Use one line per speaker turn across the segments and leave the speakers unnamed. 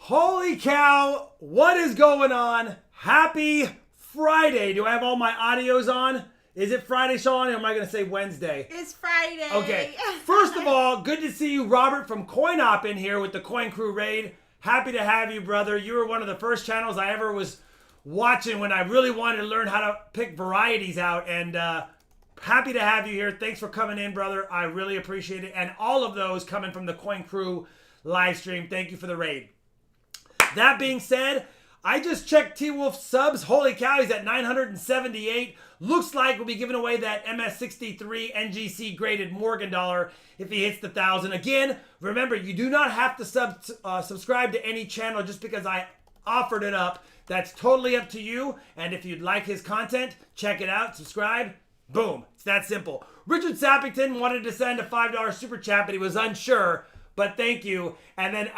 Holy cow, what is going on? Happy Friday. Do I have all my audios on? Is it Friday, Sean, or am I going to say Wednesday?
It's Friday.
Okay. First of all, good to see you, Robert from CoinOp in here with the Coin Crew Raid. Happy to have you, brother. You were one of the first channels I ever was watching when I really wanted to learn how to pick varieties out, and happy to have you here. Thanks for coming in, brother. I really appreciate it. And all of those coming from the Coin Crew live stream. Thank you for the raid. That being said, I just checked T-Wolf subs. Holy cow, he's at 978. Looks like we'll be giving away that MS63 NGC graded Morgan dollar if he hits the 1,000. Again, remember, you do not have to subscribe to any channel just because I offered it up. That's totally up to you. And if you'd like his content, check it out, subscribe. Boom. It's that simple. Richard Sappington wanted to send a $5 super chat, but he was unsure. But thank you. And then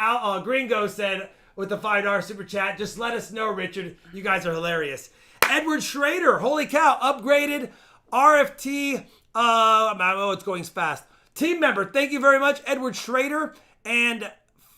Gringo said, with the $5 super chat, just let us know, Richard. You guys are hilarious. Edward Schrader, holy cow, upgraded RFT. Oh, it's going fast. Team member, thank you very much, Edward Schrader. And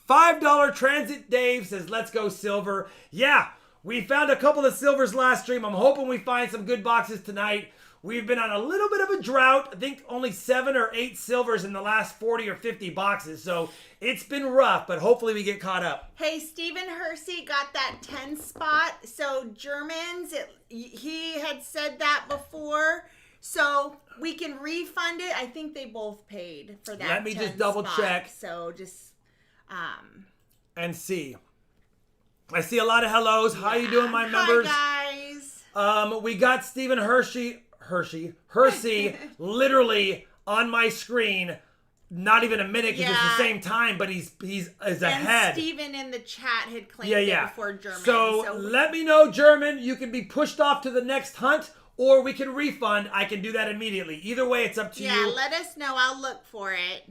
$5 Transit Dave says, let's go silver. Yeah, we found a couple of silvers last stream. I'm hoping we find some good boxes tonight. We've been on a little bit of a drought. I think only 7 or 8 silvers in the last 40 or 50 boxes. So it's been rough, but hopefully we get caught up.
Hey, Stephen Hersey got that 10 spot. So Germans, he had said that before. So we can refund it. I think they both paid for that.
Let me just double check.
So just
and see. I see a lot of hellos. How you doing, my members?
Hi, guys.
We got Stephen Hersey literally on my screen. Not even a minute because it's the same time, but he's ahead.
And Stephen in the chat had claimed it before German.
So let me know, German. You can be pushed off to the next hunt, or we can refund. I can do that immediately. Either way, it's up to you.
Yeah, let us know. I'll look for it.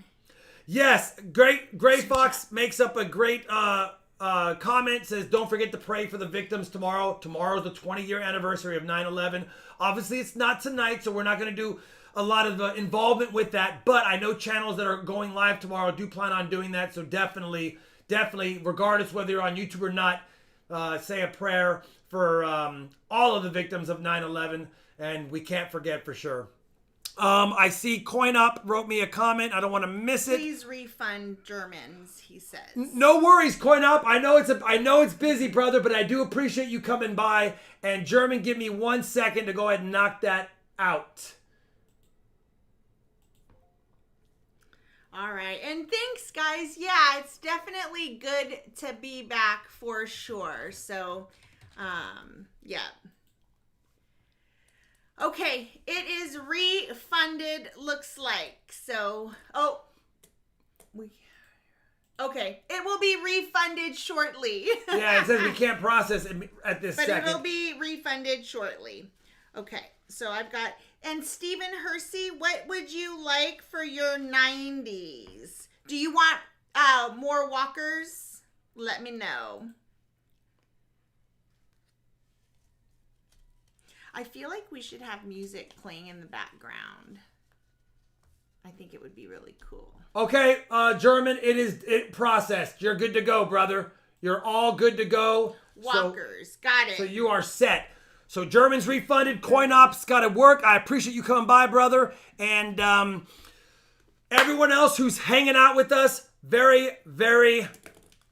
Yes, Gray Fox makes up a great comment, says, don't forget to pray for the victims tomorrow. Tomorrow's the 20-year anniversary of 9/11. Obviously, it's not tonight, so we're not going to do a lot of involvement with that. But I know channels that are going live tomorrow do plan on doing that. So definitely, regardless whether you're on YouTube or not, say a prayer for all of the victims of 9/11. And we can't forget for sure. I see CoinUp wrote me a comment. I don't want to miss it.
Please refund Germans, he says.
No worries, CoinUp. I know it's busy, brother, but I do appreciate you coming by. And German, give me 1 second to go ahead and knock that out.
All right. And thanks, guys. Yeah, it's definitely good to be back for sure. So, yeah. Okay, it is refunded, looks like. So, okay, it will be refunded shortly.
Yeah, it says we can't process it at this second.
But it'll be refunded shortly. Okay, so I've got, and Stephen Hersey, what would you like for your 90s? Do you want more walkers? Let me know. I feel like we should have music playing in the background. I think it would be really cool.
Okay, German, it processed. You're good to go, brother. You're all good to go.
Walkers, got it.
So you are set. So German's refunded. CoinOp's got to work. I appreciate you coming by, brother. And everyone else who's hanging out with us, very, very,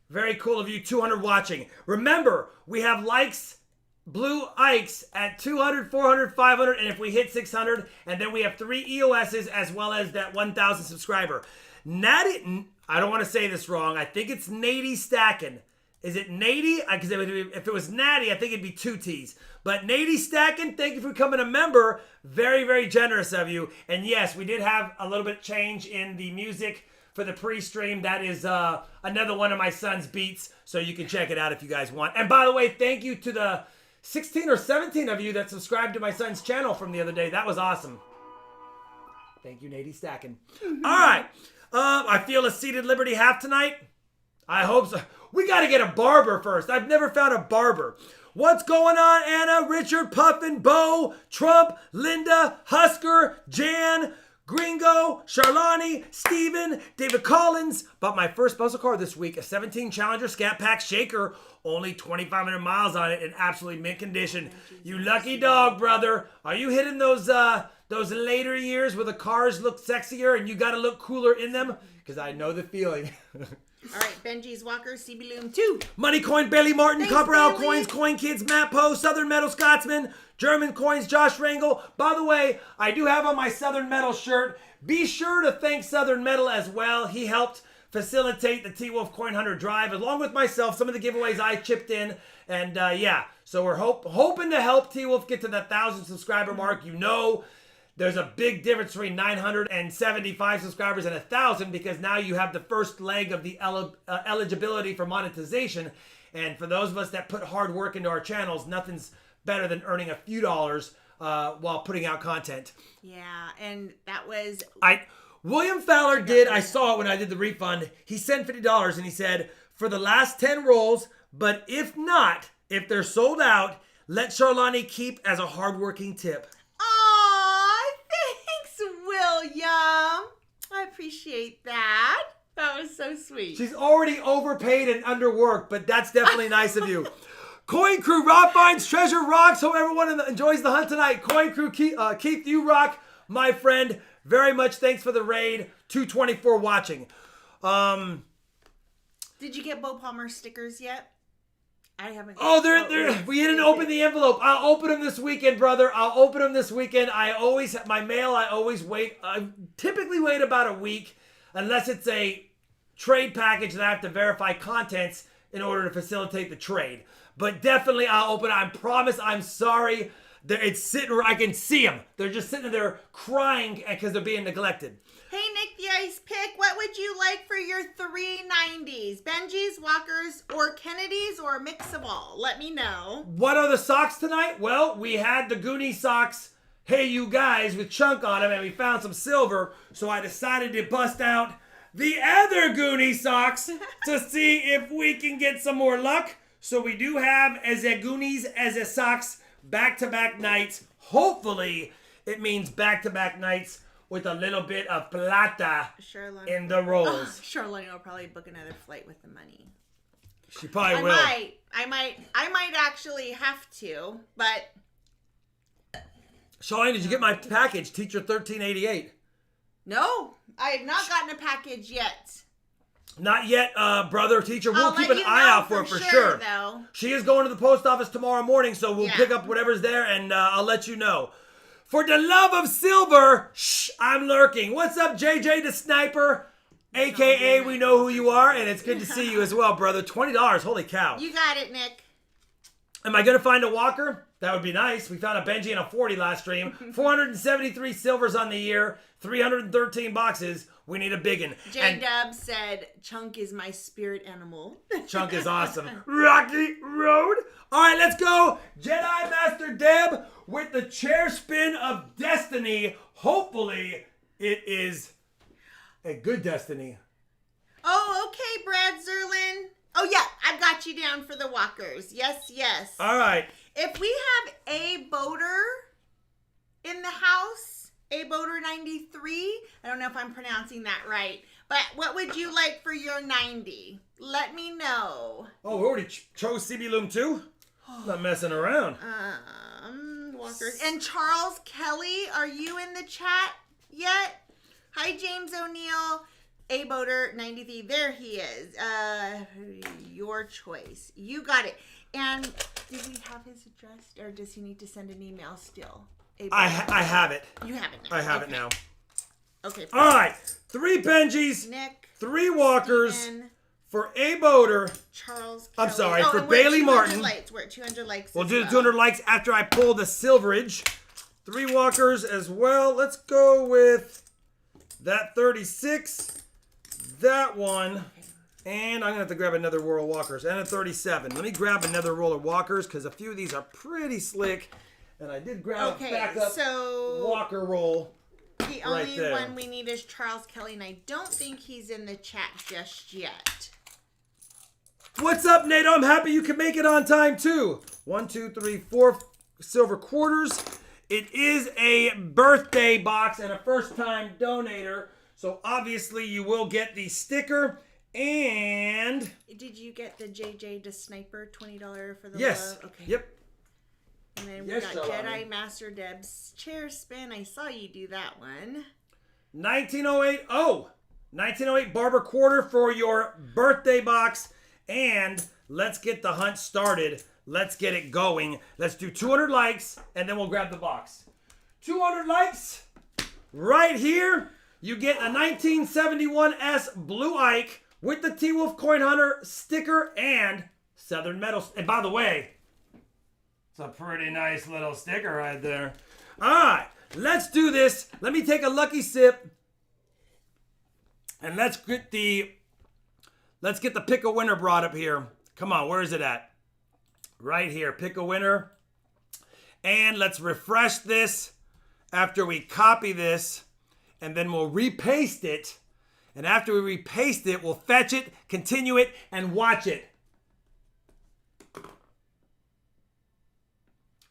very cool of you. 200 watching. Remember, we have likes. Blue Ikes at 200, 400, 500, and if we hit 600, and then we have 3 EOSs as well as that 1,000 subscriber. Natty, I don't want to say this wrong. I think it's Natty Stackin'. Is it Natty? Because if it was Natty, I think it'd be 2 T's. But Natty Stackin', thank you for becoming a member. Very, very generous of you. And yes, we did have a little bit of change in the music for the pre-stream. That is another one of my son's beats, so you can check it out if you guys want. And by the way, thank you to the 16 or 17 of you that subscribed to my son's channel from the other day. That was awesome. Thank you, Natty Stackin'. All right. I feel a seated Liberty half tonight. I hope so. We got to get a barber first. I've never found a barber. What's going on, Anna, Richard, Puffin, Bo, Trump, Linda, Husker, Jan, Gringo, Charlani, Steven, David Collins. Bought my first puzzle car this week, a 17 Challenger Scat Pack Shaker. Only 2,500 miles on it in absolutely mint condition. You lucky dog, brother. Are you hitting those later years where the cars look sexier and you got to look cooler in them? Because I know the feeling.
All right, Benji's Walkers, CB Loom 2.
Money Coin, Bailey Martin,
Thanks,
Copper Owl
Bailey.
Coins, Coin Kids, Matt Poe, Southern Metal Scotsman, German Coins, Josh Rangel. By the way, I do have on my Southern Metal shirt. Be sure to thank Southern Metal as well. He helped facilitate the T-Wolf Coin Hunter Drive, along with myself, some of the giveaways I chipped in. And yeah, so we're hoping to help T-Wolf get to that 1,000 subscriber mark. You know, there's a big difference between 975 subscribers and 1,000 because now you have the first leg of the eligibility for monetization. And for those of us that put hard work into our channels, nothing's better than earning a few dollars while putting out content.
Yeah, and that was...
William Fowler did, I saw it when I did the refund, he sent $50 and he said, for the last 10 rolls, but if not, if they're sold out, let Charlani keep as a hardworking tip.
Aw, thanks, William. I appreciate that. That was so sweet.
She's already overpaid and underworked, but that's definitely nice of you. Coin Crew, RobFindsTreasure rocks. Hope everyone enjoys the hunt tonight. Coin Crew, Keith, you rock, my friend. Very much thanks for the raid. 224 watching.
Did you get Bo Palmer stickers yet? I haven't.
Oh, we didn't open the envelope. I'll open them this weekend, brother. I'll open them this weekend. I always wait. I typically wait about a week, unless it's a trade package that I have to verify contents in order to facilitate the trade. But definitely I'll open it. I promise. I'm sorry. It's sitting. I can see them. They're just sitting there crying because they're being neglected.
Hey, Nick the Ice Pick, what would you like for your 390s? Benji's, Walkers, or Kennedy's, or a mix of all? Let me know.
What are the socks tonight? Well, we had the Goonie socks, hey you guys, with chunk on them, and we found some silver, so I decided to bust out the other Goonie socks to see if we can get some more luck. So we do have as a Goonies as a socks back-to-back nights. Hopefully, it means back-to-back nights with a little bit of plata in the rolls.
Charlene will probably book another flight with the money.
She probably will.
I might actually have to, but...
Charlene, did you get my package, Teacher 1388?
No, I have not gotten a package yet.
Not yet, brother, teacher. We'll keep an eye out for it for sure.
Though.
She is going to the post office tomorrow morning, so we'll pick up whatever's there, and I'll let you know. For the love of silver, shh, I'm lurking. What's up, JJ the Sniper? AKA, we know who you are, and it's good to see you as well, brother. $20, holy cow.
You got it, Nick.
Am I going to find a walker? That would be nice. We found a Benji and a 40 last stream. 473 silvers on the year, 313 boxes. We need a biggin.
J-Dub said, Chunk is my spirit animal.
Chunk is awesome. Rocky Road. All right, let's go. Jedi Master Deb with the chair spin of destiny. Hopefully, it is a good destiny.
Oh, okay, Brad Zerlin. Oh, yeah, I've got you down for the walkers. Yes, yes.
All right.
If we have a boater in the house, a boater 93, I don't know if I'm pronouncing that right, but what would you like for your 90? Let me know.
Oh, we already chose CB Loom 2? Not messing around.
Walkers. And Charles Kelly, are you in the chat yet? Hi, James O'Neill. A boater 93. There he is. Your choice. You got it. And did we have his address, or does he need to send an email still?
I have it.
You have it now.
I have it now.
Okay.
All right. 3 Benjis.
Nick.
3 walkers.
Steven,
for a boater.
Charles Kelly.
I'm sorry.
Oh,
for Bailey Martin.
We're at 200 likes.
We'll do the 200 likes after I pull the silverage. 3 walkers as well. Let's go with that 36. That one. And I'm going to have to grab another roll of walkers. And a 37. Let me grab another roll of walkers because a few of these are pretty slick. And I did grab a backup walker roll.
The only one we need is Charles Kelly, and I don't think he's in the chat just yet.
What's up, Nato? I'm happy you can make it on time, too. 1, 2, 3, 4 silver quarters. it is a birthday box and a first-time donator. So obviously you will get the sticker. And
did you get the JJ the Sniper $20 for the
yes.
love? Okay.
Yep.
And then we got Jedi Master Deb's chair spin. I saw you do that one.
1908. Oh, 1908 Barber Quarter for your birthday box. And let's get the hunt started. Let's get it going. Let's do 200 likes and then we'll grab the box. 200 likes right here. You get a 1971S Blue Ike with the T-Wolf Coin Hunter sticker and Southern Metal. And by the way, it's a pretty nice little sticker right there. All right, let's do this. Let me take a lucky sip. And let's get the pick a winner brought up here. Come on, where is it at? Right here, pick a winner. And let's refresh this after we copy this. And then we'll repaste it. And after we repaste it, we'll fetch it, continue it, and watch it.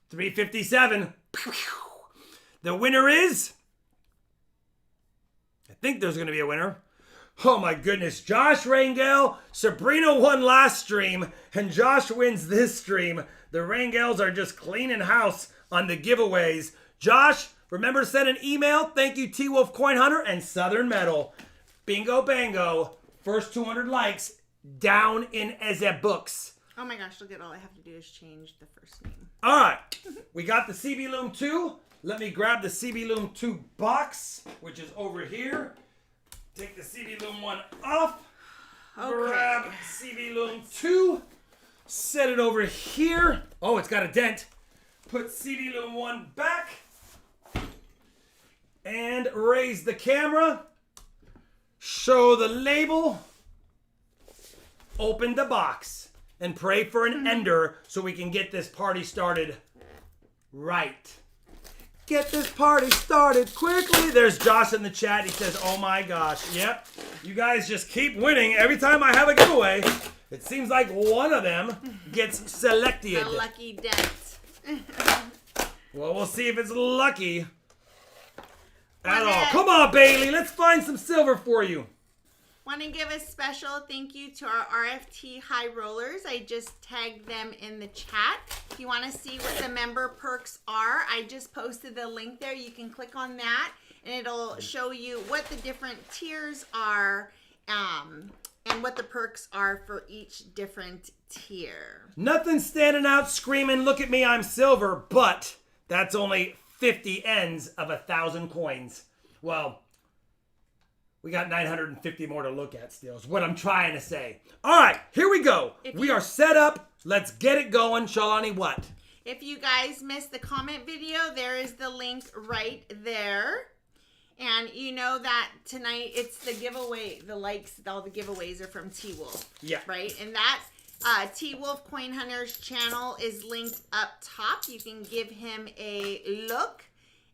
357. The winner is... I think there's going to be a winner. Oh my goodness. Josh Rangel. Sabrina won last stream, and Josh wins this stream. The Rangels are just cleaning house on the giveaways. Josh, remember to send an email. Thank you, T-Wolf Coin Hunter and Southern Metal. Bingo bango. First 200 likes down in the books.
Oh my gosh, look at all I have to do is change the first name.
All right. We got the CB Loom 2. Let me grab the CB Loom 2 box, which is over here. Take the CB Loom 1 off. Okay. Grab CB Loom 2. Set it over here. Oh, it's got a dent. Put CB Loom 1 back. And raise the camera. Show the label. Open the box. And pray for an ender so we can get this party started right. Get this party started quickly. There's Josh in the chat. He says, oh my gosh. Yep. You guys just keep winning. Every time I have a giveaway, it seems like one of them gets selected.
A lucky dent.
Well, we'll see if it's lucky at all. Come on, Bailey. Let's find some silver for you.
Want to give a special thank you to our RFT High Rollers. I just tagged them in the chat. If you want to see what the member perks are, I just posted the link there. You can click on that, and it'll show you what the different tiers are and what the perks are for each different tier.
Nothing standing out screaming, look at me, I'm silver, but that's only 50 ends of 1,000 coins. Well, we got 950 more to look at still, is what I'm trying to say. All right, here we go. We are set up. Let's get it going. Shalani, what?
If you guys missed the comment video, there is the link right there. And you know that tonight it's the giveaway, the likes, all the giveaways are from T-Wolf.
Yeah.
Right? And that T-Wolf Coin Hunter's channel is linked up top. You can give him a look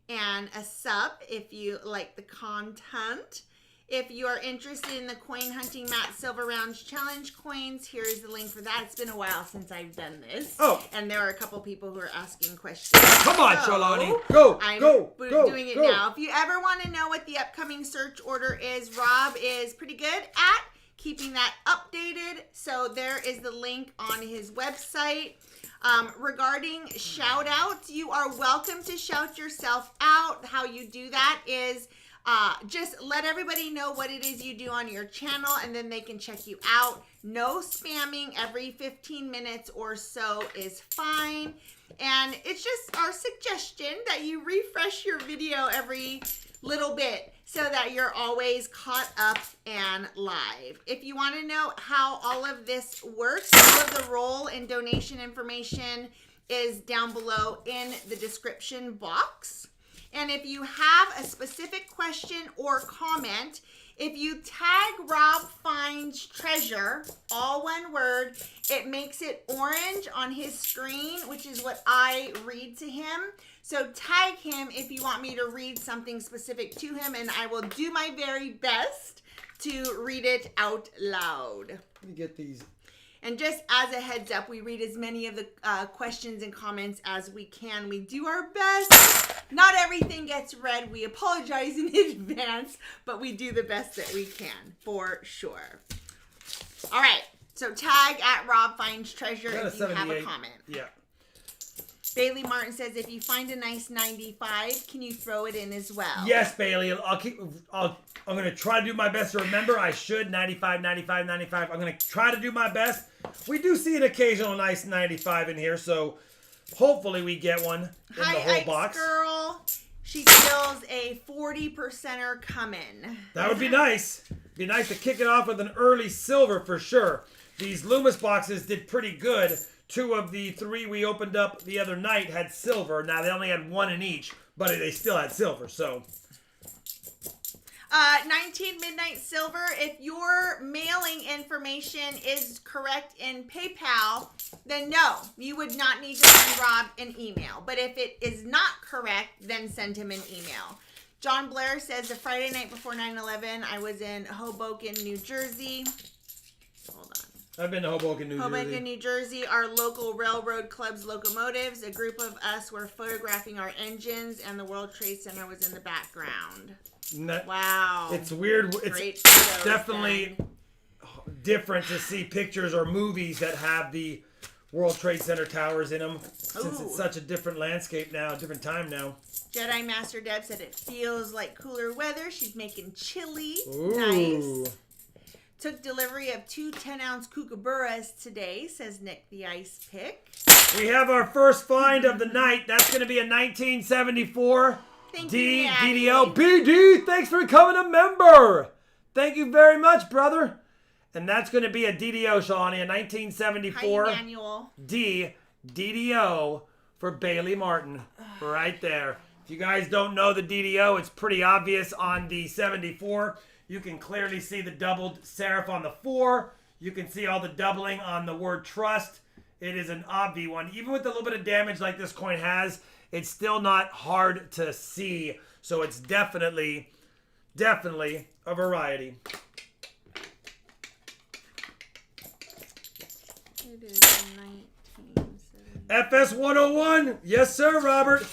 and a sub if you like the content. If you are interested in the Coin Hunting Matt Silver Rounds Challenge coins, here is the link for that. It's been a while since I've done this.
Oh.
And there are a couple people who are asking questions.
Come on, Shalani. Go,
I'm
go,
doing it now. If you ever want to know what the upcoming search order is, Rob is pretty good at keeping that updated. So there is the link on his website. Regarding shout outs, you are welcome to shout yourself out. How you do that is just let everybody know what it is you do on your channel, and then they can check you out. No spamming. Every 15 minutes or so is fine. And it's just our suggestion that you refresh your video every little bit so that you're always caught up and live. If you want to know how all of this works, all of the roll and donation information is down below in the description box. And if you have a specific question or comment, if you tag RobFindsTreasure, all one word, it makes it orange on his screen, which is what I read to him. So tag him if you want me to read something specific to him, and I will do my very best to read it out loud.
Let me get these.
And just as a heads up, we read as many of the questions and comments as we can. We do our best Not everything gets read. We apologize in advance, but we do the best that we can, for sure. All right. So tag at RobFindsTreasure if you have a comment.
Yeah.
Bailey Martin says, if you find a nice 95, can you throw it in as well?
Yes, Bailey. I'm going to try to do my best to remember. I should. 95, 95, 95. I'm going to try to do my best. We do see an occasional nice 95 in here, so hopefully we get one in the whole box.
Girl. She feels a 40%er coming.
That would be nice. Be nice to kick it off with an early silver for sure. These Loomis boxes did pretty good. 2 of the 3 we opened up the other night had silver. Now, they only had 1 in each, but they still had silver, so.
19 Midnight Silver, if your mailing information is correct in PayPal, then no, you would not need to send Rob an email. But if it is not correct, then send him an email. John Blair says, the Friday night before 9/11, I was in Hoboken, New Jersey. Hold on.
I've been to Hoboken, New Jersey.
Hoboken, New Jersey, our local railroad club's locomotives. A group of us were photographing our engines, and the World Trade Center was in the background. Wow.
It's weird. It's definitely different to see pictures or movies that have the World Trade Center towers in them, since it's such a different landscape now, a different time now.
Jedi Master Deb said it feels like cooler weather. She's making chili.
Ooh.
Nice. Took delivery of 2 10-ounce kookaburras today, says Nick the Ice Pick.
We have our first find of the night. That's going to be a 1974 D DDO. BD, thanks for becoming a member. Thank you very much, brother. And that's going to be a DDO, Shawnee, a 1974 D DDO for Bailey Martin. Right there. If you guys don't know the DDO, it's pretty obvious on the 74. You can clearly see the doubled serif on the 4. You can see all the doubling on the word trust. It is an obvi one. Even with a little bit of damage like this coin has, it's still not hard to see. So it's definitely a variety.
It is 1970.
FS 101. Yes, sir, Robert.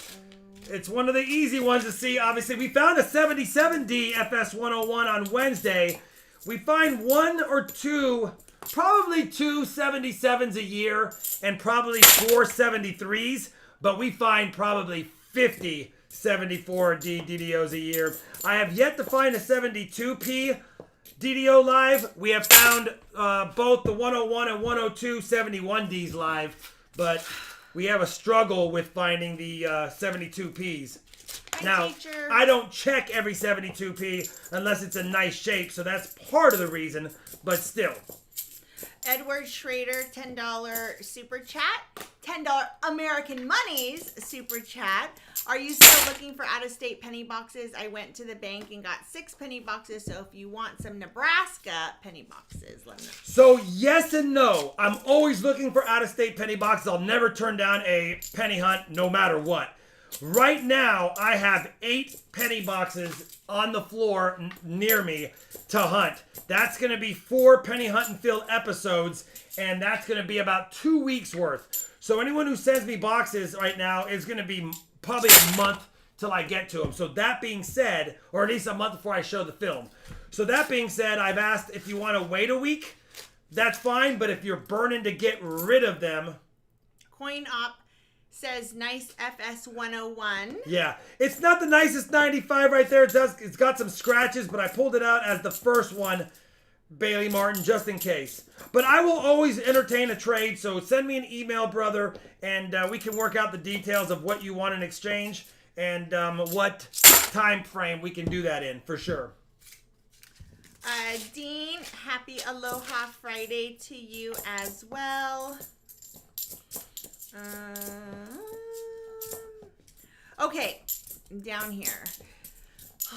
It's one of the easy ones to see. Obviously, we found a 77D FS 101 on Wednesday. We find 1 or 2, probably 2 77s a year and probably 4 73s, but we find probably 50 74D DDOs a year. I have yet to find a 72P DDO live. We have found both the 101 and 102 71Ds live, but we have a struggle with finding the 72Ps. Now,
teacher.
I don't check every 72P unless it's a nice shape, so that's part of the reason, but still.
Edward Schrader, $10 super chat. $10 American Money's super chat. Are you still looking for out-of-state penny boxes? I went to the bank and got 6 penny boxes, so if you want some Nebraska penny boxes, let me know.
So yes and no. I'm always looking for out-of-state penny boxes. I'll never turn down a penny hunt no matter what. Right now, I have 8 penny boxes on the floor near me to hunt. That's going to be 4 penny hunt and fill episodes, and that's going to be about 2 weeks worth. So anyone who sends me boxes right now is going to be probably a month till I get to them. So that being said, or at least a month before I show the film. So that being said, I've asked if you want to wait a week, that's fine. But if you're burning to get rid of them.
Coin Op says nice FS 101.
Yeah, it's not the nicest 95 right there. It's got some scratches, but I pulled it out as the first one, Bailey Martin, just in case. But I will always entertain a trade, so send me an email, brother, and we can work out the details of what you want in exchange and what time frame we can do that in, for sure.
Dean, happy Aloha Friday to you as well. Okay, down here.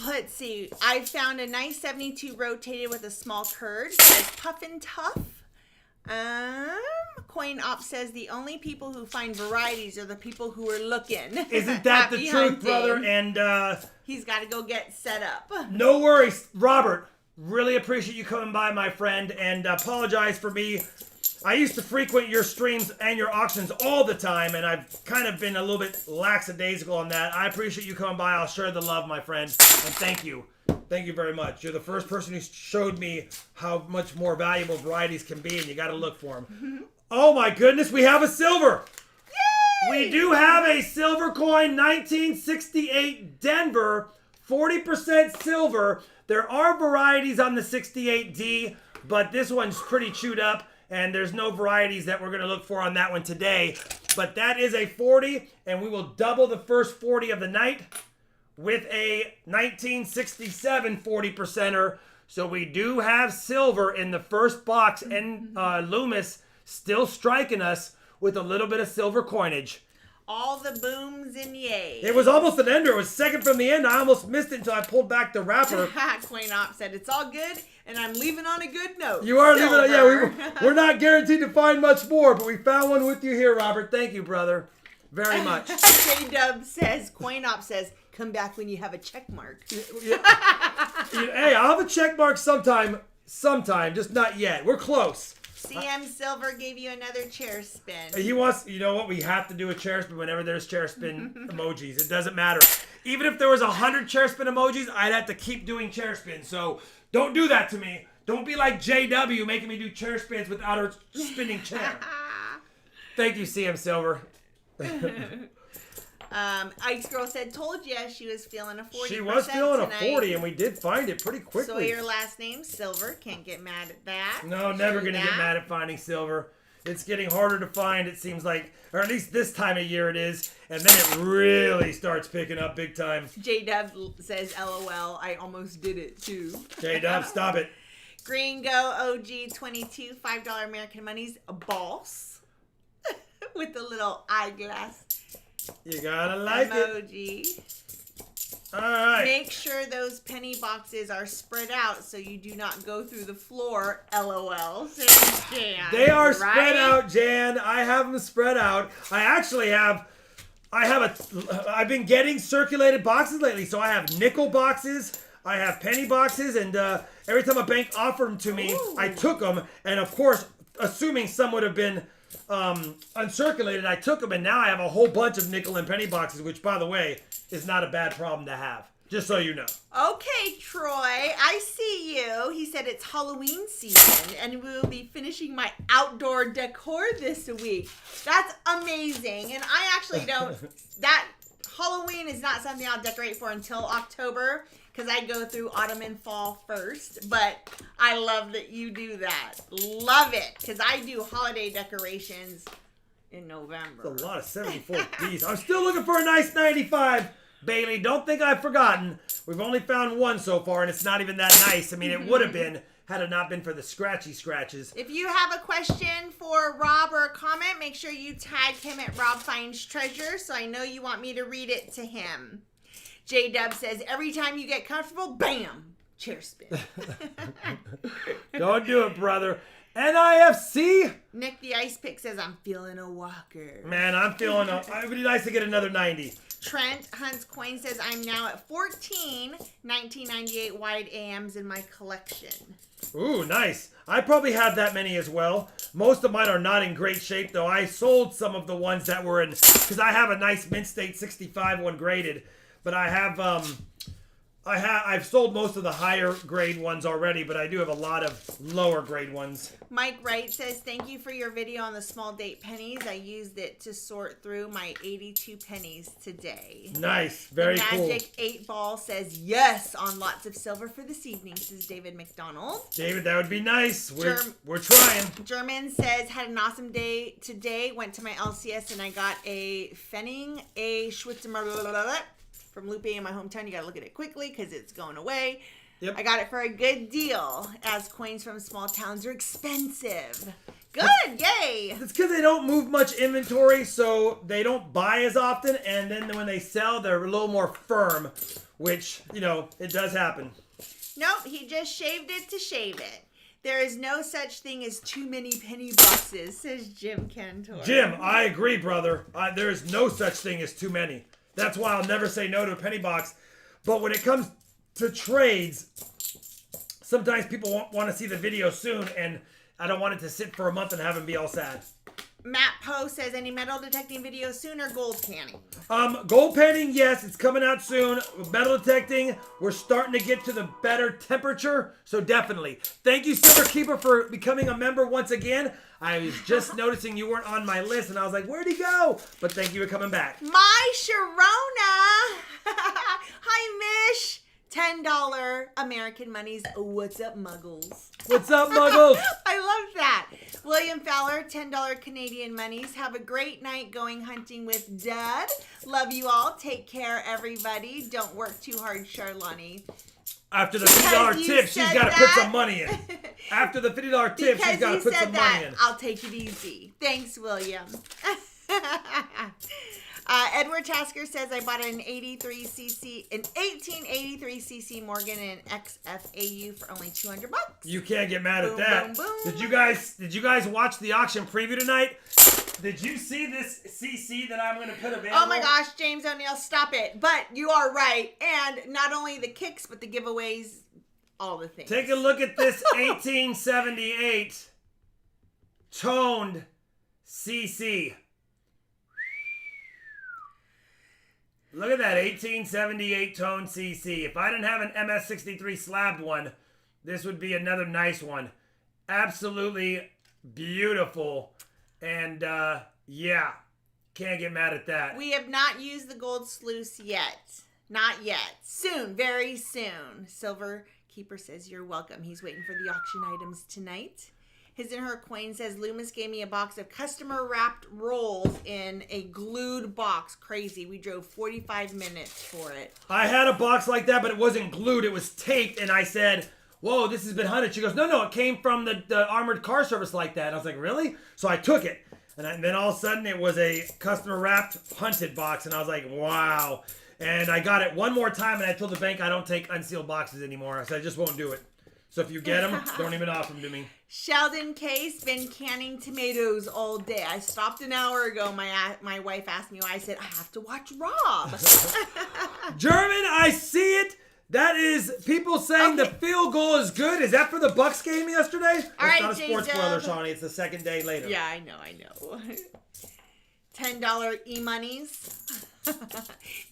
Let's see. I found a nice 72 rotated with a small curd. It says Puff and Tough. Coin Op says the only people who find varieties are the people who are looking.
Isn't that the truth, brother? And
he's got to go get set up.
No worries, Robert. Really appreciate you coming by, my friend, and apologize for me I used to frequent your streams and your auctions all the time, and I've kind of been a little bit lackadaisical on that. I appreciate you coming by. I'll share the love, my friend, and thank you. Thank you very much. You're the first person who showed me how much more valuable varieties can be, and you got to look for them. Oh my goodness, we have a silver. Yay! We do have a silver coin, 1968 Denver, 40% silver. There are varieties on the 68D, but this one's pretty chewed up, and there's no varieties that we're going to look for on that one today. But that is a 40, and we will double the first 40 of the night with a 1967 40%er. So we do have silver in the first box, and Loomis still striking us with a little bit of silver coinage.
All the booms and yays.
It was almost an ender. It was second from the end. I almost missed it until I pulled back the wrapper.
Coin Op said, it's all good, and I'm leaving on a good note.
You are leaving on, yeah, we're not guaranteed to find much more, but we found one with you here, Robert. Thank you, brother. Very much.
J-Dub says, Coin Op says, come back when you have a check mark.
Hey, I'll have a check mark sometime, just not yet. We're close.
CM Silver gave you another chair spin.
He wants, you know what? We have to do a chair spin whenever there's chair spin emojis. It doesn't matter. Even if there was 100 chair spin emojis, I'd have to keep doing chair spins. So don't do that to me. Don't be like JW making me do chair spins without her spinning chair. Thank you, CM Silver.
Ice Girl said, told you she was feeling a 40%.
She was feeling
tonight.
a 40, and we did find it pretty quickly.
So your last name, Silver. Can't get mad at that.
No, never going to get mad at finding silver. It's getting harder to find, it seems like, or at least this time of year it is, and then it really starts picking up big time.
J-Dub says, LOL, I almost did it too.
J-Dub, stop it.
Green Go OG 22, $5 American Money's a boss with the little eyeglass.
You gotta like
emoji.
It. All right.
Make sure those penny boxes are spread out so you do not go through the floor. LOL. Says Jan.
They are spread out, Jan. I have them spread out. I've been getting circulated boxes lately, so I have nickel boxes. I have penny boxes, and every time a bank offered them to me, I took them. And of course, assuming some would have been uncirculated, I took them, and now I have a whole bunch of nickel and penny boxes, which, by the way, is not a bad problem to have. Just so you know.
Okay, Troy, I see you. He said it's Halloween season, and we'll be finishing my outdoor decor this week. That's amazing, and I actually don't. That Halloween is not something I'll decorate for until October, because I go through autumn and fall first, but I love that you do that. Love it, because I do holiday decorations in November.
That's a lot of 74 Ds. I'm still looking for a nice 95, Bailey. Don't think I've forgotten. We've only found one so far, and it's not even that nice. I mean, it would have been had it not been for the scratchy scratches.
If you have a question for Rob or a comment, make sure you tag him at RobFindsTreasure, so I know you want me to read it to him. J-Dub says, every time you get comfortable, bam, chair spin.
Don't do it, brother. NIFC?
Nick the Ice Pick says, I'm feeling a walker.
Man, I'm feeling it would be nice to get another 90.
Trent Hunt's Coin says, I'm now at 14 1998 wide AMs in my collection.
Ooh, nice. I probably have that many as well. Most of mine are not in great shape, though. I sold some of the ones that were in, because I have a nice Mint State 65 one graded. But I've sold most of the higher grade ones already, but I do have a lot of lower grade ones.
Mike Wright says, thank you for your video on the small date pennies. I used it to sort through my 82 pennies today.
Nice. Very cool.
Magic 8 Ball says, yes, on lots of silver for this evening. This is David McDonald.
David, that would be nice. We're trying.
German says, had an awesome day today. Went to my LCS and I got a Fenning, a Schwitzer from Lupe in my hometown. You gotta look at it quickly because it's going away. Yep. I got it for a good deal, as coins from small towns are expensive. Good, yay!
It's because they don't move much inventory, so they don't buy as often, and then when they sell, they're a little more firm, which, you know, it does happen.
Nope, he just shaved it to shave it. There is no such thing as too many penny boxes, says Jim Cantor.
Jim, I agree, brother. There is no such thing as too many. That's why I'll never say no to a penny box. But when it comes to trades, sometimes people want to see the video soon, and I don't want it to sit for a month and have him be all sad.
Matt Poe says, any metal detecting video soon or gold panning?
Gold panning, yes, it's coming out soon. Metal detecting, we're starting to get to the better temperature, so definitely. Thank you, Silver Keeper, for becoming a member once again. I was just noticing you weren't on my list, and I was like, where'd he go? But thank you for coming back.
My Sharona. Hi, Mish. $10 American monies. What's up, Muggles?
What's up, Muggles?
I love that. William Fowler, $10 Canadian monies. Have a great night going hunting with Dad. Love you all. Take care, everybody. Don't work too hard, Charlani.
After the $50 tip, she's got to put some money in. After the $50 tip, she's got to put some money in.
I'll take it easy. Thanks, William. Edward Tasker says, I bought an 1883cc Morgan and XFAU for only $200.
You can't get mad at
Boom,
that.
boom, boom.
Did you guys watch the auction preview tonight? Did you see this CC that I'm going to put available?
Oh my gosh, James O'Neill, stop it. But you are right. And not only the kicks, but the giveaways, all the things.
Take a look at this 1878 toned CC. Look at that 1878 toned CC. If I didn't have an MS63 slabbed one, this would be another nice one. Absolutely beautiful. And yeah, can't get mad at that.
We have not used the gold sluice yet. Not yet. Soon, very soon. Silver Keeper says you're welcome. He's waiting for the auction items tonight. His and Her Coin says, Loomis gave me a box of customer wrapped rolls in a glued box. Crazy. We drove 45 minutes for it.
I had a box like that, but it wasn't glued. It was taped, and I said, whoa, this has been hunted. She goes, no, it came from the armored car service like that. And I was like, really? So I took it. And then all of a sudden, it was a customer wrapped hunted box, and I was like, wow. And I got it one more time, and I told the bank I don't take unsealed boxes anymore. I said, I just won't do it. So if you get them, don't even offer them to me.
Sheldon Case been canning tomatoes all day. I stopped an hour ago. My wife asked me why. I said, I have to watch Rob.
German, I see it. That is people saying the field goal is good. Is that for the Bucks game yesterday?
All right,
not a sports
J-Dub.
spoiler, Shawnee. It's the second day later.
Yeah, I know. $10 e-monies.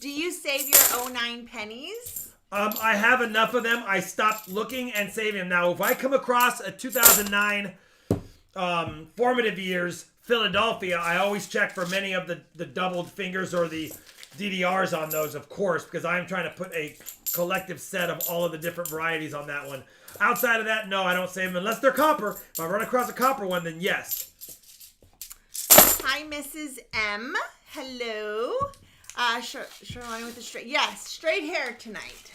Do you save your 09 pennies?
I have enough of them. I stopped looking and saving them. Now, if I come across a 2009 formative years Philadelphia, I always check for many of the doubled fingers or the DDRs on those, of course, because I'm trying to put a collective set of all of the different varieties on that one. Outside of that, no, I don't save them unless they're copper. If I run across a copper one, then yes.
Hi, Mrs. M. Hello. Charlene with the straight hair tonight.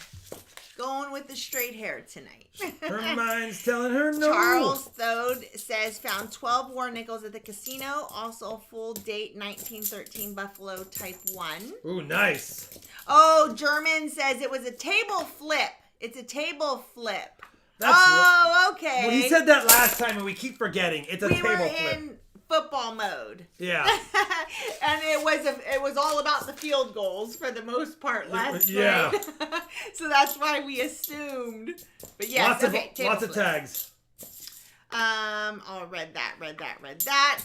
Going with the straight hair tonight.
Her mind's telling her no.
Charles Thode says, found 12 war nickels at the casino. Also full date 1913 Buffalo Type 1.
Ooh, nice.
Oh, German says it was a table flip. It's a table flip. Okay.
Well, he said that last time and we keep forgetting. It's a table flip.
We were in football mode.
Yeah.
And it was all about the field goals for the most part last night. So that's why we assumed. But yes,
lots of tags.
Oh, read that.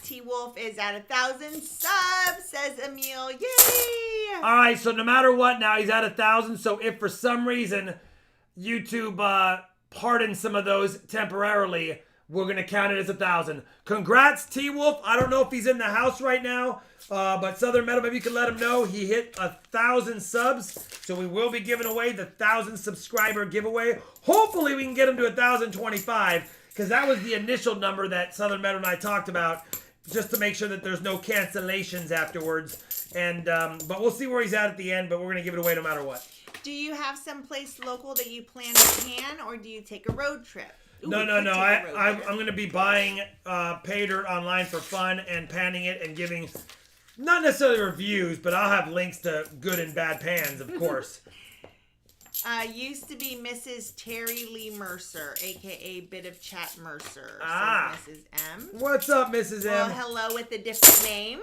T-Wolf is at 1,000 subs, says Emil. Yay!
All right, so no matter what, now he's at 1,000. So if for some reason YouTube pardons some of those temporarily, we're going to count it as 1,000. Congrats, T-Wolf. I don't know if he's in the house right now, but Southern Metal, maybe you can let him know. He hit 1,000 subs, so we will be giving away the 1,000 subscriber giveaway. Hopefully we can get him to 1,025, because that was the initial number that Southern Metal and I talked about, just to make sure that there's no cancellations afterwards. And but we'll see where he's at the end, but we're going to give it away no matter what.
Do you have some place local that you plan to pan, or do you take a road trip? Ooh,
No. I'm going to be buying pay dirt online for fun and panning it and giving, not necessarily reviews, but I'll have links to good and bad pans, of course.
Used to be Mrs. Terry Lee Mercer, a.k.a. Bit of Chat Mercer. Says Mrs. M.
What's up, Mrs. M?
Well, hello with a different name.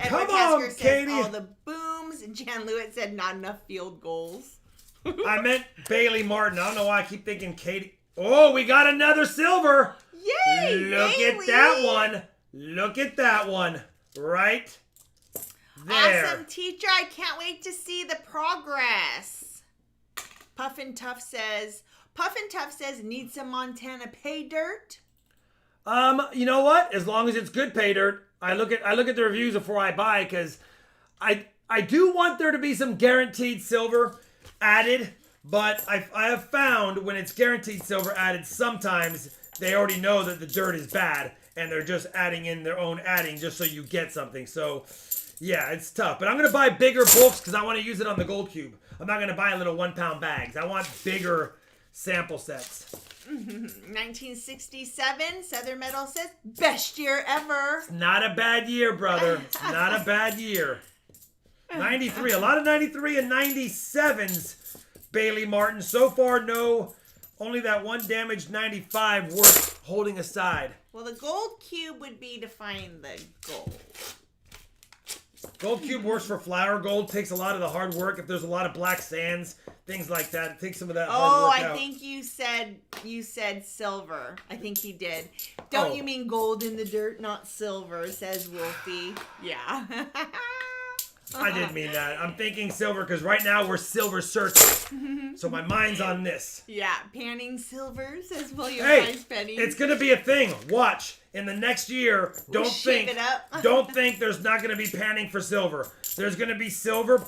Come on, Katie.
All the booms. And Jan Lewitt said not enough field goals.
I meant Bailey Martin. I don't know why I keep thinking Katie. Oh, we got another silver.
Yay,
Look
Bailey.
at that one. Look at that one. Right there.
Awesome, teacher. I can't wait to see the progress. Puffin Tough says, need some Montana pay dirt?
You know what? As long as it's good pay dirt, I look at the reviews before I buy, because I do want there to be some guaranteed silver added, but I have found when it's guaranteed silver added, sometimes they already know that the dirt is bad and they're just adding in their own adding just so you get something. So yeah, it's tough. But I'm gonna buy bigger bulks because I want to use it on the gold cube. I'm not gonna buy little 1 pound bags. I want bigger sample sets.
1967, Southern Metal says, best year ever.
Not a bad year, brother. Not a bad year. 93, a lot of 93 and 97s, Bailey Martin. So far, no, only that one damaged 95 worth holding aside.
Well, the gold cube would be to find the gold.
Gold cube works for flour. Gold takes a lot of the hard work. If there's a lot of black sands, things like that, it takes some of that hard work out.
I think you said silver. I think you did. Don't you mean gold in the dirt, not silver, says Wolfie. Yeah.
I didn't mean that. I'm thinking silver because right now we're silver searching. So my mind's on this.
Yeah, panning silver, says William
Hey,
Penny.
it's going to be a thing. Watch. In the next year, don't think there's not going to be panning for silver. There's going to be silver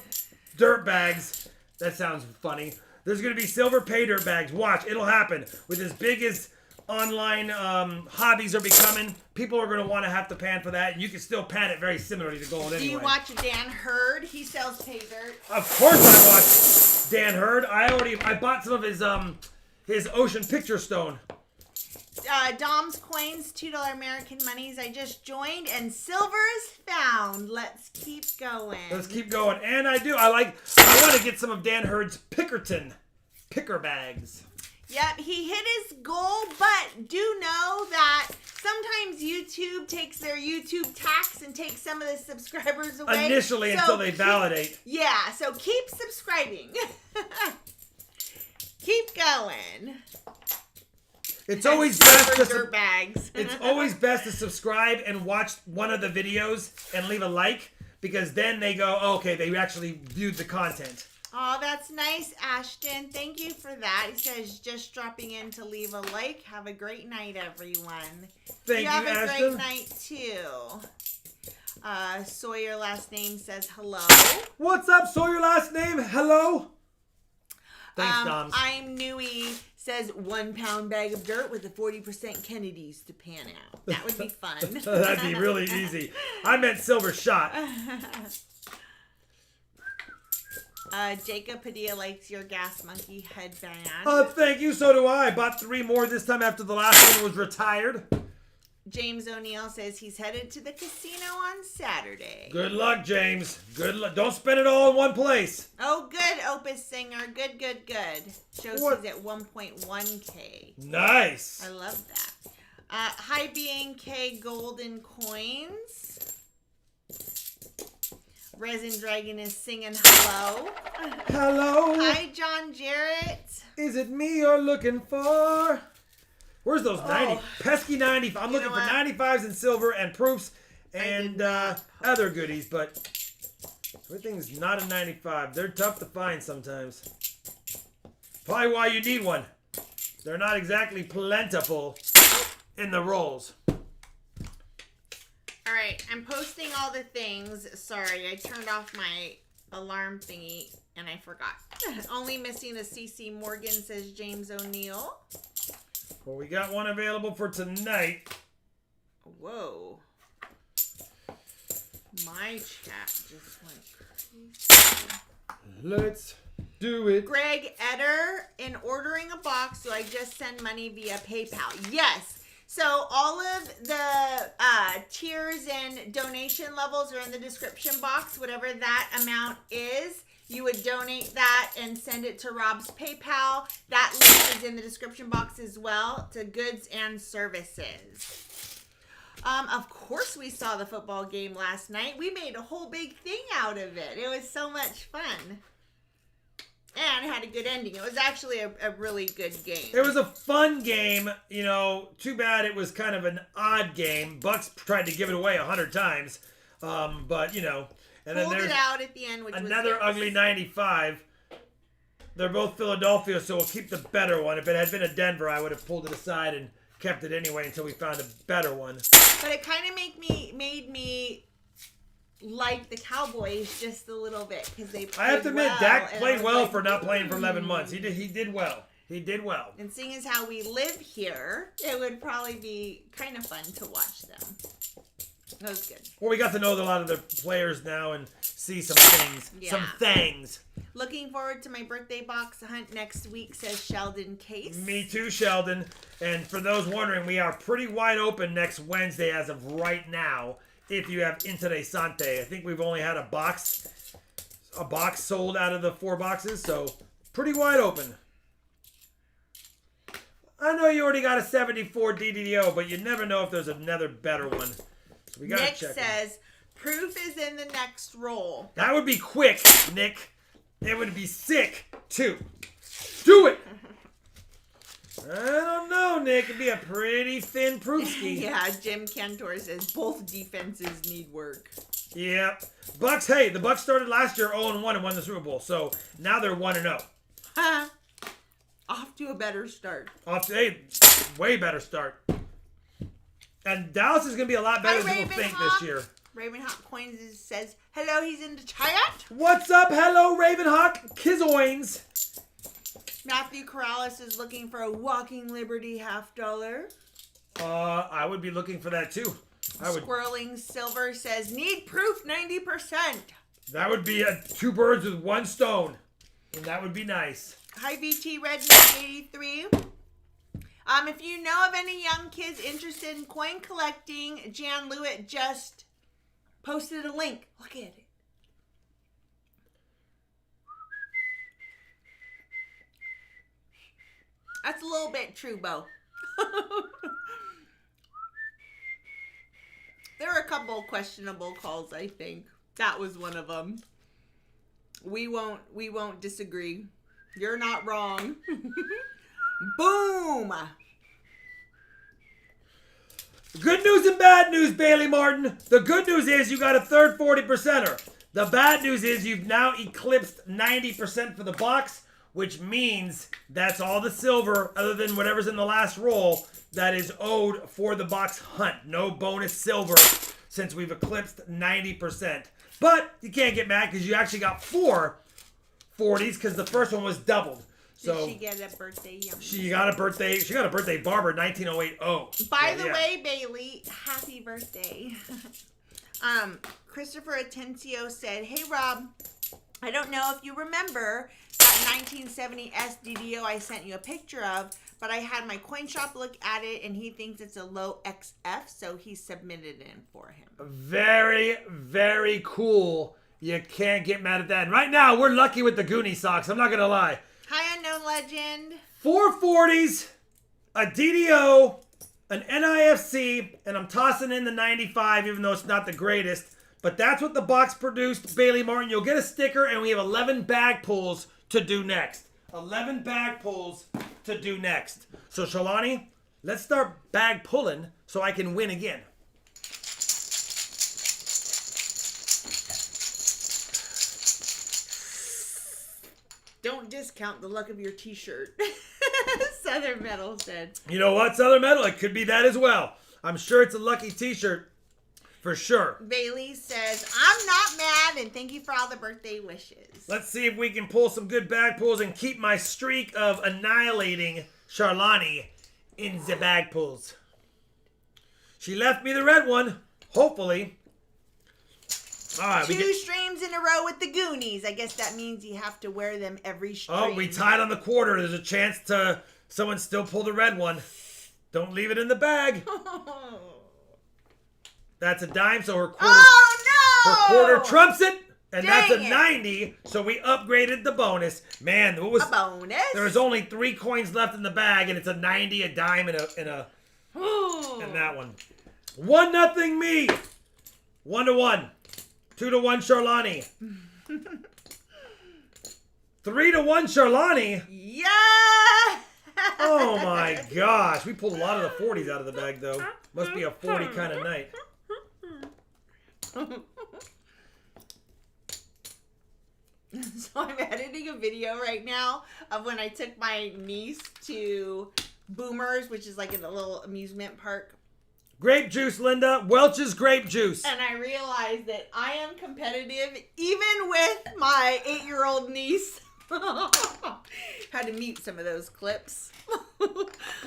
dirt bags. That sounds funny. There's going to be silver pay dirt bags. Watch. It'll happen. With as big as online hobbies are becoming, people are going to want to have to pan for that, and you can still pan it very similarly to gold anyway.
Do you watch Dan Hurd? He sells pay dirt.
Of course I watch Dan Hurd. I bought some of his ocean picture stone.
Dom's coins, $2 American monies. I just joined, and silver is found. Let's keep going.
Let's keep going. And I want to get some of Dan Hurd's picker bags.
Yep, he hit his goal, but do know that sometimes YouTube takes their YouTube tax and takes some of the subscribers away.
Initially, until they validate.
Yeah, so keep subscribing. Keep going.
It's always best
It's
always best to subscribe and watch one of the videos and leave a like, because then they go, oh, okay, they actually viewed the content.
Oh, that's nice, Ashton. Thank you for that. He says, just dropping in to leave a like. Have a great night, everyone.
Thank you,
have a
Ashton.
great night, too. Sawyer last name says hello.
What's up, Sawyer last name? Hello. Thanks, Doms.
I'm Nui says 1 pound bag of dirt with a 40% Kennedy's to pan out. That would be fun.
That'd be really easy. I meant silver shot.
Jacob Padilla likes your Gas Monkey headband.
Thank you. So do I. Bought 3 more this time after the last one was retired.
James O'Neill says he's headed to the casino on Saturday.
Good luck, James. Good luck. Don't spend it all in one place.
Oh, good, Opus Singer. Good. Shows he's at 1.1K.
Nice.
I love that. Hi, BNK Golden Coins. Resin Dragon is singing hello.
Hello.
Hi, John Jarrett.
Is it me you're looking for? Where's those 90? Pesky 90. I'm looking for 95s in silver and proofs and other goodies, but everything's not a 95. They're tough to find sometimes. Probably why you need one. They're not exactly plentiful in the rolls.
All right, I'm posting all the things. Sorry, I turned off my alarm thingy and I forgot. Only missing a CC Morgan, says James O'Neill.
Well, we got one available for tonight.
Whoa. My chat just went crazy.
Let's do it.
Greg Eder, in ordering a box, do I just send money via PayPal? Yes. So all of the tiers and donation levels are in the description box. Whatever that amount is, you would donate that and send it to Rob's PayPal. That link is in the description box as well, to goods and services. Of course we saw the football game last night. We made a whole big thing out of it. It was so much fun. And had a good ending. It was actually a really good game.
It was a fun game. You know, too bad it was kind of an odd game. Bucks tried to give it away 100 times. But, you know. And
Pulled
then there's
it out at the end, which
another
was
ugly 95. They're both Philadelphia, so we'll keep the better one. If it had been a Denver, I would have pulled it aside and kept it anyway until we found a better one.
But it kind of made me like the Cowboys just a little bit because they played
I have to admit,
well,
Dak
and
played
I was
well
like,
for not playing for 11 months. He did well. He did well.
And seeing as how we live here, it would probably be kind of fun to watch them. That was good.
Well, we got to know a lot of the players now and see some things.
Yeah.
Some things.
Looking forward to my birthday box hunt next week, says Sheldon Case.
Me too, Sheldon. And for those wondering, we are pretty wide open next Wednesday as of right now. If you have Interessante. I think we've only had a box sold out of the 4 boxes, so pretty wide open. I know you already got a 74 DDO, but you never know if there's another better one. So we gotta
Nick
check
says, proof is in the next roll.
That would be quick, Nick. It would be sick, too. Do it! I don't know, Nick. It'd be a pretty thin proofski.
Yeah, Jim Cantor says both defenses need work.
Yeah. Bucks, hey, the Bucks started last year 0-1 and won the Super Bowl. So now they're 1-0.
Off to a better start.
Way better start. And Dallas is going to be a lot better than people think this year.
Ravenhawk Coins says, hello, he's in the chat.
What's up? Hello, Ravenhawk. Kizoins.
Matthew Corrales is looking for a Walking Liberty $50.
I would be looking for that too.
Squirreling Silver says, need proof 90%.
That would be 2 birds with 1 stone. And that would be nice.
Hi, VT Red 83. If you know of any young kids interested in coin collecting, Jan Lewitt just posted a link. Look at it. That's a little bit true, Bo. There were a couple questionable calls, I think. That was one of them. We won't disagree. You're not wrong. Boom!
Good news and bad news, Bailey Martin. The good news is you got a third 40%er. The bad news is you've now eclipsed 90% for the box, which means that's all the silver, other than whatever's in the last roll, that is owed for the box hunt. No bonus silver since we've eclipsed 90%. But you can't get mad because you actually got 4 40s because the first one was doubled. So
did she get a birthday yummy?
She got a birthday Barber 19080.
By the way, Bailey, happy birthday. Christopher Atencio said, hey Rob, I don't know if you remember that 1970 SDDO I sent you a picture of, but I had my coin shop look at it and he thinks it's a low XF, so he submitted it in for him.
Very, very cool. You can't get mad at that. And right now, we're lucky with the Goonie socks. I'm not going to lie.
Hi, Unknown Legend.
4 40s, a DDO, an NIFC, and I'm tossing in the 95, even though it's not the greatest. But that's what the box produced, Bailey Martin. You'll get a sticker, and we have 11 bag pulls to do next. 11 bag pulls to do next. So, Shalani, let's start bag pulling so I can win again.
Don't discount the luck of your t-shirt. Southern Metal said.
You know what, Southern Metal? It could be that as well. I'm sure it's a lucky t-shirt. For sure.
Bailey says, I'm not mad, and thank you for all the birthday wishes.
Let's see if we can pull some good bag pulls and keep my streak of annihilating Charlani in the bag pulls. She left me the red one, hopefully. All right,
Two streams in a row with the Goonies. I guess that means you have to wear them every stream.
Oh, we tied on the quarter. There's a chance to someone still pull the red one. Don't leave it in the bag. That's a dime, so her quarter trumps it, and that's a 90. So we upgraded the bonus. Man, what was
a bonus?
There was only 3 coins left in the bag, and it's a 90, a dime, and that one. 1-0 me. 1-1. 2-1 Charlani. 3-1 Charlani.
Yeah!
Oh my gosh. We pulled a lot of the 40s out of the bag though. Must be a 40 kind of night.
So I'm editing a video right now of when I took my niece to Boomers, which is like in a little amusement park.
Grape juice, Linda. Welch's grape juice.
And I realized that I am competitive even with my 8-year-old niece. Had to mute some of those clips.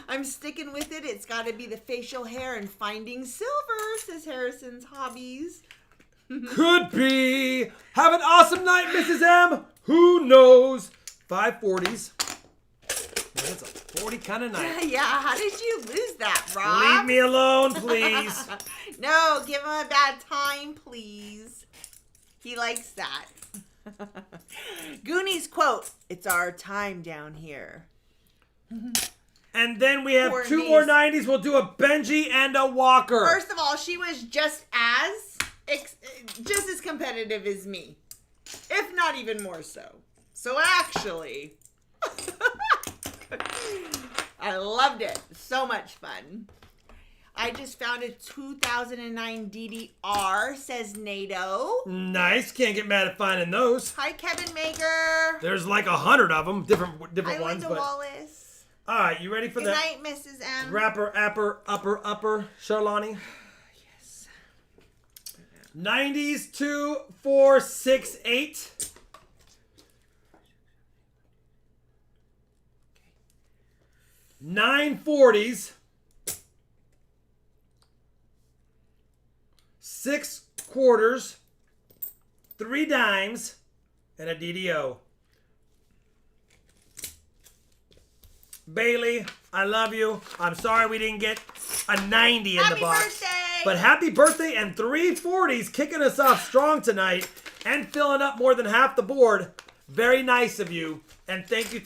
I'm sticking with it. It's got to be the facial hair and finding silver, says Harrison's Hobbies.
Could be. Have an awesome night, Mrs. M. Who knows? 5 40s. That's a 40 kind of night.
Yeah, how did you lose that, Rob?
Leave me alone, please.
No, give him a bad time, please. He likes that. Goonies quote, "It's our time down here."
And then we have
Poor
2
niece.
more 90s. We'll do a Benji and a Walker.
First of all, she was just as competitive as me, if not even more so. So actually, I loved it. So much fun. I just found a 2009 DDR, says NATO.
Nice. Can't get mad at finding those.
Hi, Kevin Mager.
There's like 100 of them. Different
Hi,
ones.
Linda
But
Wallace.
all right, you ready for
Good
that?
night, Mrs. M.
Rapper, upper, Charlani.
Yes.
90s 2, 4, 6, 8. Nine 40s. 6 quarters. 3 dimes. And a DDO. Bailey, I love you. I'm sorry we didn't get a 90 in the box.
Happy birthday!
But happy birthday and 3 40s kicking us off strong tonight and filling up more than half the board. Very nice of you. And thank you.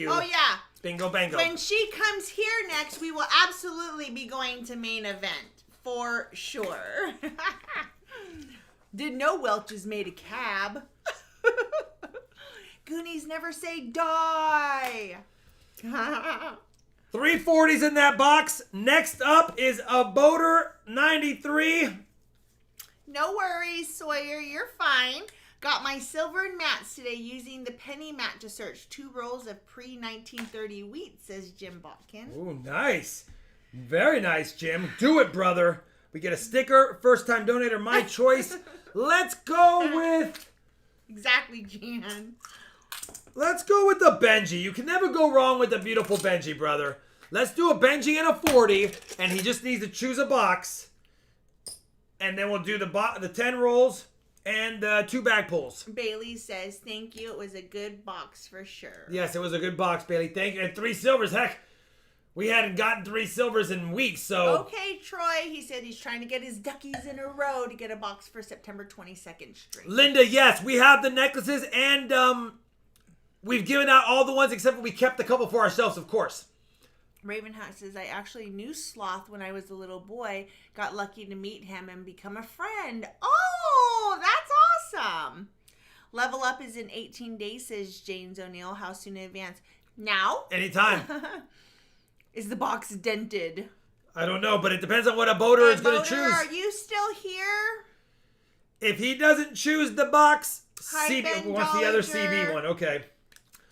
Oh, yeah.
Bingo bango.
When she comes here next, we will absolutely be going to main event. For sure. Didn't know Welch's made a cab. Goonies never say die.
3 40s in that box. Next up is a Boater 93.
No worries, Sawyer. You're fine. Got my silvered mats today using the penny mat to search 2 rolls of pre-1930 wheat, says Jim Botkin.
Ooh, nice. Very nice, Jim. Do it, brother. We get a sticker. First time donator, my choice. Let's go with...
Exactly, Jan.
Let's go with the Benji. You can never go wrong with the beautiful Benji, brother. Let's do a Benji and a 40, and he just needs to choose a box. And then we'll do the 10 rolls and 2 bag pulls.
Bailey says, thank you. It was a good box for sure.
Yes, it was a good box, Bailey. Thank you. And 3 silvers. Heck, we hadn't gotten 3 silvers in weeks, so...
Okay, Troy. He said he's trying to get his duckies in a row to get a box for September 22nd stream.
Linda, yes, we have the necklaces, and we've given out all the ones except for we kept a couple for ourselves, of course.
Ravenhawk says, I actually knew Sloth when I was a little boy. Got lucky to meet him and become a friend. Oh, that's awesome. Level up is in 18 days, says James O'Neill. How soon in advance? Now?
Anytime.
Is the box dented?
I don't know, but it depends on what a boater is going to choose.
Are you still here?
If he doesn't choose the box,
Hi,
CB
Ben
wants the other
Dollinger.
CB one. Okay.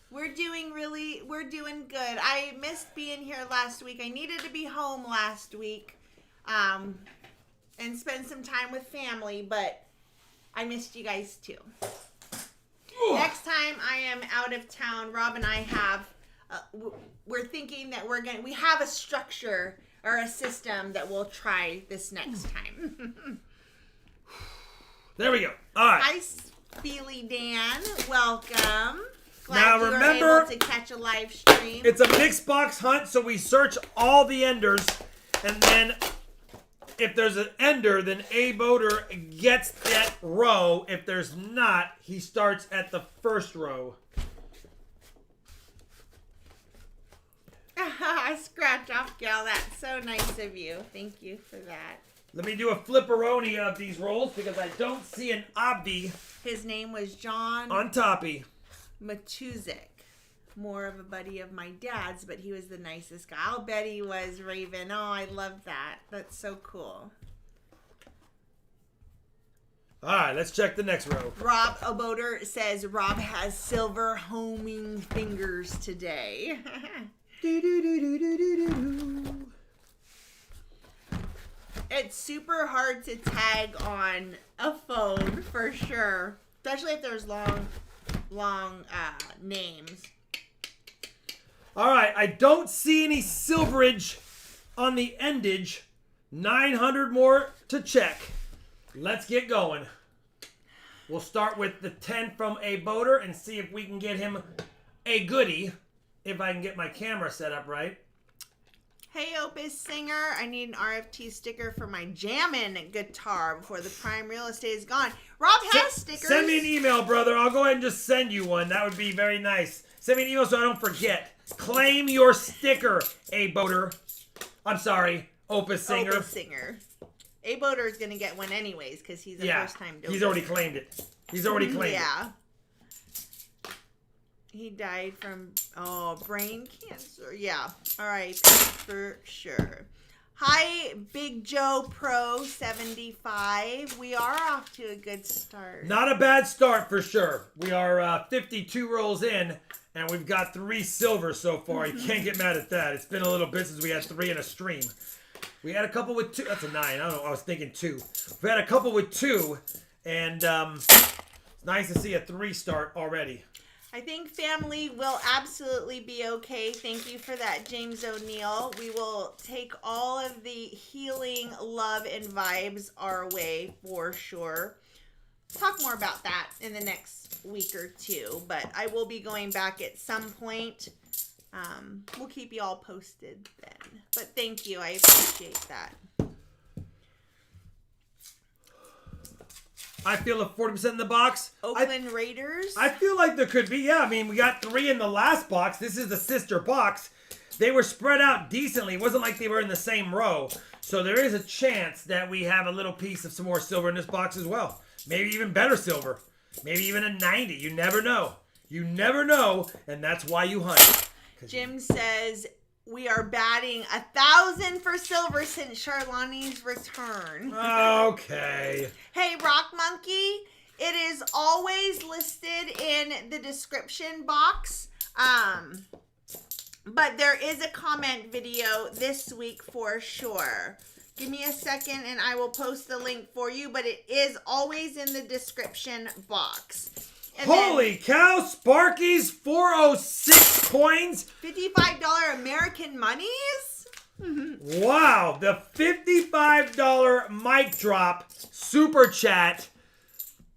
We're doing good. I missed being here last week. I needed to be home last week and spend some time with family, but I missed you guys too. Next time I am out of town, Rob and I have, we're thinking that we have a structure or a system that we'll try this next time.
There we go. All right.
Hi, Feely Dan. Welcome. Glad
Now,
you were
remember,
able to catch a live stream.
It's a mixed box hunt, so we search all the enders, and then if there's an ender, then a boater gets that row. If there's not, he starts at the first row.
Scratch off, gal. That's so nice of you. Thank you for that.
Let me do a flipperoni of these rolls because I don't see an obby
His name was John
on toppy.
Matuzik. More of a buddy of my dad's, but he was the nicest guy. I'll bet he was, Raven. Oh, I love that. That's so cool.
All right, let's check the next row.
Rob Oboder says Rob has silver homing fingers today. It's super hard to tag on a phone for sure, especially if there's long names.
All right, I don't see any silverage on the endage. 900 more to check. Let's get going. We'll start with the 10 from a boater and see if we can get him a goodie. If I can get my camera set up right.
Hey, Opus Singer, I need an RFT sticker for my jammin' guitar before the prime real estate is gone. Rob has stickers.
Send me an email, brother. I'll go ahead and just send you one. That would be very nice. Send me an email so I don't forget. Claim your sticker, A Boater. I'm sorry, Opus Singer.
Opus Singer. A Boater is going to get one anyways because he's a first-time donor.
He's already claimed it. He's already claimed it.
Yeah. He died from, brain cancer. Yeah. All right. For sure. Hi, Big Joe Pro 75. We are off to a good start.
Not a bad start for sure. We are 52 rolls in, and we've got 3 silver so far. You can't get mad at that. It's been a little bit since we had 3 in a stream. We had a couple with 2. That's a 9. I don't know. I was thinking 2. We had a couple with 2, and it's nice to see a 3 start already.
I think family will absolutely be okay. Thank you for that, James O'Neill. We will take all of the healing, love, and vibes our way for sure. Talk more about that in the next week or 2, but I will be going back at some point. We'll keep you all posted then. But thank you. I appreciate that.
I feel a 40% in the box.
Oakland Raiders.
I feel like there could be. Yeah, I mean, we got 3 in the last box. This is the sister box. They were spread out decently. It wasn't like they were in the same row. So there is a chance that we have a little piece of some more silver in this box as well. Maybe even better silver. Maybe even a 90. You never know. You never know, and that's why you hunt.
Jim says we are batting 1,000 for silver since Charlani's return.
Okay.
Hey, Rock Monkey, it is always listed in the description box. But there is a comment video this week for sure. Give me a second and I will post the link for you, but it is always in the description box. And
holy cow, Sparky's 406 coins.
$55 American monies?
Wow, the $55 mic drop super chat.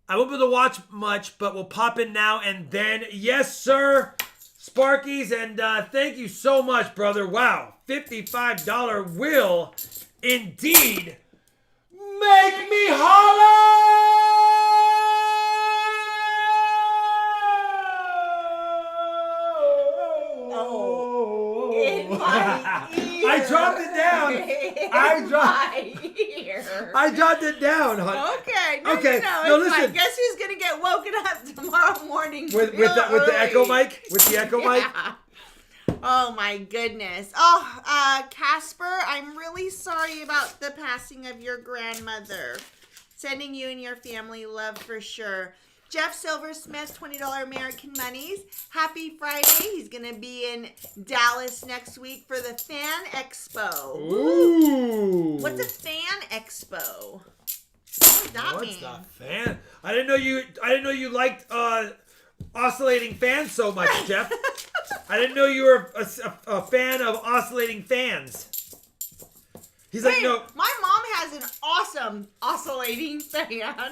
I won't be able to watch much, but we'll pop in now and then. Yes, sir, Sparky's, and thank you so much, brother. Wow, $55 will indeed make me holler! I dropped it down. I dropped it down, hon.
Okay.
No,
it's
listen.
fine. Guess who's gonna get woken up tomorrow morning
with the echo mic? With the echo mic?
Oh my goodness. Oh, Casper, I'm really sorry about the passing of your grandmother. Sending you and your family love for sure. Jeff Silversmith, $20 American monies. Happy Friday. He's going to be in Dallas next week for the Fan Expo.
Ooh.
What's a Fan Expo? What does that mean?
What's the fan? I didn't know you liked oscillating fans so much, Jeff. I didn't know you were a fan of oscillating fans. He's like, no.
My mom has an awesome oscillating fan. I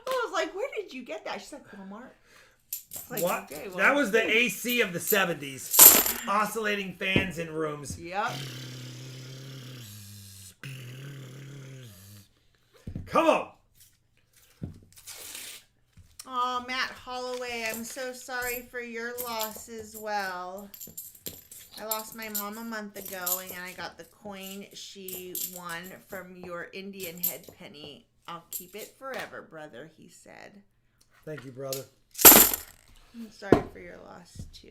was like, where did you get that? She's like, Walmart. Like,
what?
Okay, well,
that was the AC of the 70s. Oscillating fans in rooms.
Yep.
Come on.
Oh, Matt Holloway, I'm so sorry for your loss as well. I lost my mom a month ago, and I got the coin she won from your Indian head penny. I'll keep it forever, brother, he said.
Thank you, brother.
I'm sorry for your loss, too.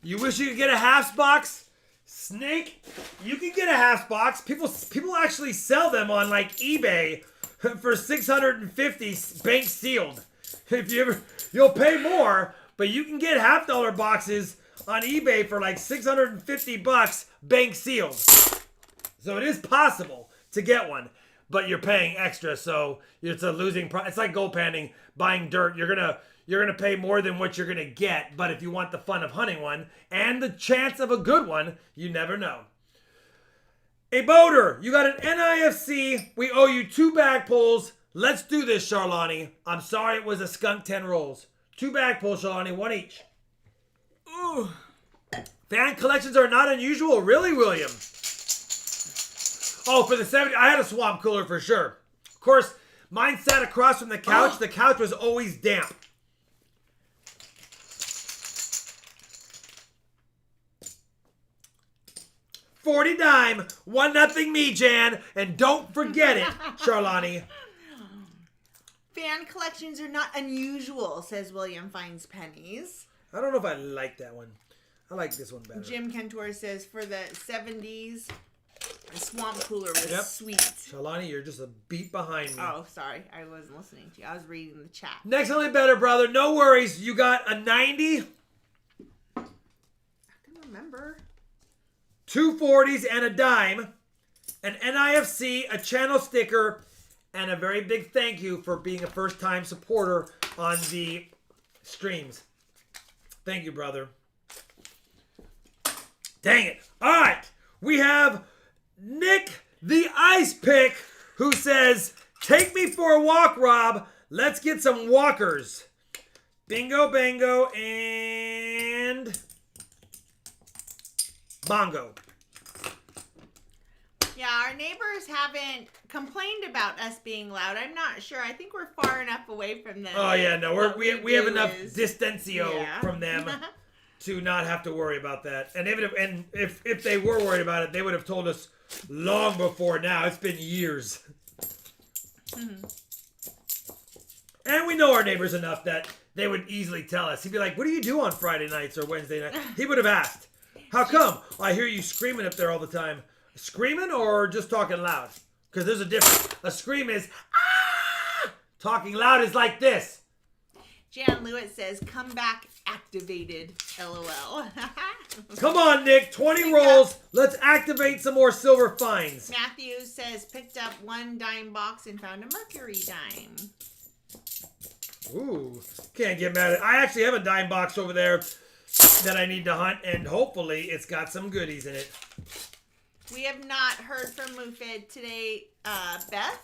You wish you could get a halves box? Snake, you can get a halves box. People actually sell them on like eBay for $650 bank sealed. If you ever, you'll pay more, but you can get $half boxes on eBay for like $650 bank sealed. So it is possible to get one, but you're paying extra, so it's a losing price. It's like gold panning, buying dirt. You're gonna pay more than what you're gonna get, but if you want the fun of hunting one and the chance of a good one, you never know. A boater, you got an NIFC. We owe you 2 bag pulls. Let's do this, Charlani. I'm sorry it was a skunk 10 rolls. 2 bag pulls, Charlani, 1 each. Ooh. Fan collections are not unusual, really, William? Oh, for the 70, I had a swamp cooler for sure. Of course, mine sat across from the couch. The couch was always damp. $40 dime, 1-0 me, Jan, and don't forget it, Charlani.
Fan collections are not unusual, says William Finds Pennies.
I don't know if I like that one. I like this one better.
Jim Kentor says for the 70s, the swamp cooler was sweet.
Charlani, you're just a beat behind me.
Oh, sorry. I wasn't listening to you. I was reading the chat.
Next only better, brother. No worries. You got a 90.
I can remember.
2 40s and a dime. An NIFC, a channel sticker, and a very big thank you for being a first-time supporter on the streams. Thank you, brother. Dang it. All right. We have Nick the Ice Pick who says, take me for a walk, Rob. Let's get some walkers. Bingo, bango, and bongo.
Yeah, our neighbors haven't complained about us being loud. I'm not sure. I think we're far enough away from them.
Oh, yeah, no. We have enough distancio from them to not have to worry about that. And if they were worried about it, they would have told us long before now. It's been years. Mm-hmm. And we know our neighbors enough that they would easily tell us. He'd be like, what do you do on Friday nights or Wednesday night? He would have asked. How come? I hear you screaming up there all the time. Screaming or just talking loud? Because there's a difference. A scream is, ah! Talking loud is like this.
Jan Lewitt says, come back activated, LOL.
Come on, Nick. 20 rolls. Let's activate some more silver finds.
Matthew says, picked up 1 dime box and found a mercury dime.
Ooh, can't get mad at it. I actually have a dime box over there that I need to hunt, and hopefully it's got some goodies in it.
We have not heard from Mufid today, Beth.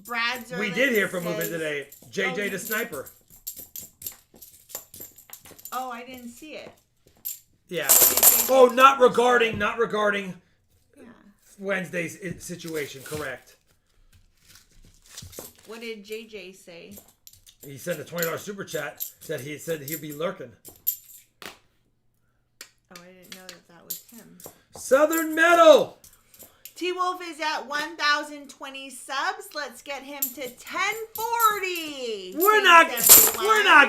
Brad Zerlin
We did hear from Mufid today. JJ
Oh,
the Sniper.
Oh, I didn't see it.
Yeah. Oh, not regarding
Yeah.
Wednesday's situation, correct.
What did JJ say?
He sent a $20 super chat that he said he'd be lurking.
Oh, I didn't know that was him.
Southern Metal.
T-Wolf is at 1,020 subs. Let's get him to 1040.
We're not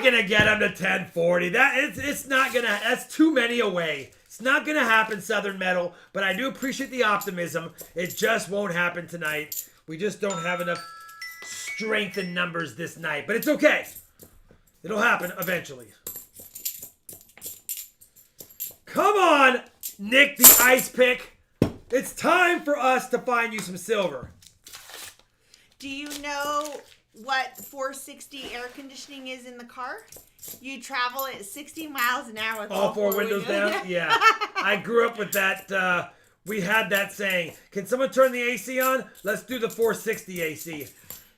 gonna get him to 1040. It's not gonna. That's too many away. It's not gonna happen, Southern Metal. But I do appreciate the optimism. It just won't happen tonight. We just don't have enough strength in numbers this night. But it's okay. It'll happen eventually. Come on, Nick the Ice Pick. It's time for us to find you some silver.
Do you know what 460 air conditioning is in the car? You travel at 60 miles an hour with
all 4 windows down? Yeah. I grew up with that. We had that saying. Can someone turn the AC on? Let's do the 460 AC.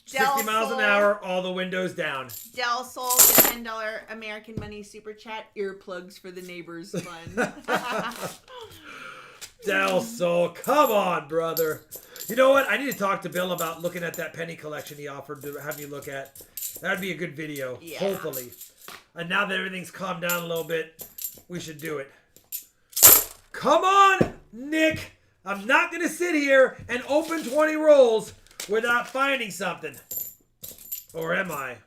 60 miles an hour, all the windows down.
Del Sol, the $10 American Money Super Chat. Earplugs for the neighbors fun.
Del Sol, come on, brother. You know what? I need to talk to Bill about looking at that penny collection he offered to have me look at. That'd be a good video, hopefully. And now that everything's calmed down a little bit, we should do it. Come on, Nick. I'm not going to sit here and open 20 rolls without finding something. Or am I?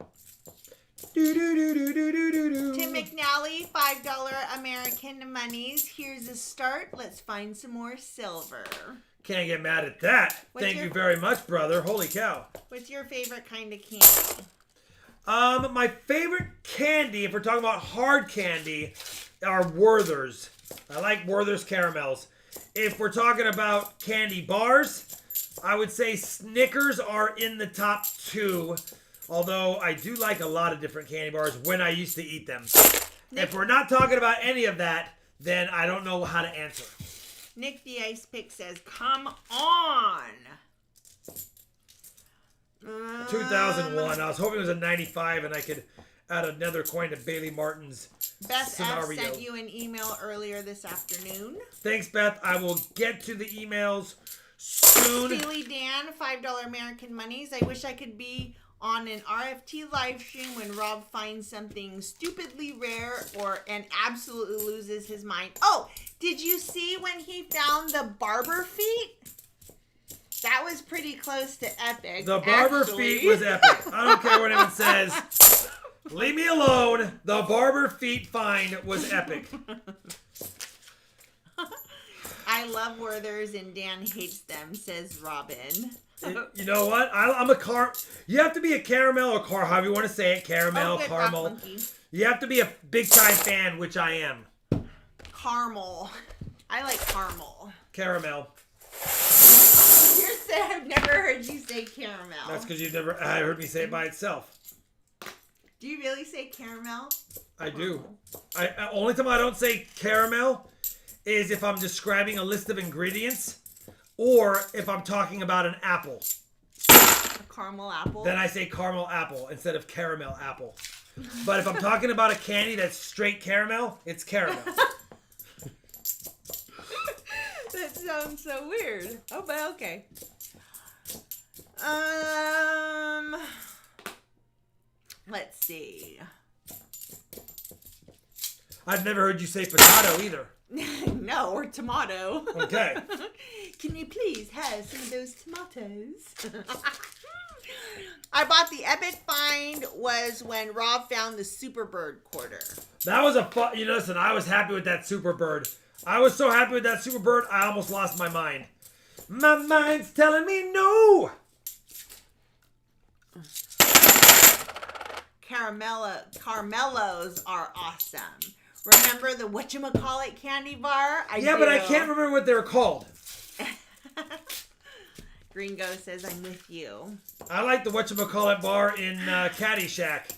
Tim McNally, $5 American monies. Here's a start. Let's find some more silver.
Can't get mad at that. Thank you very much, brother. Holy cow.
What's your favorite kind of candy?
My favorite candy, if we're talking about hard candy, are Werther's. I like Werther's caramels. If we're talking about candy bars, I would say Snickers are in the top 2. Although I do like a lot of different candy bars when I used to eat them. If we're not talking about any of that, then I don't know how to answer.
Nick the Ice Pick says, come on.
2001. I was hoping it was a 95 and I could add another coin to Bailey Martin's
Beth
scenario.
F sent you an email earlier this afternoon.
Thanks, Beth. I will get to the emails soon.
Steely Dan, $5 American monies. I wish I could be on an RFT live stream when Rob finds something stupidly rare and absolutely loses his mind. Oh, did you see when he found the barber feet? That was pretty close to epic.
The barber feet was epic. I don't care what anyone says. Leave me alone. The barber feet find was epic.
I love Werther's and Dan hates them, says Robin.
You know what? I'm a You have to be a caramel or however you want to say it. Caramel, caramel. You have to be a big time fan, which I am.
Caramel. I like caramel.
Caramel.
You said I've never heard you say caramel.
That's because you've never heard me say it by itself.
Do you really say caramel?
I do. Only time I don't say caramel is if I'm describing a list of ingredients. Or if I'm talking about an apple.
A caramel apple?
Then I say caramel apple instead of caramel apple. But if I'm talking about a candy that's straight caramel, it's caramel.
That sounds so weird. Oh, but okay. Let's see.
I've never heard you say potato either.
No, or tomato.
Okay.
Can you please have some of those tomatoes? I bought the epic find was when Rob found the Superbird quarter.
That was a fun. Listen, I was happy with that Superbird. I was so happy with that Superbird, I almost lost my mind. My mind's telling me no.
Caramellos are awesome. Remember the whatchamacallit candy bar?
Yeah, but I can't remember what they were called.
Gringo says, I'm with you.
I like the whatchamacallit bar in Caddyshack.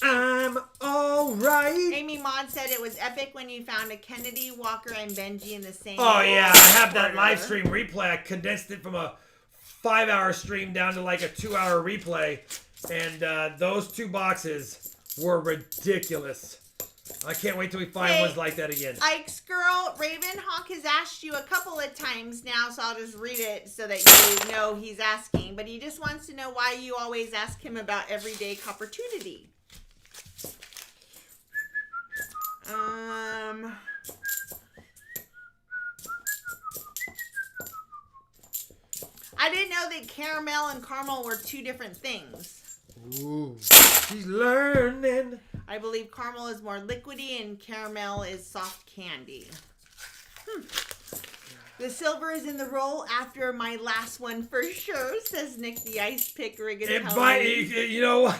I'm alright.
Amy Maud said it was epic when you found a Kennedy, Walker, and Benji in the same.
Oh, yeah. I have that live stream replay. I condensed it from a 5-hour stream down to like a 2-hour replay. And those 2 boxes were ridiculous. I can't wait till we find ones like that again.
Ike's girl, Ravenhawk has asked you a couple of times now, so I'll just read it so that you know he's asking. But he just wants to know why you always ask him about everyday opportunity. I didn't know that caramel and caramel were 2 different things.
Ooh, she's learning.
I believe caramel is more liquidy and caramel is soft candy. The silver is in the roll after my last one for sure, says Nick the Ice Pick Rigatoni.
You know what?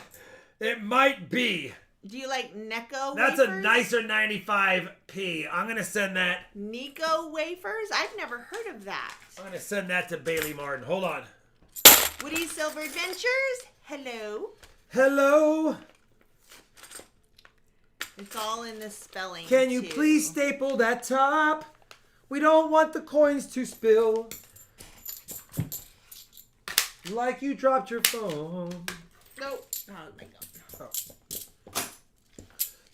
It might be.
Do you like Necco
That's
wafers?
a nicer 95p. I'm going to send that.
Nico wafers? I've never heard of that.
I'm going to send that to Bailey Martin. Hold on.
Woody Silver Adventures? Hello.
Hello.
It's all in the spelling.
Can you please staple that top? We don't want the coins to spill. Like you dropped your phone.
Nope. Oh my god.
Oh.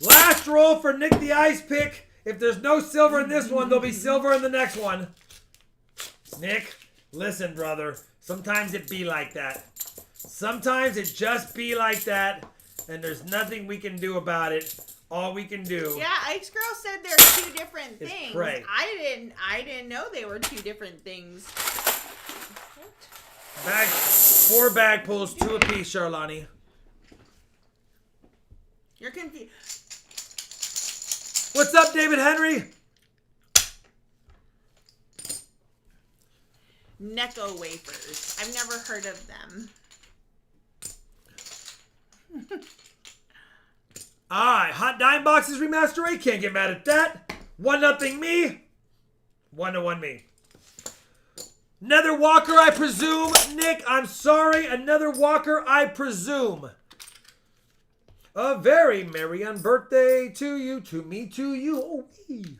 Last roll for Nick the Ice Pick. If there's no silver in this one, there'll be silver in the next one. Nick, listen, brother. Sometimes it be like that. Sometimes it just be like that, and there's nothing we can do about it. All we can do.
Yeah, Ice Girl said they're 2 different things.
Pray.
I didn't know they were 2 different things.
4 bag pulls, 2 apiece, Charlani.
You're confused.
What's up, David Henry?
Necco wafers. I've never heard of them.
Alright, Hot Dime Boxes Remaster 8. Can't get mad at that. 1-0 me. 1-1 me. Another Walker, I presume. Nick, I'm sorry. Another Walker, I presume. A very merry birthday to you, to me, to you. Oh, me.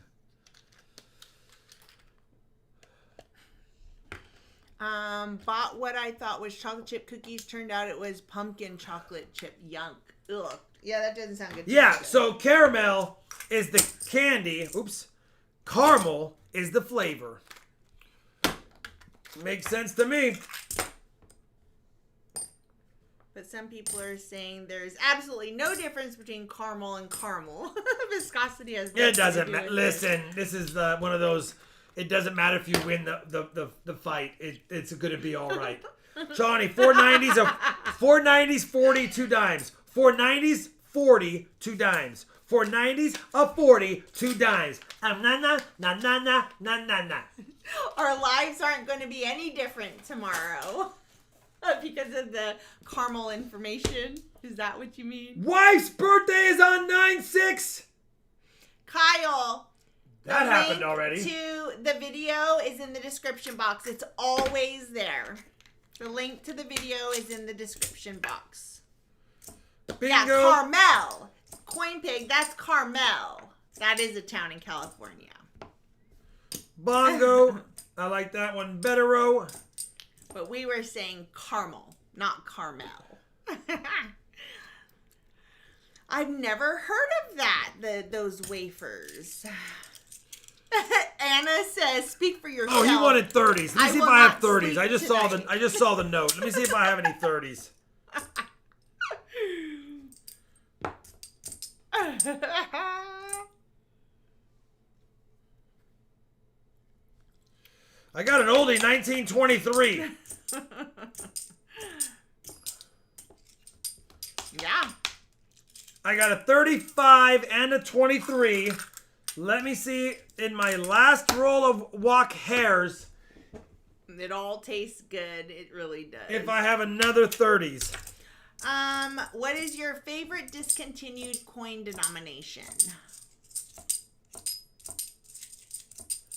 Bought what I thought was chocolate chip cookies. Turned out it was pumpkin chocolate chip. Yunk. Ugh. Yeah, that doesn't sound good.
Yeah, so caramel is the candy. Oops. Caramel is the flavor. Makes sense to me.
But some people are saying there's absolutely no difference between caramel and caramel. Viscosity has nothing
It doesn't
to do
matter.
with
Listen, this is one of those. It doesn't matter if you win the fight. It's going to be all right. Johnny, 490s of 490s, 40, 2 dimes. 490s, 40, 2 dimes. 490s, a 40, 2 dimes. Na na na na na na na.
Our lives aren't going to be any different tomorrow because of the caramel information. Is that what you mean?
Wife's birthday is on 9/6.
Kyle.
That happened already.
To the video is in the description box. It's always there. The link to the video is in the description box.
Bingo.
Yeah, Carmel. Coin Pig, that's Carmel. That is a town in California.
Bongo. I like that one better.
But we were saying caramel, not Carmel. I've never heard of that, those wafers. Anna says, "Speak for yourself."
Oh, he wanted 30s. Let me see if I have 30s. I just saw the note. Let me see if I have any 30s. I got an oldie, 1923.
Yeah.
I got a 35 and a 23. Let me see in my last roll of Wok hairs.
It all tastes good. It really does.
If I have another 30s.
What is your favorite discontinued coin denomination?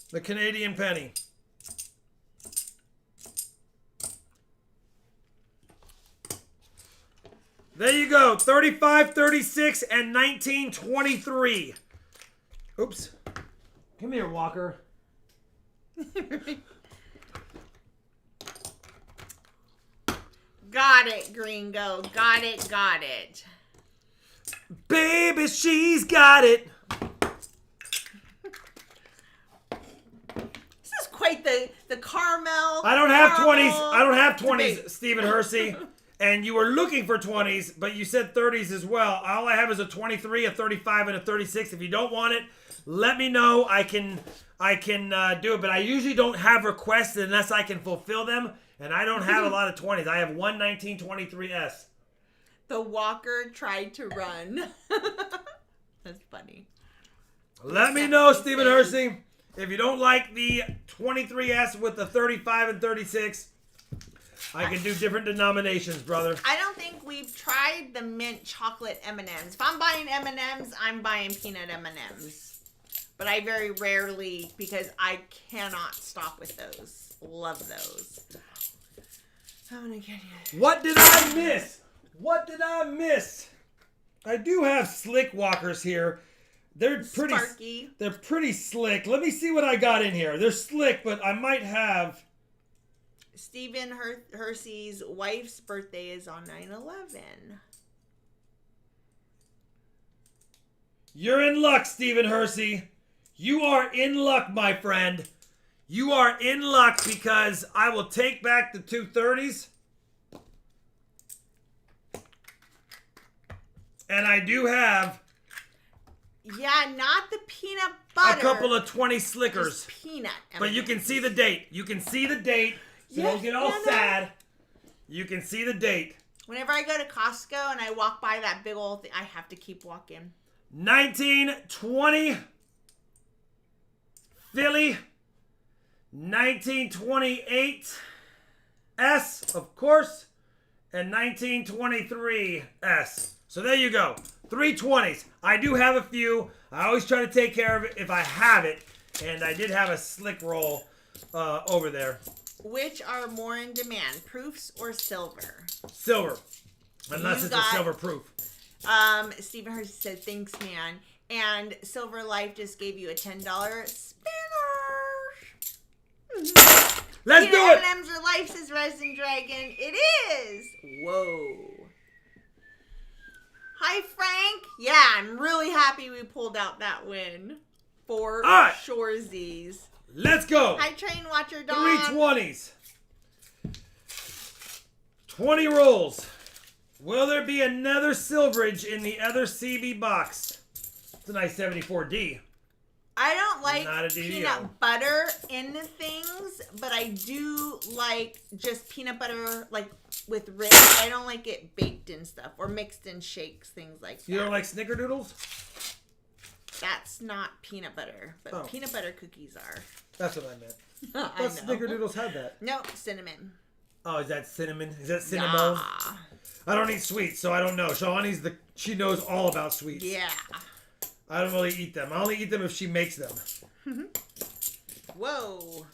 The Canadian penny. There you go. 35, 36, and 1923. Oops. Come here, Walker.
Got it, Gringo. Got it, got it.
Baby, she's got it.
This is quite the caramel.
I don't have
caramel
20s. I don't have 20s,
debate.
Stephen Hersey. And you were looking for 20s, but you said 30s as well. All I have is a 23, a 35, and a 36. If you don't want it, let me know. I can do it, but I usually don't have requests unless I can fulfill them. And I don't have a lot of 20s. I have one 1923S.
The Walker tried to run. That's funny.
Let me know, Stephen Hersey. If you don't like the 23S with the 35 and 36, I can do different denominations, brother.
I don't think we've tried the mint chocolate M&Ms. If I'm buying M&Ms, I'm buying peanut M&Ms. But I very rarely, because I cannot stop with those. Love those. I'm gonna get you.
What did I miss? What did I miss? I do have slick walkers here. They're pretty
Sparky.
They're pretty slick. Let me see what I got in here. They're slick, but I might have.
Stephen Hersey's wife's birthday is on 9/11.
You're in luck, Stephen Hersey. You are in luck, my friend. You are in luck because I will take back the 230s. And I do have
Yeah, not the peanut butter.
a couple of 20 slickers.
Just peanut.
But you can see the date. You can see the date. So
Yeah,
don't get all
yeah, no.
sad. You can see the date.
Whenever I go to Costco and I walk by that big old thing, I have to keep walking.
1920 Philly. 1928 S, of course. And 1923 S. So there you go. 320s. I do have a few. I always try to take care of it if I have it. And I did have a slick roll over there.
Which are more in demand, proofs or silver?
Silver. Unless it's a silver proof.
Stephen Hersey said, thanks, man. And Silver Life just gave you a $10 spinner.
Let's do it!
M&M's or Life, says Resin Dragon. It is. Whoa. Hi, Frank. Yeah, I'm really happy we pulled out that win for Shoresies.
Let's go.
Hi, Train Watcher Dog.
320s. 20 rolls. Will there be another Silverage in the other CB box? It's a nice 74D.
I don't like
Not a DDO.
peanut butter in things, but I do like just peanut butter, like with rich. I don't like it baked in stuff or mixed in shakes, things like that.
You don't like snickerdoodles?
That's not peanut butter, but peanut butter cookies are.
That's what I meant.
I know.
Snickerdoodles had that.
No, cinnamon.
Oh, is that cinnamon? Is that cinnamon?
Yeah.
I don't eat sweets, so I don't know. She knows all about sweets.
Yeah.
I don't really eat them. I only eat them if she makes them.
Whoa.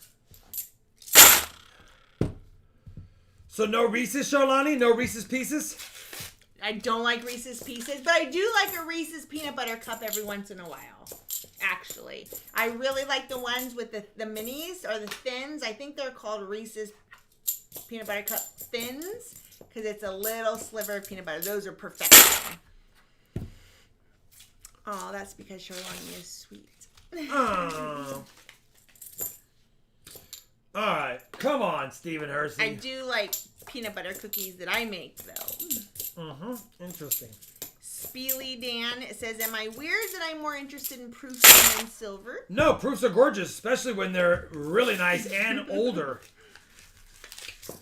So no Reese's, Charlani? No Reese's Pieces?
I don't like Reese's Pieces, but I do like a Reese's peanut butter cup every once in a while. Actually, I really like the ones with the minis or the thins. I think they're called Reese's peanut butter cup thins because it's a little sliver of peanut butter. Those are perfection. Oh, that's because Charlani is sweet.
Oh. All right. Come on, Stephen Hersey.
I do like peanut butter cookies that I make, though.
Interesting.
Speely Dan says, am I weird that I'm more interested in proofs than in silver?
No, proofs are gorgeous, especially when they're really nice and older.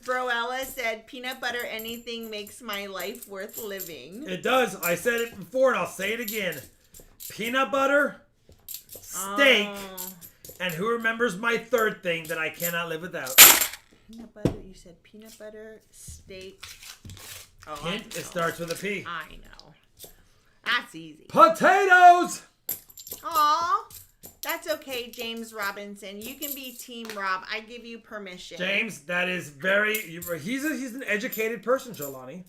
Bro Ella said, peanut butter anything makes my life worth living.
It does. I said it before and I'll say it again. Peanut butter, steak, and who remembers my third thing that I cannot live without?
Peanut butter, you said peanut butter, steak. Oh,
Hint, it starts with a P.
I know. That's easy.
Potatoes!
Aw, that's okay, James Robinson. You can be Team Rob. I give you permission.
James, that is very... He's an educated person, Jolani.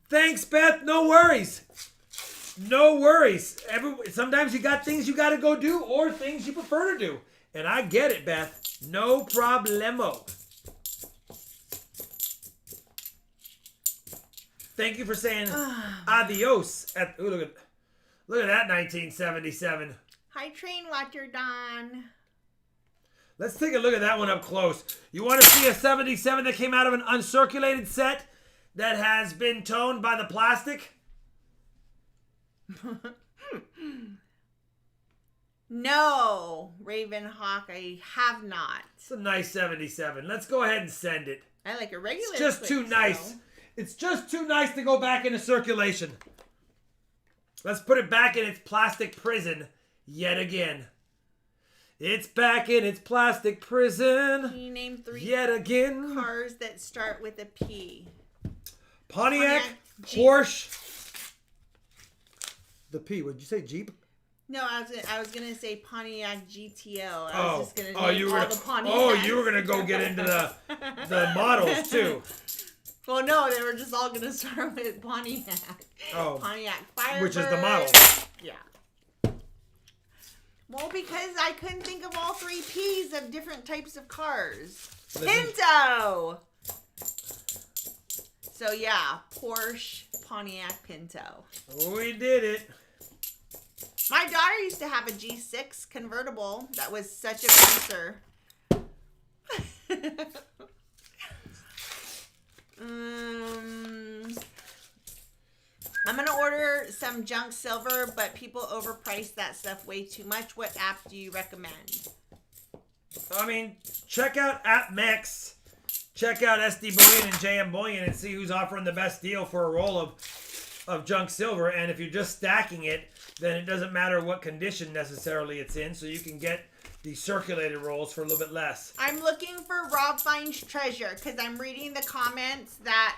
Thanks, Beth. No worries. No worries. Sometimes you got things you got to go do or things you prefer to do. And I get it, Beth. No problemo. Thank you for saying adios. Look at that 1977.
Hi, Train Watcher Don.
Let's take a look at that one up close. You want to see a 77 that came out of an uncirculated set that has been toned by the plastic?
No, Raven Hawk, I have not.
It's a nice 77. Let's go ahead and send it.
I like a regular.
It's just too nice. It's just too nice to go back into circulation. Let's put it back in its plastic prison yet again. It's back in its plastic prison.
Can you name 3
yet again?
Cars that start with a P?
Pontiac, Porsche. The P. Would you say Jeep?
No, I was gonna say Pontiac GTO. I was just gonna name
you
all
were
the Pontiacs.
Oh, you were gonna go get into the models too.
Well, no, they were just all gonna start with Pontiac.
Oh,
Pontiac Firebird.
which is the model.
Yeah. Well, because I couldn't think of all 3 P's of different types of cars. Pinto. So yeah, Porsche, Pontiac, Pinto.
We did it.
My daughter used to have a G6 convertible that was such a racer. I'm going to order some junk silver, but people overprice that stuff way too much. What app do you recommend?
I mean, check out AppMex. Check out SD Bullion and JM Bullion and see who's offering the best deal for a roll of junk silver. And if you're just stacking it, then it doesn't matter what condition necessarily it's in. So you can get the circulated rolls for a little bit less.
I'm looking for RobFindsTreasure because I'm reading the comments that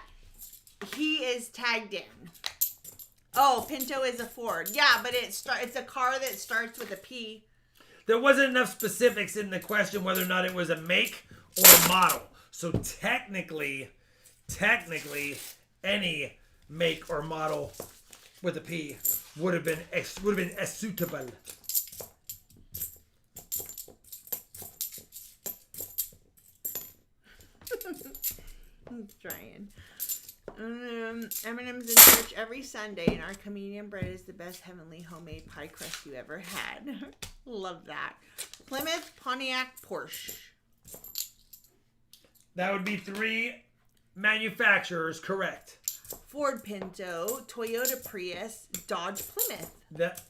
he is tagged in. Oh, Pinto is a Ford. Yeah, but it's a car that starts with a P.
There wasn't enough specifics in the question whether or not it was a make or a model. So technically, any make or model with a P would have been suitable.
I'm trying. M&M's in church every Sunday, and our communion bread is the best heavenly homemade pie crust you ever had. Love that. Plymouth, Pontiac, Porsche.
That would be 3 manufacturers, correct.
Ford Pinto, Toyota Prius, Dodge Plymouth.
That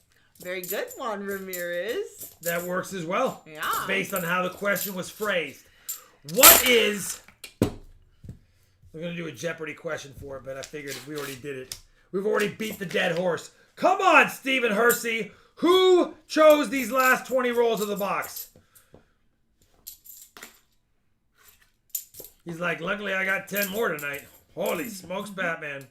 Very good, Juan Ramirez.
That works as well.
Yeah.
Based on how the question was phrased. What is... We're going to do a Jeopardy question for it, but I figured we already did it. We've already beat the dead horse. Come on, Stephen Hersey. Who chose these last 20 rolls of the box? He's like, luckily I got 10 more tonight. Holy smokes, Batman.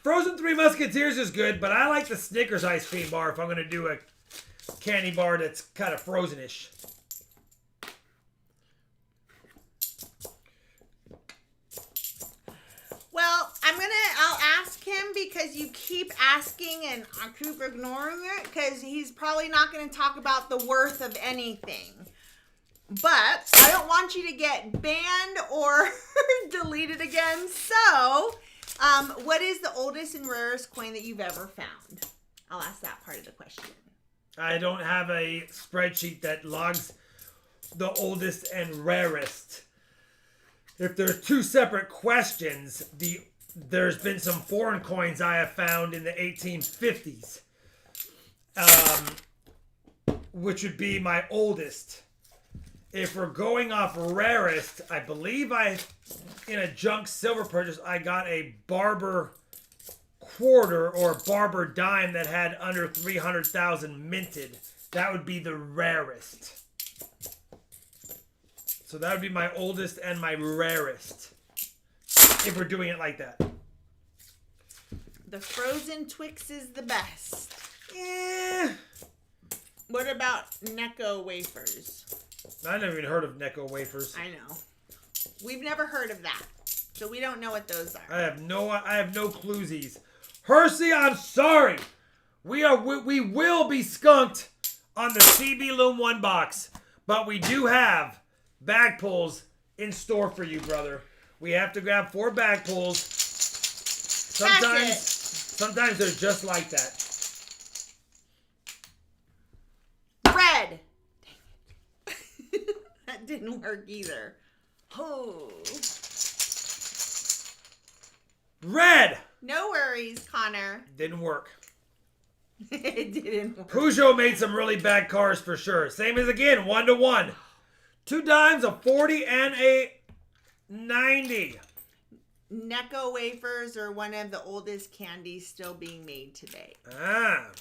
Frozen Three Musketeers is good, but I like the Snickers ice cream bar if I'm going to do a candy bar that's kind of frozen-ish.
Well, I'll ask him because you keep asking and I keep ignoring it because he's probably not going to talk about the worth of anything. But I don't want you to get banned or deleted again. So, what is the oldest and rarest coin that you've ever found? I'll ask that part of the question.
I don't have a spreadsheet that logs the oldest and rarest. If there's 2 separate questions, there's been some foreign coins I have found in the 1850s, which would be my oldest. If we're going off rarest, I believe in a junk silver purchase, I got a Barber quarter or Barber dime that had under 300,000 minted. That would be the rarest. So that would be my oldest and my rarest. If we're doing it like that.
The frozen Twix is the best.
Eh.
What about Necco wafers?
I never even heard of Necco wafers.
I know. We've never heard of that. So we don't know what those are.
I have no cluesies. Hersey, I'm sorry. We will be skunked on the CB Loom 1 box. But we do have bag pulls in store for you, brother. We have to grab 4 bag pulls. Sometimes they're just like that.
Red. Dang it. That didn't work either. Oh.
Red.
No worries, Connor.
Didn't work.
It didn't work.
Peugeot made some really bad cars for sure. Same as again, 1-to-1. 2 dimes, a 40 and a 90.
Necco wafers are one of the oldest candies still being made today.
Ah.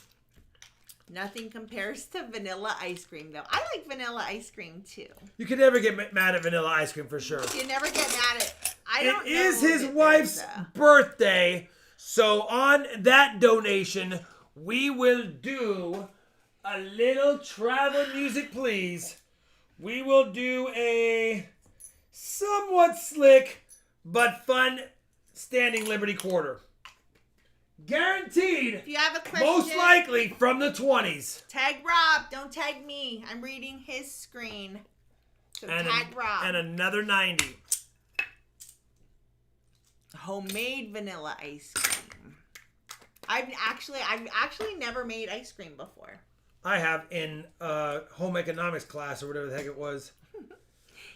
Nothing compares to vanilla ice cream, though. I like vanilla ice cream, too.
You can never get mad at vanilla ice cream for sure.
You never get mad at
it is his wife's birthday, so on that donation, we will do a little travel music, please. We will do a somewhat slick but fun standing Liberty quarter. Guaranteed.
If you have a question,
most likely from the 20s.
Tag Rob. Don't tag me. I'm reading his screen. So tag Rob.
And another 90.
Homemade vanilla ice cream. I've actually never made ice cream before.
I have in home economics class or whatever the heck it was.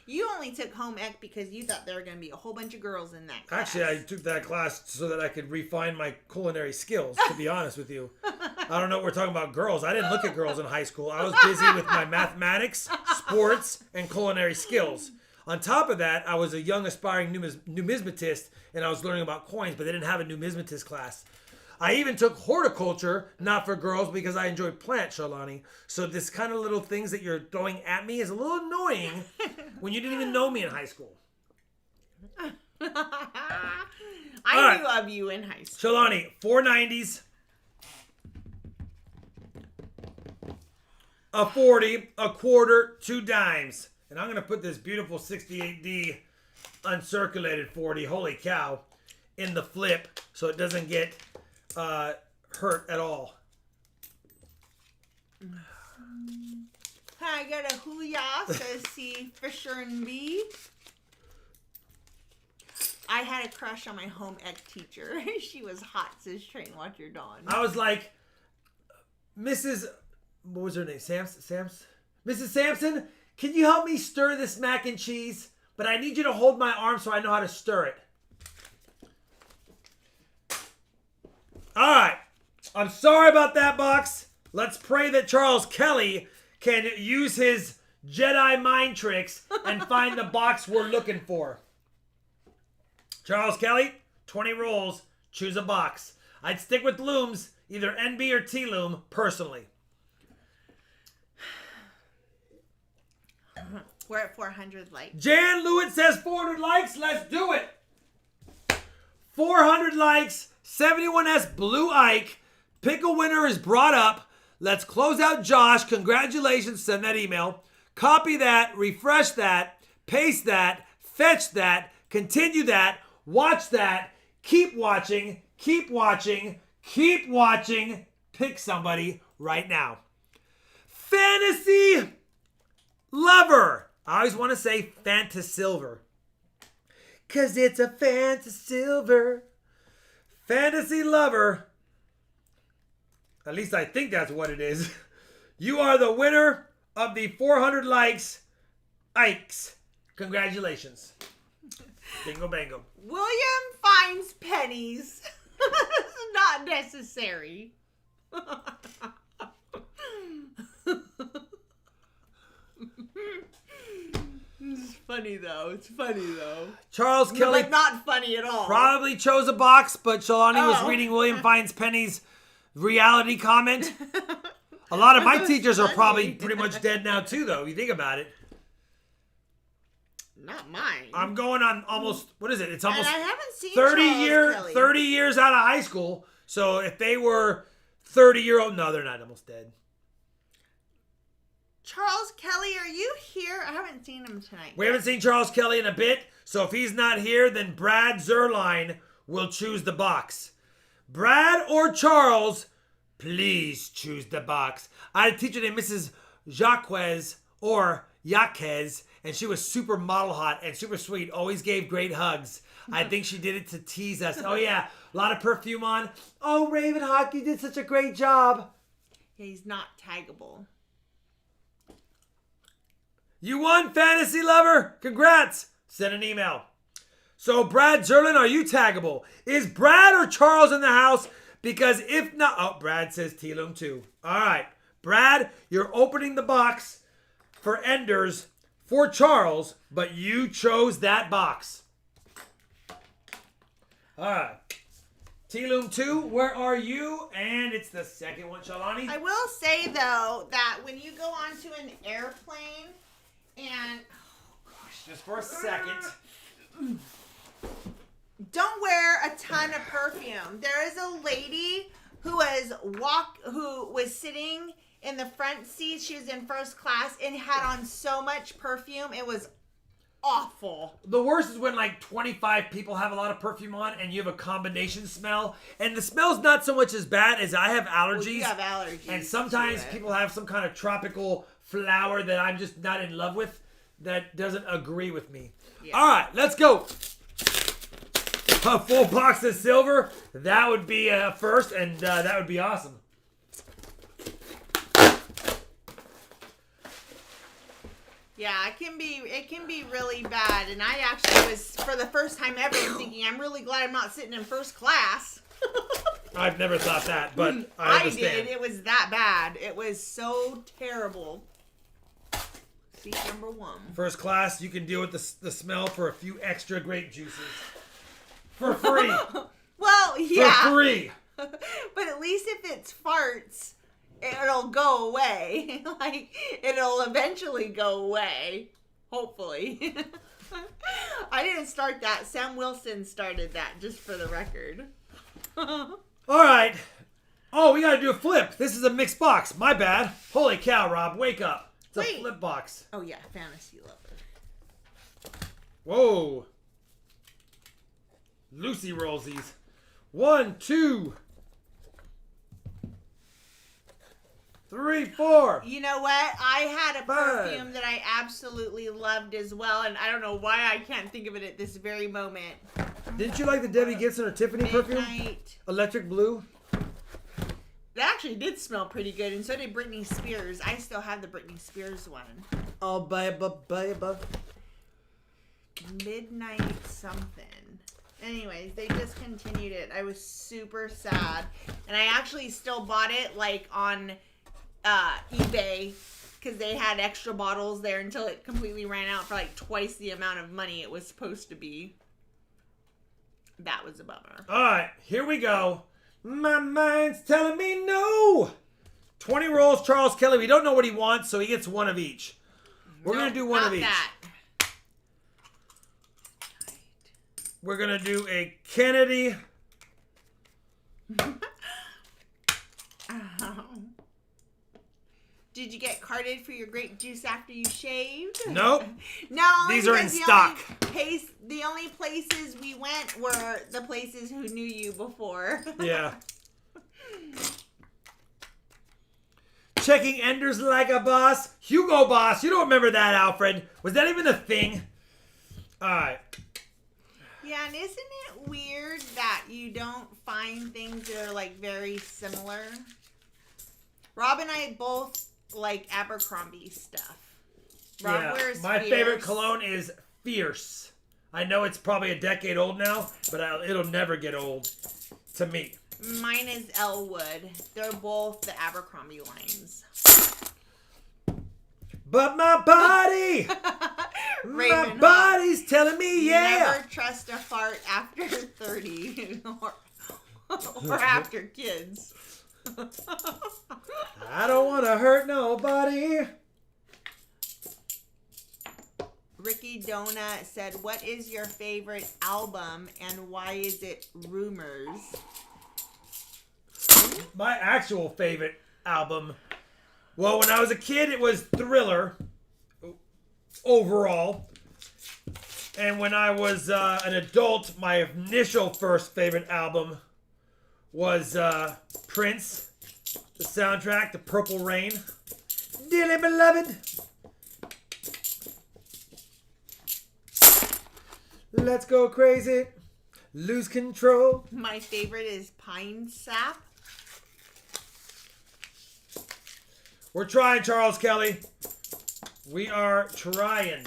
You only took home ec because you thought there were going to be a whole bunch of girls in that class.
Actually, I took that class so that I could refine my culinary skills, to be honest with you. I don't know what we're talking about girls. I didn't look at girls in high school. I was busy with my mathematics, sports, and culinary skills. On top of that, I was a young aspiring numismatist, and I was learning about coins, but they didn't have a numismatist class. I even took horticulture, not for girls, because I enjoy plants, Shalani. So this kind of little things that you're throwing at me is a little annoying when you didn't even know me in high school.
I knew of you in high school.
Shalani, 490s, a 40, a quarter, 2 dimes. And I'm going to put this beautiful 68D uncirculated 40, holy cow, in the flip so it doesn't get hurt at all.
I got a hoo-yah, says C. Fisher and B. I had a crush on my home ec teacher. She was hot, says Train Watcher Dawn.
I was like, Mrs. What was her name? Mrs. Sampson, can you help me stir this mac and cheese? But I need you to hold my arm so I know how to stir it. All right. I'm sorry about that, box. Let's pray that Charles Kelly can use his Jedi mind tricks and find the box we're looking for. Charles Kelly, 20 rolls, choose a box. I'd stick with looms, either NB or T-loom, personally.
We're at 400 likes.
Jan Lewitt says 400 likes. Let's do it. 400 likes. 71S Blue Ike. Pickle winner is brought up. Let's close out Josh. Congratulations. Send that email. Copy that. Refresh that. Paste that. Fetch that. Continue that. Watch that. Keep watching. Keep watching. Keep watching. Pick somebody right now. Fantasy Lover. I always want to say Fantasilver. Because it's a Fantasilver. Fantasy Lover. At least I think that's what it is. You are the winner of the 400 likes. Ikes. Congratulations. Bingo bango.
William finds pennies. Not necessary. It's funny though. It's funny though.
Charles Kelly.
Like not funny at all.
Probably chose a box, but Shalani was reading William Finds Penny's reality comment. A lot of my teachers are probably pretty much dead now too, though. You think about it.
Not mine.
I'm going on almost, what is it? It's almost
and I haven't seen
30 years out of high school. So if they were 30-year-old, no, they're not almost dead.
Charles Kelly, are you here? I haven't seen him tonight.
We haven't seen Charles Kelly in a bit. So if he's not here, then Brad Zerline will choose the box. Brad or Charles, please choose the box. I had a teacher named Mrs. Jaquez or Yaquez, and she was super model hot and super sweet. Always gave great hugs. I think she did it to tease us. Oh yeah, a lot of perfume on. Oh, Raven Hawk, you did such a great job.
Yeah, he's not taggable.
You won, Fantasy Lover. Congrats. Send an email. So, Brad Zerlin, are you taggable? Is Brad or Charles in the house? Because if not... Oh, Brad says T-Loom too. All right. Brad, you're opening the box for Enders for Charles, but you chose that box. All right. T-Loom 2, where are you? And it's the second one, Shalani.
I will say, though, that when you go onto an airplane and... Oh, gosh.
Just for a second.
Don't wear a ton of perfume. There is a lady who was sitting in the front seat. She was in first class and had on so much perfume. It was awful.
The worst is when like 25 people have a lot of perfume on and you have a combination smell. And the smell's not so much as bad as I have allergies.
Well, you have allergies.
And sometimes people have some kind of tropical flower that I'm just not in love with that doesn't agree with me. Yeah. All right, let's go. A full box of silver. That would be a first, and that would be awesome.
Yeah, it can be really bad. And I actually was, for the first time ever, thinking, I'm really glad I'm not sitting in first class.
I've never thought that, but I understand.
did. It was that bad. It was so terrible. Seat number 1.
First class, you can deal with the smell for a few extra grape juices. For free.
Well, yeah.
For free.
But at least if it's farts, it'll go away. Like, it'll eventually go away. Hopefully. I didn't start that. Sam Wilson started that, just for the record.
All right. Oh, we got to do a flip. This is a mixed box. My bad. Holy cow, Rob. Wake up. It's a flip box.
Oh, yeah. Fantasy lover.
Whoa. Lucy rollsies. 1, 2, 3, 4.
You know what? I had a perfume that I absolutely loved as well, and I don't know why I can't think of it at this very moment.
Didn't you like the Debbie Gibson or Tiffany perfume? Electric Blue?
That actually did smell pretty good, and so did Britney Spears. I still have the Britney Spears one.
Oh, baby.
Midnight something. Anyways, they discontinued it. I was super sad. And I actually still bought it, like, on eBay, because they had extra bottles there until it completely ran out for, like, twice the amount of money it was supposed to be. That was a bummer.
All right, here we go. My mind's telling me no. 20 rolls, Charles Kelly. We don't know what he wants, so he gets one of each. We're going to do one of each.
That.
We're going to do a Kennedy.
Did you get carded for your grape juice after you shaved?
Nope.
No.
These are in stock.
The only places we went were the places who knew you before.
Yeah. Checking Enders like a boss. Hugo Boss. You don't remember that, Alfred. Was that even a thing? All right.
Yeah, and isn't it weird that you don't find things that are, like, very similar? Rob and I both like Abercrombie stuff. Rob wears
my
Fierce.
favorite cologne is Fierce. I know it's probably a decade old now, but it'll never get old to me.
Mine is Elwood. They're both the Abercrombie lines.
But my body, my body's telling me
Never trust a fart after 30 or after kids.
I don't want to hurt nobody.
Ricky Dona said, what is your favorite album and why is it Rumors?
My actual favorite album, well, when I was a kid, it was Thriller overall. And when I was an adult, my initial first favorite album was Prince, the soundtrack, The Purple Rain. Dearly beloved. Let's go crazy. Lose control.
My favorite is Pine Sap.
We're trying, Charles Kelly. We are trying.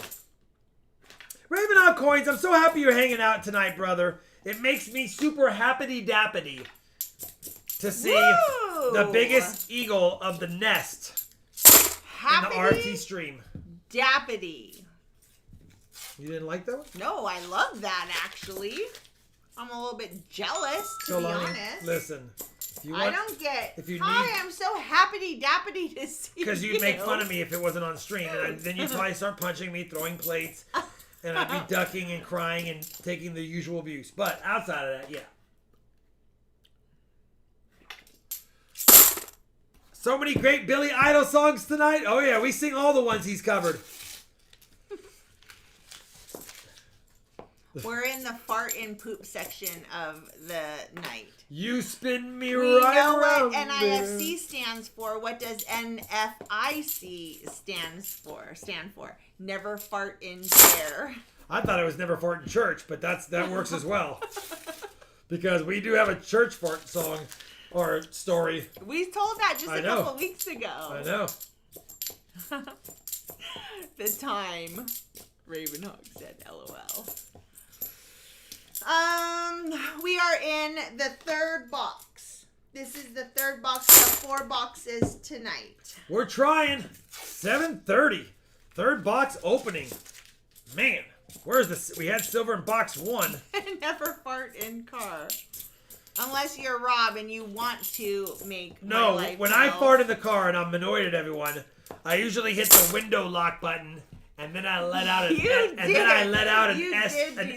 Raven out coins. I'm so happy you're hanging out tonight, brother. It makes me super happity-dappity to see the biggest eagle of the nest in the RT stream.
Dappity.
You didn't like that one?
No, I love that, actually. I'm a little bit jealous, to be honest.
Listen.
I don't get, hi, I'm so happity-dappity to see you.
Because you'd make fun of me if it wasn't on stream. And then you'd probably start punching me, throwing plates. And I'd be ducking and crying and taking the usual abuse. But outside of that, yeah. So many great Billy Idol songs tonight. Oh, yeah. We sing all the ones he's covered.
We're in the fart and poop section of the night.
You spin me
we
right
know
around.
what NIFC stands for. What does NFIC stand for? Never fart in chair.
I thought it was never fart in church, but that works as well. Because we do have a church fart song or story.
We told that just a couple weeks ago.
I know.
the time. Ravenhawk said LOL. We are in the third box. This is the third box of 4 boxes tonight.
We're trying. 7:30. Third box opening. Man, where's this? We had silver in box 1.
Never fart in car. Unless you're Rob and you want to make
No,
my life
when
hell.
I fart in the car and I'm annoyed at everyone, I usually hit the window lock button and then I let out an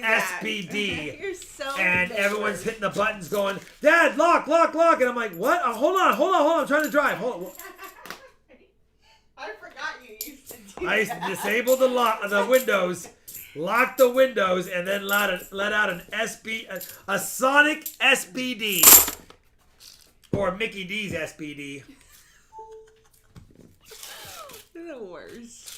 SPD.
You're so
and
ridiculous.
everyone's hitting the buttons going, Dad, lock, lock, lock. And I'm like, what? Hold on. I'm trying to drive. Hold on.
I forgot you used to do
I used to disable the windows, lock the windows, and then let out a Sonic SPD. Or Mickey D's SPD.
The worst.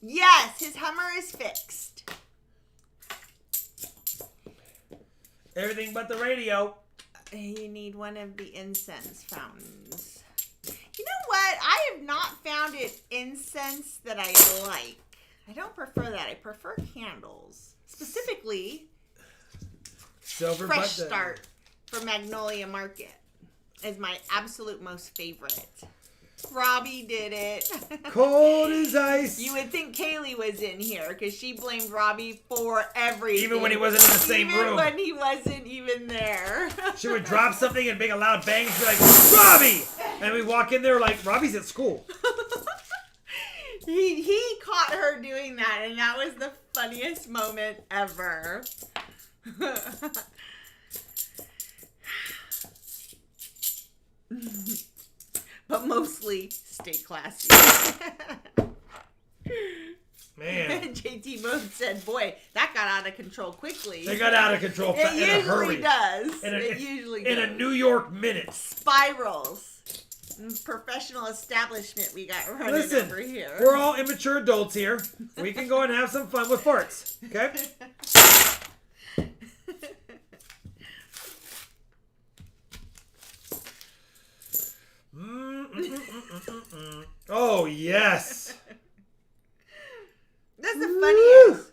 Yes, his Hummer is fixed.
Everything but the radio.
You need one of the incense fountains. You know what? I have not found it incense that I like. I don't prefer that. I prefer candles. Specifically,
Silver
Fresh
button.
Start from Magnolia Market is my absolute most favorite. Robbie did it.
Cold as ice.
You would think Kaylee was in here because she blamed Robbie for everything.
Even when he wasn't in the same room.
Even when he wasn't even there.
She would drop something and make a loud bang and be like, Robbie! And we walk in there like, Robbie's at school.
He caught her doing that, and that was the funniest moment ever. But mostly stay classy.
Man.
JT both said, boy, that got out of control quickly.
They got out of control
It
in a hurry.
usually does.
It
usually
in
does.
a New York minute.
Spirals. Professional establishment we got running
Listen,
over here.
we're all immature adults here. We can go and have some fun with farts. Okay? Oh, yes.
That's the funniest.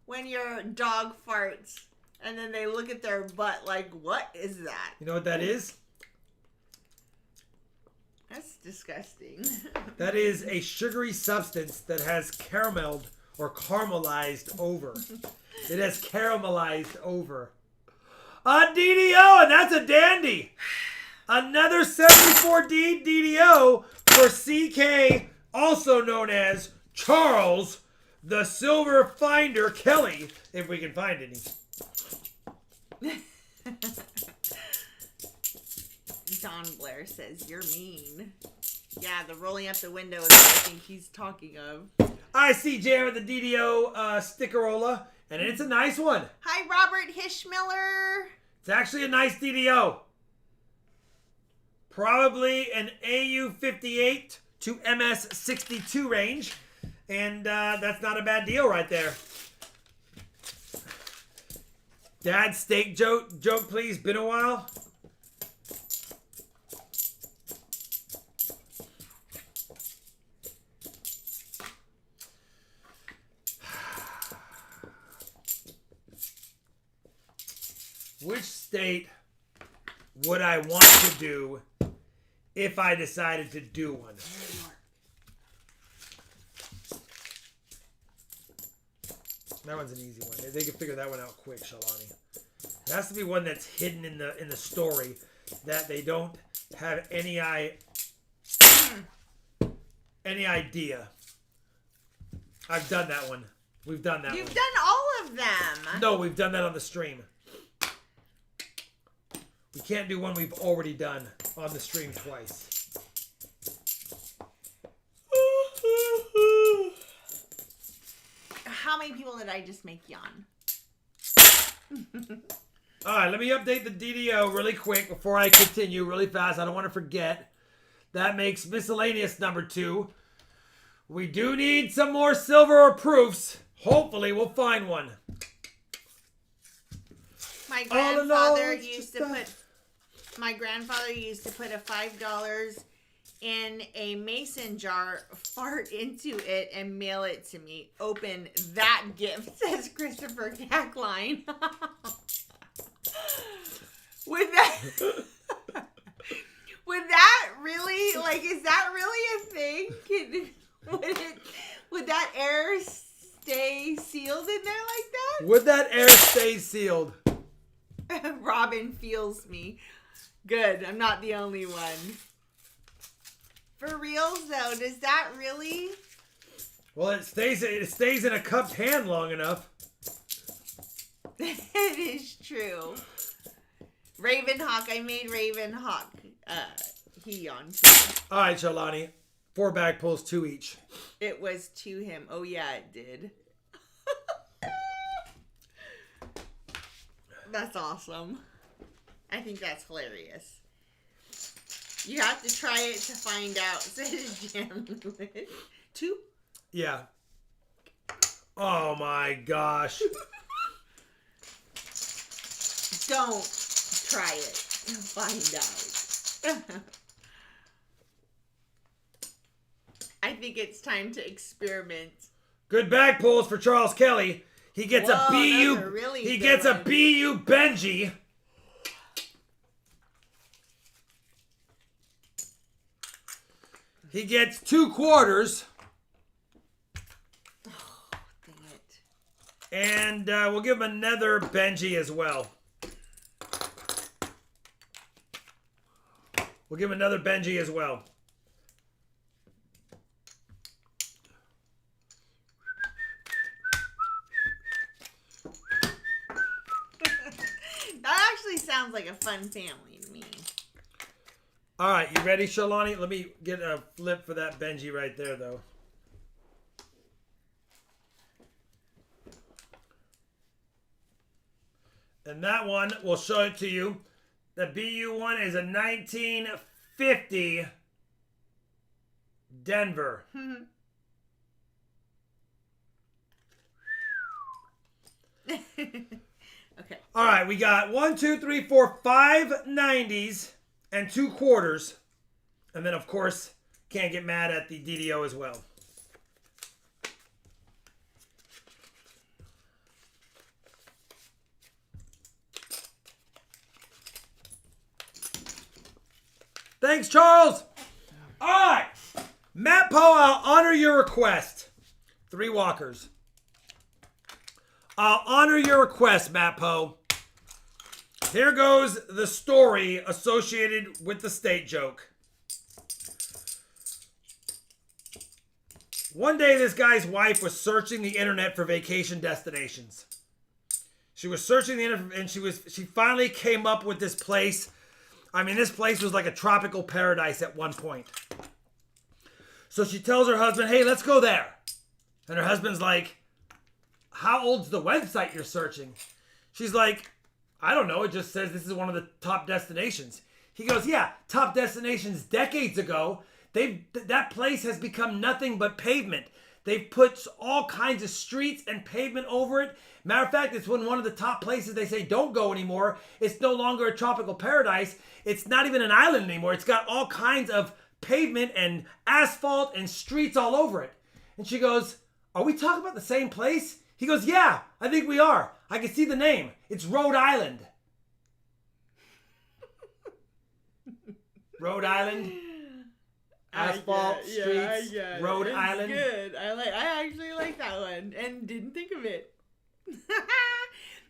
When your dog farts and then they look at their butt like, what is that?
You know what that is?
That's disgusting.
That is a sugary substance that has carameled or caramelized over. It has caramelized over. A DDO, and that's a dandy. Another 74D DDO for CK, also known as Charles, the Silver Finder Kelly, if we can find any.
Don Blair says, you're mean. Yeah, the rolling up the window is what I think he's talking of.
I see Jam with the DDO stickerola, and it's a nice one.
Hi, Robert Hishmiller.
It's actually a nice DDO. Probably an AU58 to MS62 range. And that's not a bad deal right there. Dad, steak joke please. Been a while. Which state would I want to do if I decided to do one? That one's an easy one. They can figure that one out quick, Shalani. It has to be one that's hidden in the story that they don't have any idea. I've done that one. We've done that
You've
one.
done all of them.
No, we've done that on the stream. We can't do one we've already done on the stream twice.
How many people did I just make yawn?
All right, let me update the DDO really quick before I continue really fast. I don't want to forget. That makes miscellaneous number 2. We do need some more silver or proofs. Hopefully, we'll find one.
My
All in all,
grandfather
it's
used
just
to put. My grandfather used to put a $5 in a mason jar, fart into it, and mail it to me. Open that gift, says Christopher Cackline. Would that really, like, is that really a thing? Would that air stay sealed in there like that?
Would that air stay sealed?
Robin feels me. Good. I'm not the only one. For reals, though, does that really?
Well, it stays in a cupped hand long enough.
It is true. Ravenhawk. I made Ravenhawk. He on too.
All right, Shalani. 4 back pulls, 2 each.
It was to him. Oh, yeah, it did. That's awesome. I think that's hilarious. You have to try it to find out, says Jam Lewis. 2?
Yeah. Oh, my gosh.
Don't try it to find out. I think it's time to experiment.
Good back pulls for Charles Kelly. He gets a BU.
Really
He gets a BU Benji. He gets 2 quarters.
Oh, dang it.
And we'll give him another Benji as well. We'll give him another Benji as well.
That actually sounds like a fun family to me.
All right, you ready, Shalani? Let me get a flip for that Benji right there, though. And that one, we'll show it to you. The BU one is a 1950 Denver.
Okay.
All right, we got 1, 2, 3, 4, 5 90s and 2 quarters. And then, of course, can't get mad at the DDO as well. Thanks, Charles. All right. Matt Poe, I'll honor your request. 3 walkers. I'll honor your request, Matt Poe. Here goes the story associated with the state joke. One day, this guy's wife was searching the internet for vacation destinations. She was searching the internet, and she finally came up with this place. I mean, this place was like a tropical paradise at one point. So she tells her husband, hey, let's go there. And her husband's like, how old's the website you're searching? She's like, I don't know. It just says this is one of the top destinations. He goes, yeah, top destinations decades ago. That place has become nothing but pavement. They've put all kinds of streets and pavement over it. Matter of fact, it's one of the top places they say don't go anymore. It's no longer a tropical paradise. It's not even an island anymore. It's got all kinds of pavement and asphalt and streets all over it. And she goes, are we talking about the same place? He goes, yeah, I think we are. I can see the name. It's Rhode Island. Rhode Island. Asphalt streets. Rhode Island.
Good. I actually like that one and didn't think of it.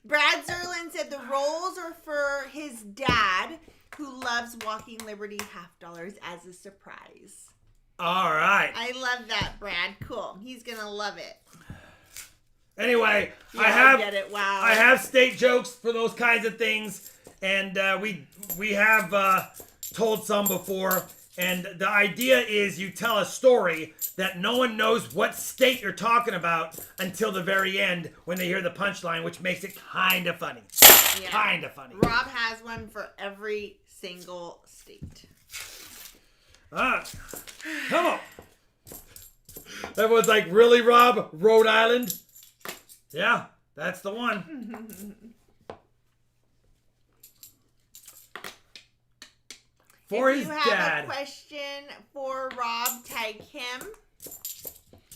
Brad Zerlin said the rolls are for his dad, who loves Walking Liberty $50 as a surprise.
All right.
I love that, Brad. Cool. He's gonna love it.
Anyway,
Yeah,
I
get it. Wow.
I have state jokes for those kinds of things, and we have told some before. And the idea is you tell a story that no one knows what state you're talking about until the very end when they hear the punchline, which makes it kind of funny. Yeah. Kind of funny.
Rob has one for every single state.
Come on. Everyone's like, really, Rob? Rhode Island? Yeah, that's the one. For
if
his
you have
dad.
a question for Rob, tag him.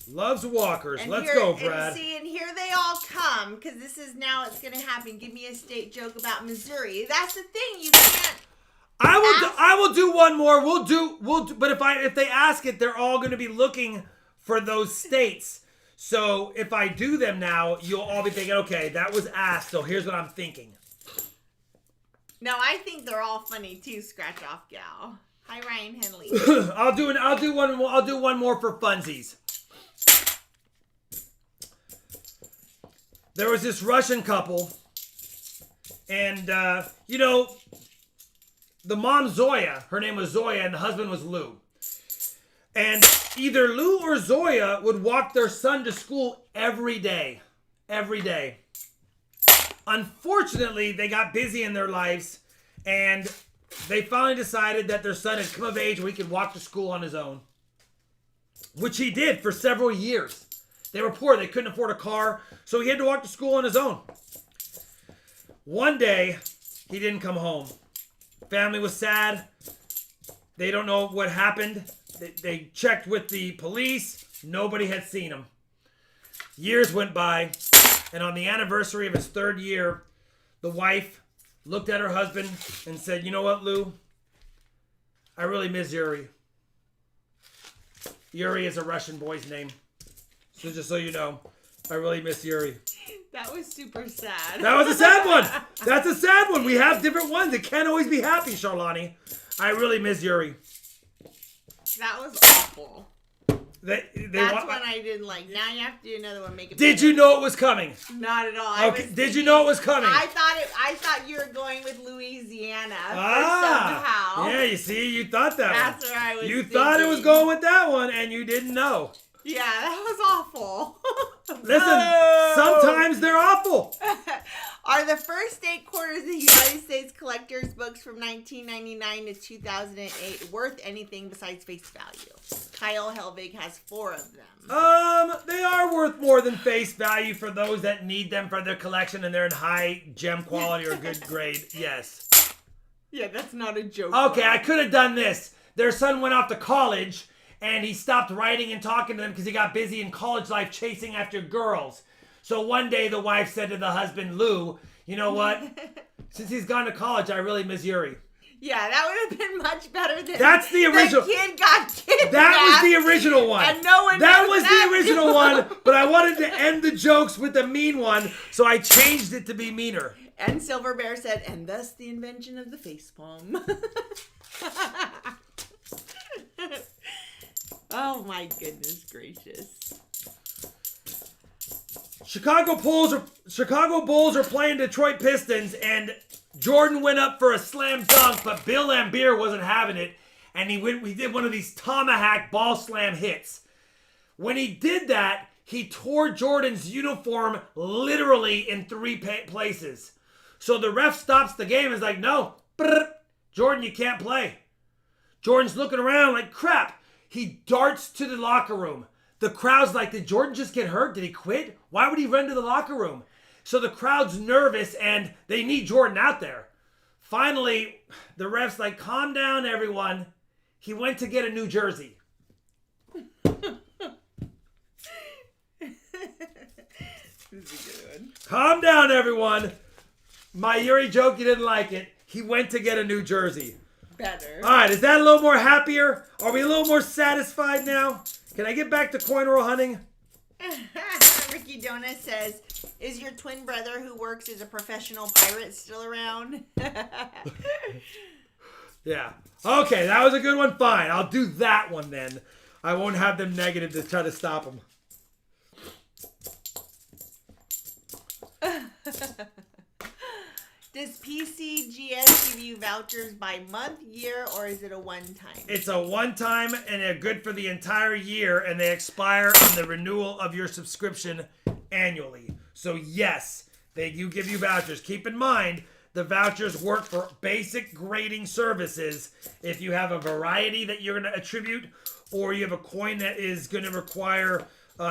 Loves walkers.
And
Let's
here,
go, Brad.
And see, and here they all come, because this is now it's going to happen. Give me a state joke about Missouri. That's the thing. You can't.
I will do one more. We'll do. But if they ask it, they're all going to be looking for those states. So if I do them now, you'll all be thinking, okay, that was asked. So here's what I'm thinking.
No, I think they're all funny too. Scratch off, gal. Hi, Ryan Henley.
I'll do one more for funsies. There was this Russian couple, and the mom Zoya, her name was Zoya, and the husband was Lou. And either Lou or Zoya would walk their son to school every day. Every day. Unfortunately, they got busy in their lives, and they finally decided that their son had come of age where he could walk to school on his own. Which he did for several years. They were poor. They couldn't afford a car, so he had to walk to school on his own. One day, he didn't come home. Family was sad. They don't know what happened. They checked with the police. Nobody had seen him. Years went by, and on the anniversary of his 3rd year, the wife looked at her husband and said, "You know what, Lou? I really miss Yuri." Yuri is a Russian boy's name. So just so you know, I really miss Yuri.
That was super sad.
That was a sad one. That's a sad one. We have different ones. It can't always be happy, Charlani. I really miss Yuri.
That was awful.
That's
one I didn't like. Now you have to do another one. Make it.
Did you know it was coming?
Not at all.
Okay. Did you know it was coming?
I thought you were going with Louisiana somehow.
Yeah, you see, you thought that.
That's where I was.
You thought it was going with that one, and you didn't know.
Yeah, that was awful.
Listen, sometimes they're awful.
Are the first 8 quarters of the United States collector's books from 1999 to 2008 worth anything besides face value? Kyle Helvig has 4 of them.
They are worth more than face value for those that need them for their collection and they're in high gem quality or good grade. Yes.
Yeah, that's not a joke.
Okay, I could have done this. Their son went off to college and he stopped writing and talking to them because he got busy in college life chasing after girls. So one day the wife said to the husband, Lou, you know what? Since he's gone to college, I really miss Yuri.
Yeah, that would have been much better than
that's the original.
The kid got kidnapped.
That was the original one.
And no one
that was the original one, but I wanted to end the jokes with the mean one, so I changed it to be meaner.
And Silver Bear said, and thus the invention of the facepalm. Oh my goodness gracious.
Chicago Bulls are playing Detroit Pistons, and Jordan went up for a slam dunk, but Bill Laimbeer wasn't having it, and he did one of these tomahawk ball slam hits. When he did that, he tore Jordan's uniform literally in 3 places. So the ref stops the game and is like, no, Jordan, you can't play. Jordan's looking around like, crap. He darts to the locker room. The crowd's like, did Jordan just get hurt? Did he quit? Why would he run to the locker room? So the crowd's nervous and they need Jordan out there. Finally, the ref's like, calm down, everyone. He went to get a new jersey.
This is a good one.
Calm down, everyone. My Yuri joke, you didn't like it. He went to get a new jersey.
Better.
All right, is that a little more happier? Are we a little more satisfied now? Can I get back to coin roll hunting?
Ricky Donut says, is your twin brother who works as a professional pirate still around?
Yeah. Okay, that was a good one. Fine. I'll do that one then. I won't have them negative to try to stop them.
Does PCGS give you vouchers by month, year, or is it a one-time?
It's a one-time, and they're good for the entire year, and they expire on the renewal of your subscription annually. So yes, they do give you vouchers. Keep in mind, the vouchers work for basic grading services. If you have a variety that you're going to attribute, or you have a coin that is going to require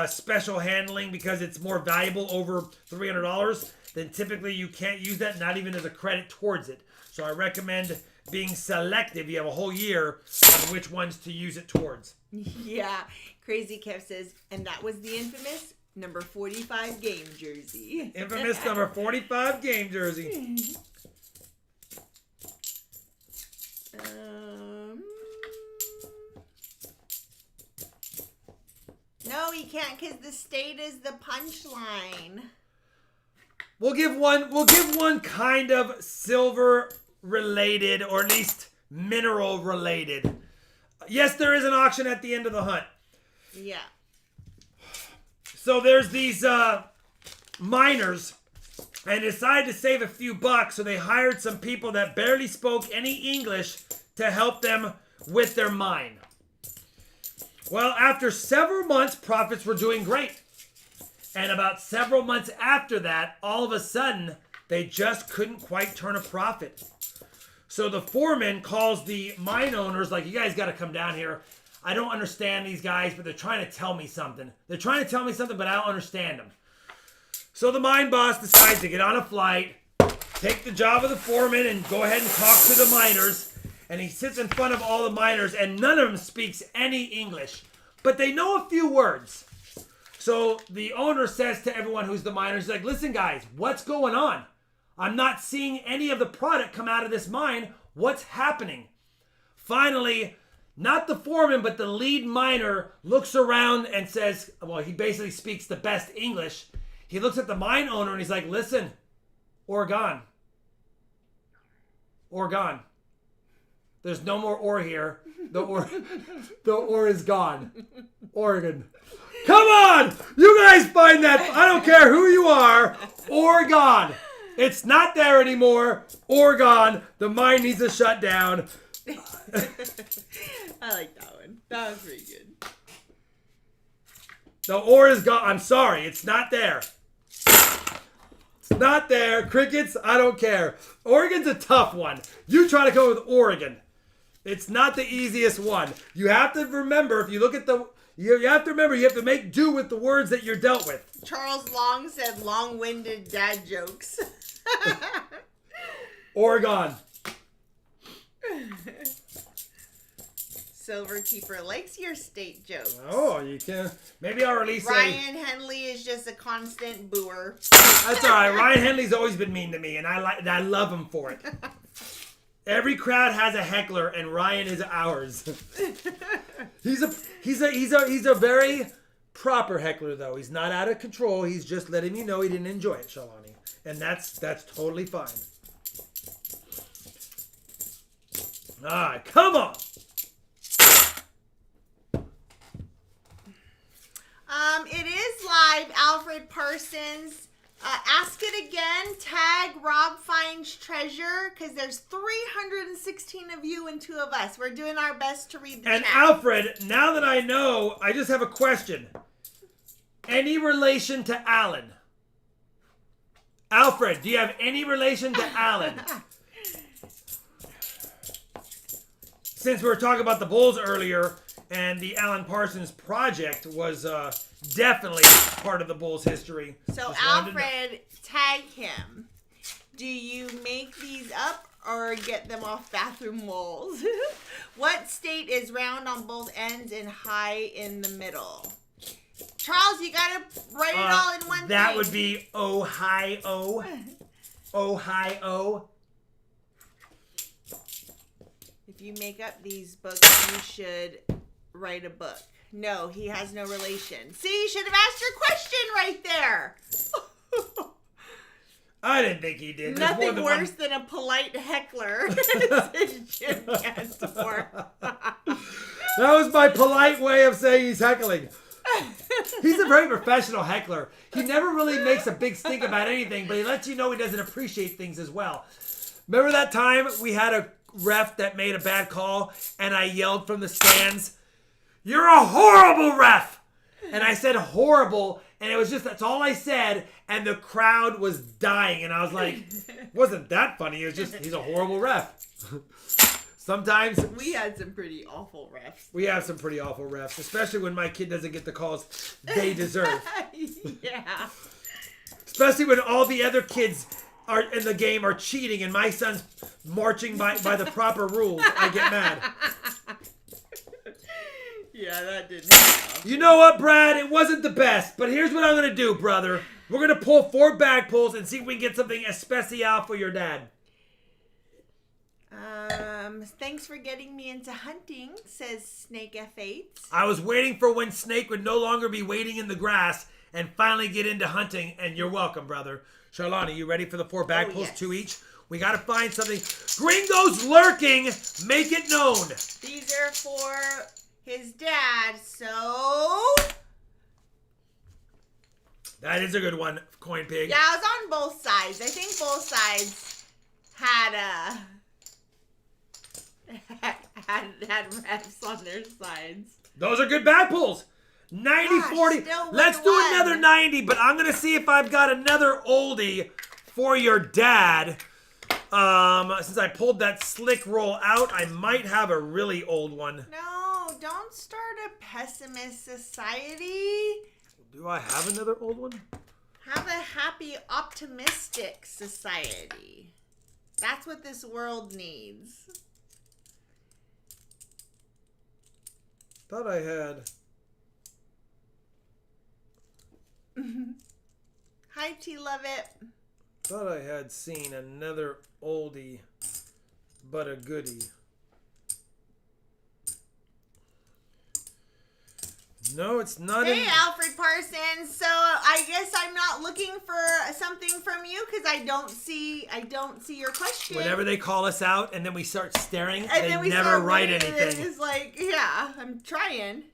special handling because it's more valuable over $300, then typically you can't use that, not even as a credit towards it. So I recommend being selective. You have a whole year on which ones to use it towards.
Yeah. Crazy Kev says, and that was the infamous number 45 game jersey.
Infamous number 45 game jersey.
No, you can't because the state is the punchline.
We'll give one kind of silver related, or at least mineral related. Yes, there is an auction at the end of the hunt.
Yeah.
So there's these miners, and decided to save a few bucks, so they hired some people that barely spoke any English to help them with their mine. Well, after several months, profits were doing great. And about several months after that, all of a sudden, they just couldn't quite turn a profit. So the foreman calls the mine owners, like, you guys got to come down here. I don't understand these guys, but they're trying to tell me something. They're trying to tell me something, but I don't understand them. So the mine boss decides to get on a flight, take the job of the foreman, and go ahead and talk to the miners. And he sits in front of all the miners, and none of them speaks any English. But they know a few words. So the owner says to everyone who's the miners, he's like, listen guys, what's going on? I'm not seeing any of the product come out of this mine. What's happening? Finally, not the foreman, but the lead miner looks around and says, well, he basically speaks the best English. He looks at the mine owner and he's like, listen, Oregon. Oregon. There's no more ore here. The ore is gone. Oregon. Come on! You guys find that. I don't care who you are. Oregon. It's not there anymore. Oregon. The mine needs to shut down.
I like that one. That was pretty good.
The ore is gone. I'm sorry. It's not there. It's not there. Crickets, I don't care. Oregon's a tough one. You try to go with Oregon. It's not the easiest one. You have to remember, if you look at the... You have to remember, you have to make do with the words that you're dealt with.
Charles Long said long-winded dad jokes.
Oregon.
Silver Keeper likes your state jokes.
Oh, you can. Maybe I'll release
Ryan Henley is just a constant booer.
That's all right. Ryan Henley's always been mean to me, and I love him for it. Every crowd has a heckler, and Ryan is ours. He's a very proper heckler, though. He's not out of control. He's just letting you know he didn't enjoy it, Shalani, and that's totally fine. All right, come on.
It is live, Alfred Parsons. Ask it again. Tag RobFindsTreasure, because there's 316 of you and 2 of us. We're doing our best to read the chat.
And Alfred, now that I know, I just have a question. Any relation to Alan? Alfred, do you have any relation to Alan? Since we were talking about the Bulls earlier, and the Alan Parsons project was definitely part of the Bulls' history.
So Alfred, tag him. Do you make these up or get them off bathroom walls? What state is round on both ends and high in the middle? Charles, you gotta write it all in one
that
thing.
would be Ohio. Ohio.
If you make up these books, you should write a book. No, he has no relation. See, you should have asked your question right there.
I didn't think he did.
Nothing worse than a polite heckler. Jim Cantor.
That was my polite way of saying he's heckling. He's a very professional heckler. He never really makes a big stink about anything, but he lets you know he doesn't appreciate things as well. Remember that time we had a ref that made a bad call and I yelled from the stands, "You're a horrible ref!" And I said horrible, and it was just, that's all I said, and the crowd was dying, and I was like, wasn't that funny, it was just, he's a horrible ref. Sometimes
we had some pretty awful refs.
We have some pretty awful refs, especially when my kid doesn't get the calls they deserve.
Yeah.
Especially when all the other kids are in the game are cheating and my son's marching by the proper rules, I get mad.
Yeah, that didn't help.
You know what, Brad? It wasn't the best, but here's what I'm going to do, brother. We're going to pull 4 bag pulls and see if we can get something especial for your dad.
Thanks for getting me into hunting, says Snake F8.
I was waiting for when Snake would no longer be waiting in the grass and finally get into hunting, and you're welcome, brother. Charlani, you ready for the 4 bag pulls, yes. 2 each? We got to find something. Gringo's lurking. Make it known.
These are for his dad, so...
That is a good one, Coin Pig.
Yeah, I was on both sides. I think both sides had refs on their sides.
Those are good bag pulls. 90-40. Let's do another 90, but I'm going to see if I've got another oldie for your dad. Since I pulled that slick roll out, I might have a really old one.
No, don't start a pessimist society.
Do I have another old one?
Have a happy, optimistic society. That's what this world needs.
Thought I had...
Hi, T. Love It.
Thought I had seen another oldie, but a goodie. No, it's not.
Hey, Alfred Parsons. So I guess I'm not looking for something from you because I don't see your question.
Whenever they call us out and then we start staring,
and
they never write anything.
It's like, yeah, I'm trying.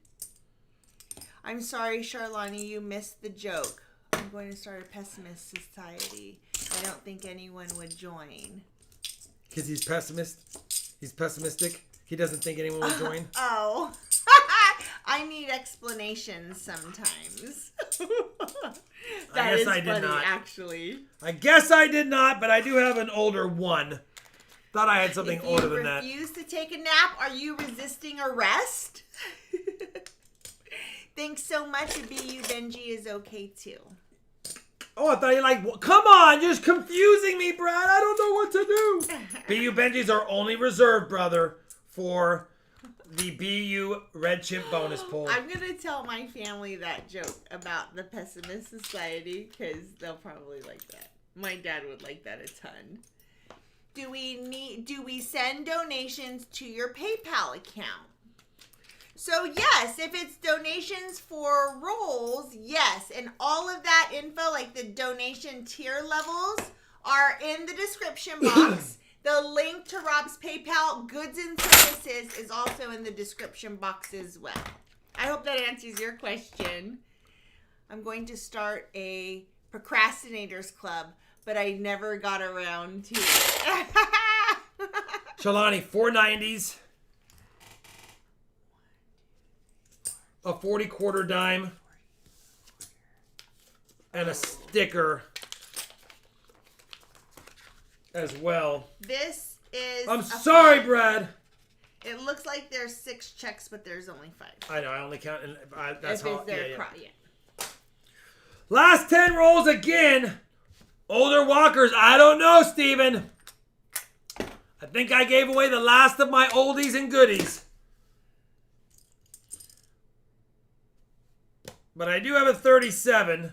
I'm sorry, Charlani, you missed the joke. I'm going to start a pessimist society. I don't think anyone would join.
Because he's pessimistic. He doesn't think anyone would join.
Oh. I need explanations sometimes.
I guess I did not.
Actually.
I guess I did not, but I do have an older one. Thought I had something older than that.
If you refuse to take a nap, are you resisting arrest? Thanks so much. BU Benji is okay too.
Oh, I thought you like, come on, you're just confusing me, Brad. I don't know what to do. BU Benji's are only reserved, brother, for the BU Red Chip bonus pull.
I'm going to tell my family that joke about the Pessimist Society because they'll probably like that. My dad would like that a ton. Do we send donations to your PayPal account? So yes, if it's donations for rolls, yes. And all of that info, like the donation tier levels, are in the description box. The link to Rob's PayPal goods and services is also in the description box as well. I hope that answers your question. I'm going to start a procrastinators club, but I never got around to it.
Shalani, 490s. A 40 quarter dime. And a sticker as well.
This is...
I'm sorry, Brad.
It looks like there's 6 checks, but there's only 5.
I know, I only count... that's how...
Yeah.
Last 10 rolls again. Older walkers. I don't know, Steven. I think I gave away the last of my oldies and goodies. But I do have a 37.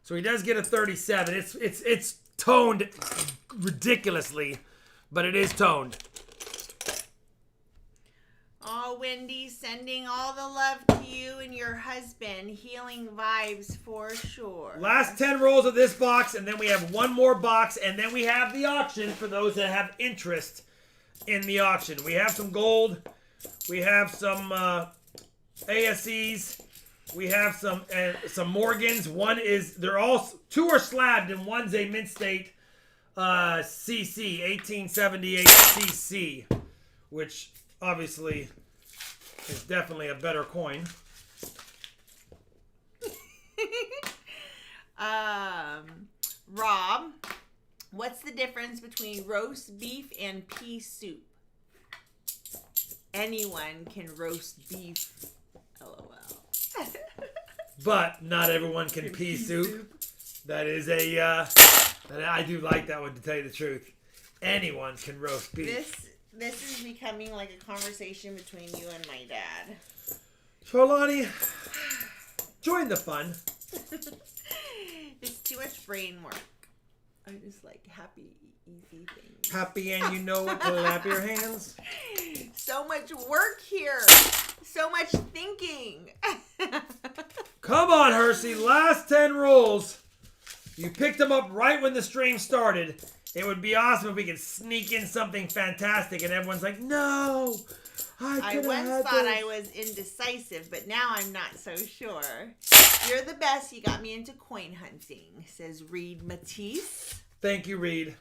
So he does get a 37. It's toned ridiculously, but it is toned.
Oh, Wendy, sending all the love to you and your husband. Healing vibes for sure.
Last 10 rolls of this box, and then we have one more box, and then we have the auction for those that have interest in the auction. We have some gold. We have some ASEs. We have some Morgans. Two are slabbed, and one's a Mint State CC, 1878 CC, which obviously is definitely a better coin.
Rob, what's the difference between roast beef and pea soup? Anyone can roast beef. LOL.
But not everyone can pea soup. That is a And I do like that one, to tell you the truth. Anyone can roast beef.
This is becoming like a conversation between you and my dad.
Charlani, join the fun.
It's too much brain work. I just like happy, easy things.
Happy and you know it, clap your hands.
So much work here. So much thinking.
Come on, Hersey. Last 10 rules. You picked them up right when the stream started. It would be awesome if we could sneak in something fantastic and everyone's like, no, I
once thought I was indecisive, but now I'm not so sure. You're the best. You got me into coin hunting, says Reed Matisse.
Thank you, Reed.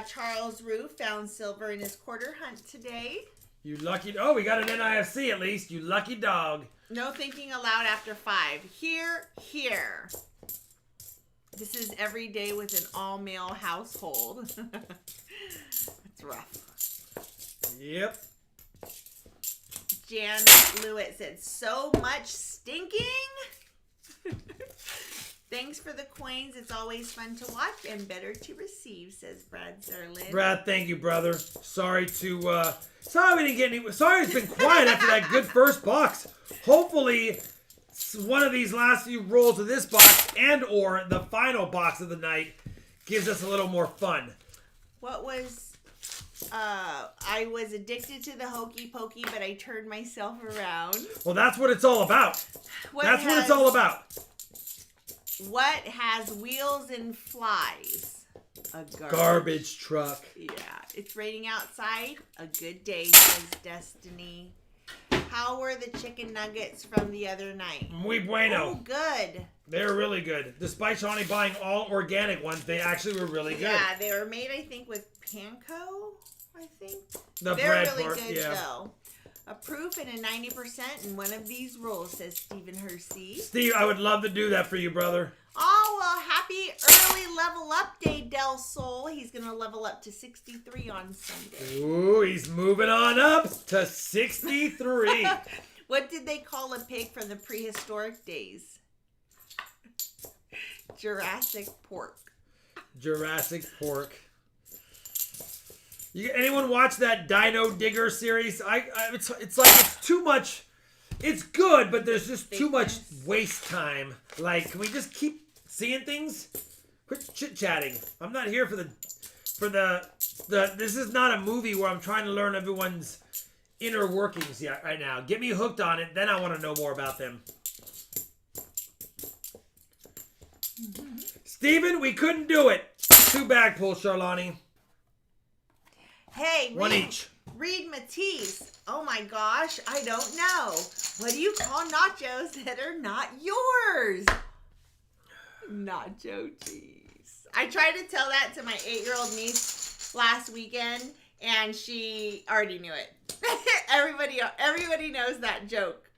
Charles Rue found silver in his quarter hunt today.
You lucky. Oh, we got an NIFC at least. You lucky dog.
No thinking aloud after 5. Here. This is every day with an all-male household. It's rough.
Yep.
Jan Lewitt said, so much stinking. Thanks for the coins. It's always fun to watch and better to receive, says Brad Zerlin.
Brad, thank you, brother. Sorry we didn't get any. Sorry it's been quiet after that good first box. Hopefully, one of these last few rolls of this box and or the final box of the night gives us a little more fun.
What was... I was addicted to the hokey pokey, but I turned myself around.
Well, that's what it's all about. What it's all about.
What has wheels and flies? A
garbage truck.
Yeah, it's raining outside. A good day, says Destiny. How were the chicken nuggets from the other night?
Muy bueno.
Oh, good.
They're really good. Despite Shawnee buying all organic ones, they actually were really good.
Yeah, they were made, I think, with panko, I think.
They're
really good, though. A proof and a 90% in one of these rolls, says Stephen Hersey.
Steve, I would love to do that for you, brother.
Oh, well, happy early level up day, Del Sol. He's going to level up to 63 on Sunday.
Ooh, he's moving on up to 63.
What did they call a pig from the prehistoric days? Jurassic pork.
Jurassic pork. Anyone watch that Dino Digger series? It's like it's too much. It's good, but there's just too much waste time. Like, can we just keep seeing things? Quit chit-chatting. I'm not here for the. This is not a movie where I'm trying to learn everyone's inner workings yet right now. Get me hooked on it, then I want to know more about them. Steven, we couldn't do it. 2 bag pulls, Charlani.
Hey,
one each.
Reed Matisse. Oh my gosh, I don't know. What do you call nachos that are not yours? Nacho cheese. I tried to tell that to my 8-year-old niece last weekend, and she already knew it. Everybody knows that joke.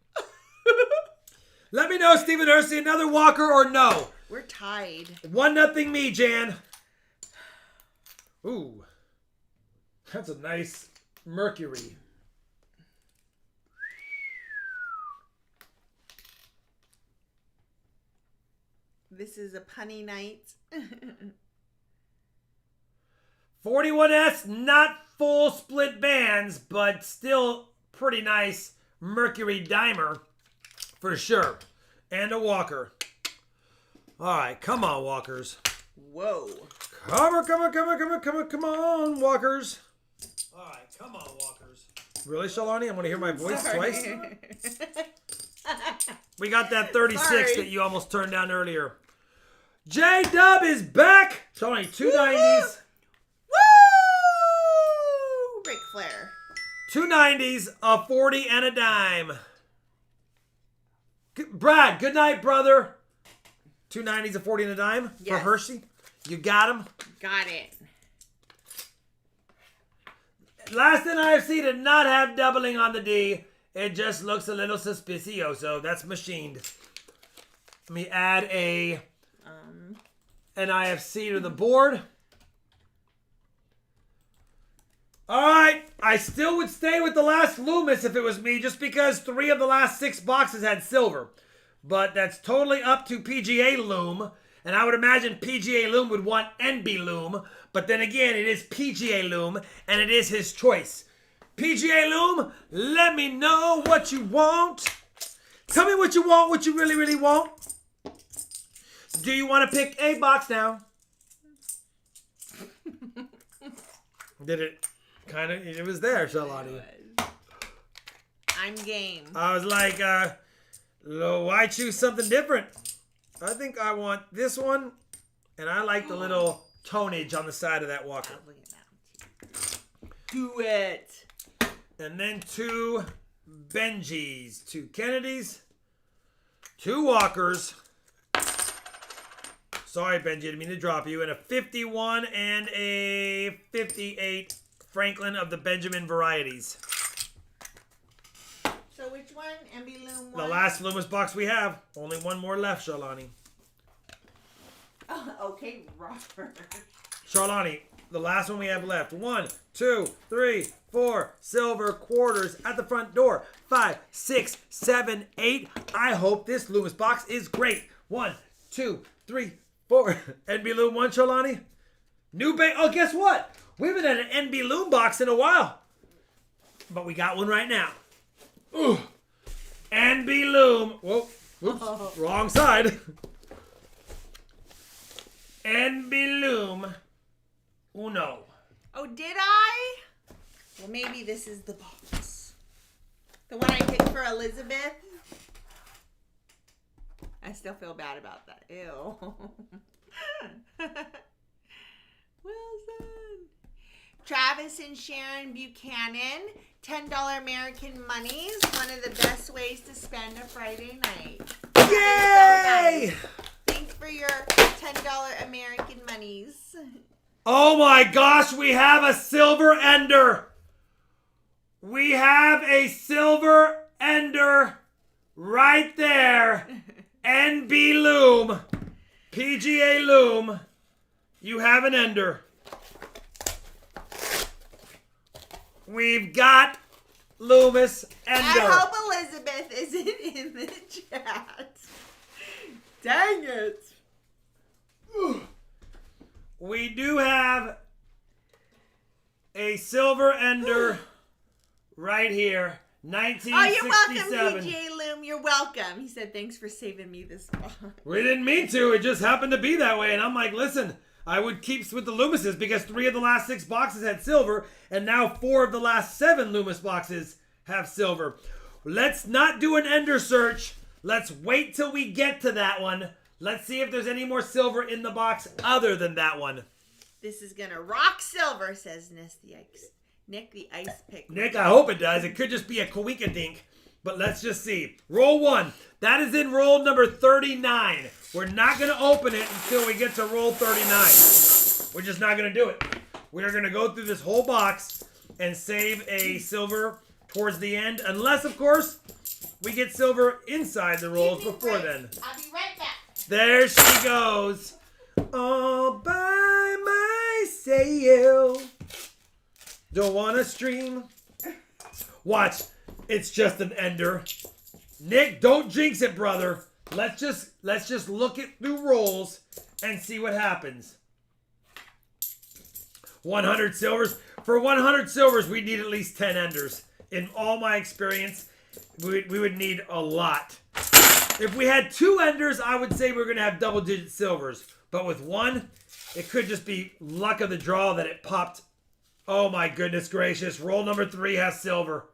Let me know, Stephen Hersey, another walker or no?
We're tied.
1-0 me, Jan. Ooh. That's a nice Mercury.
This is a punny night.
41S, not full split bands, but still pretty nice Mercury dimer for sure. And a walker. All right, come on, walkers.
Whoa.
Come on, walkers. All right, come on, walkers. Really, Shalani? I want to hear my voice twice. We got that 36 that you almost turned down earlier. J-Dub is back. Shalani, 290s.
Woo! Ric Flair.
290s, a 40, and a dime. Brad, good night, brother. 290s, a 40, and a dime for Hershey. You got him?
Got it.
Last NIFC did not have doubling on the D. It just looks a little suspicioso. That's machined. Let me add a NIFC to the board. All right. I still would stay with the last Loomis if it was me, just because 3 of the last 6 boxes had silver. But that's totally up to PGA Loom. And I would imagine PGA Loom would want NB Loom. But then again, it is PGA Loom, and it is his choice. PGA Loom, let me know what you want. Tell me what you want, what you really, really want. Do you want to pick a box now? Did it kind of, it was there, Shalani.
I'm game.
I was like, why choose something different? I think I want this one, and I like the little tonnage on the side of that walker.
Look at that. Do it.
And then 2 Benjis, 2 Kennedys, 2 Walkers. Sorry, Benji, I didn't mean to drop you. And a 51 and a 58 Franklin of the Benjamin varieties.
So which one? MB Loom 1?
The last Loomis box we have. Only one more left, Charlani.
Oh, okay, Robert.
Charlani, the last one we have left. 1, 2, 3, 4 silver quarters at the front door. 5, 6, 7, 8. I hope this Loomis box is great. 1, 2, 3, 4. NB Loom 1, Charlani. New bank. Oh, guess what? We haven't had an NB Loom box in a while. But we got one right now. Ooh. NB Loom. Whoa. Whoops. Wrong side. NB Loom Uno.
Oh, did I? Well, maybe this is the box. The one I picked for Elizabeth. I still feel bad about that. Ew. Well done. Travis and Sharon Buchanan. $10 American monies. One of the best ways to spend a Friday night.
Yay!
Thanks for your $10 American monies.
Oh my gosh, we have a silver ender. We have a silver ender right there. NB Loom. PGA Loom. You have an ender. We've got Loomis ender.
I hope Elizabeth isn't in the chat. Dang it.
We do have a silver ender right here. 1967.
Oh, you're welcome, PGA Loom. You're welcome. He said, thanks for saving me this spot.
We didn't mean to. It just happened to be that way. And I'm like, listen, I would keep with the Loomises because 3 of the last 6 boxes had silver. And now 4 of the last 7 Loomis boxes have silver. Let's not do an ender search. Let's wait till we get to that one. Let's see if there's any more silver in the box other than that one.
This is going to rock silver, says Nick the Ice Pick.
Nick, I hope it does. It could just be a coinkadink. But let's just see. Roll 1. That is in roll number 39. We're not going to open it until we get to roll 39. We're just not going to do it. We're going to go through this whole box and save a silver towards the end. Unless, of course, we get silver inside the rolls before then.
I'll be right back.
There she goes. All by myself. Don't want to stream. Watch. It's just an ender. Nick, don't jinx it, brother. Let's just look at through rolls and see what happens. 100 silvers. For 100 silvers, we need at least 10 enders. In all my experience, we would need a lot. If we had 2 enders, I would say we're going to have double-digit silvers. But with 1, it could just be luck of the draw that it popped. Oh my goodness gracious. Roll number 3 has silver.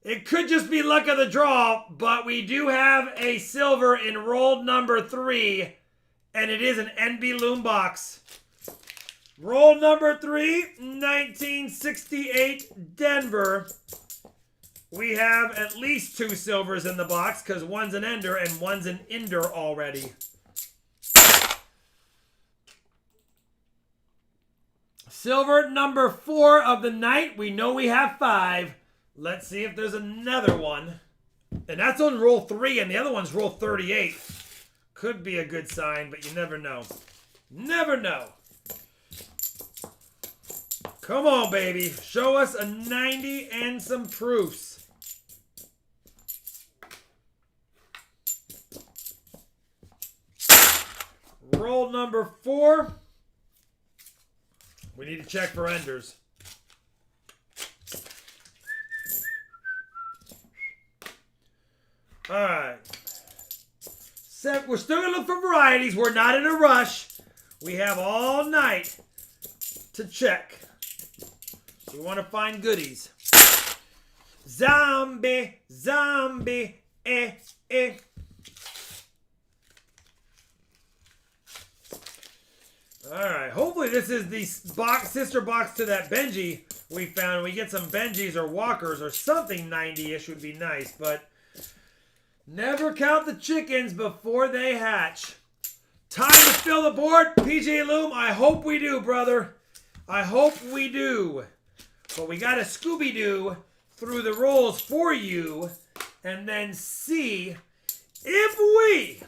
It could just be luck of the draw, but we do have a silver in roll number 3. And it is an NB Loom box. Roll number 3, 1968 Denver. We have at least 2 silvers in the box because one's an ender and one's an ender already. Silver number 4 of the night. We know we have 5. Let's see if there's another one. And that's on roll 3 and the other one's roll 38. Could be a good sign, but you never know. Never know. Come on, baby. Show us a 90 and some proofs. Roll number 4. We need to check for enders. All right. We're still going to look for varieties. We're not in a rush. We have all night to check. We want to find goodies. Zombie, zombie, eh, eh. Alright, hopefully this is the sister box to that Benji we found. We get some Benjis or Walkers or something 90-ish would be nice, but never count the chickens before they hatch. Time to fill the board, PJ Loom. I hope we do, brother. I hope we do. But we got to Scooby-Doo through the rolls for you and then see if we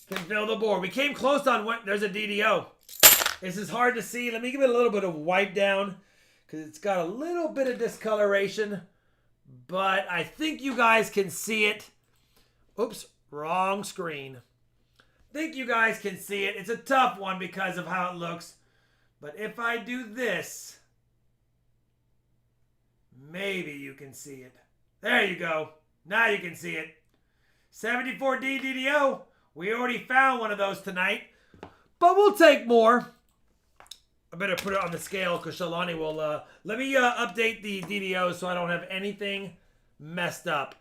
can fill the board. We came close on what. There's a DDO. This is hard to see. Let me give it a little bit of wipe down because it's got a little bit of discoloration. But I think you guys can see it. Oops, wrong screen. I think you guys can see it. It's a tough one because of how it looks. But if I do this, maybe you can see it. There you go. Now you can see it. 74D DDO. We already found one of those tonight. But we'll take more. I better put it on the scale because Shalani will... let me update the DDOs so I don't have anything messed up.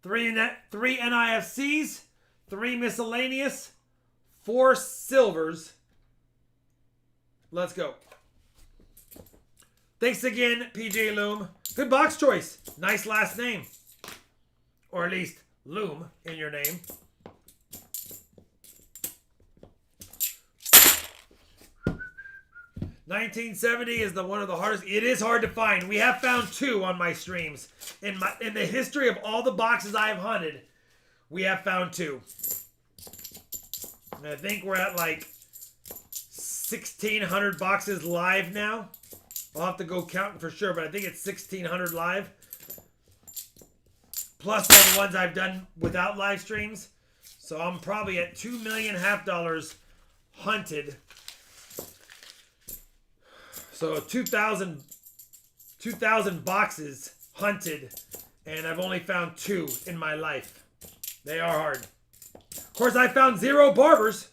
3 NIFCs. 3 miscellaneous. 4 silvers. Let's go. Thanks again, PJ Loom. Good box choice. Nice last name. Or at least Loom in your name. $19.70 is one of the hardest. It is hard to find. We have found 2 on my streams. In the history of all the boxes I have hunted, we have found 2. And I think we're at like 1,600 boxes live now. I'll have to go counting for sure, but I think it's 1,600 live. Plus all the ones I've done without live streams. So I'm probably at $2.5 million hunted. So 2,000 boxes hunted. And I've only found 2 in my life. They are hard. Of course, I found 0 barbers.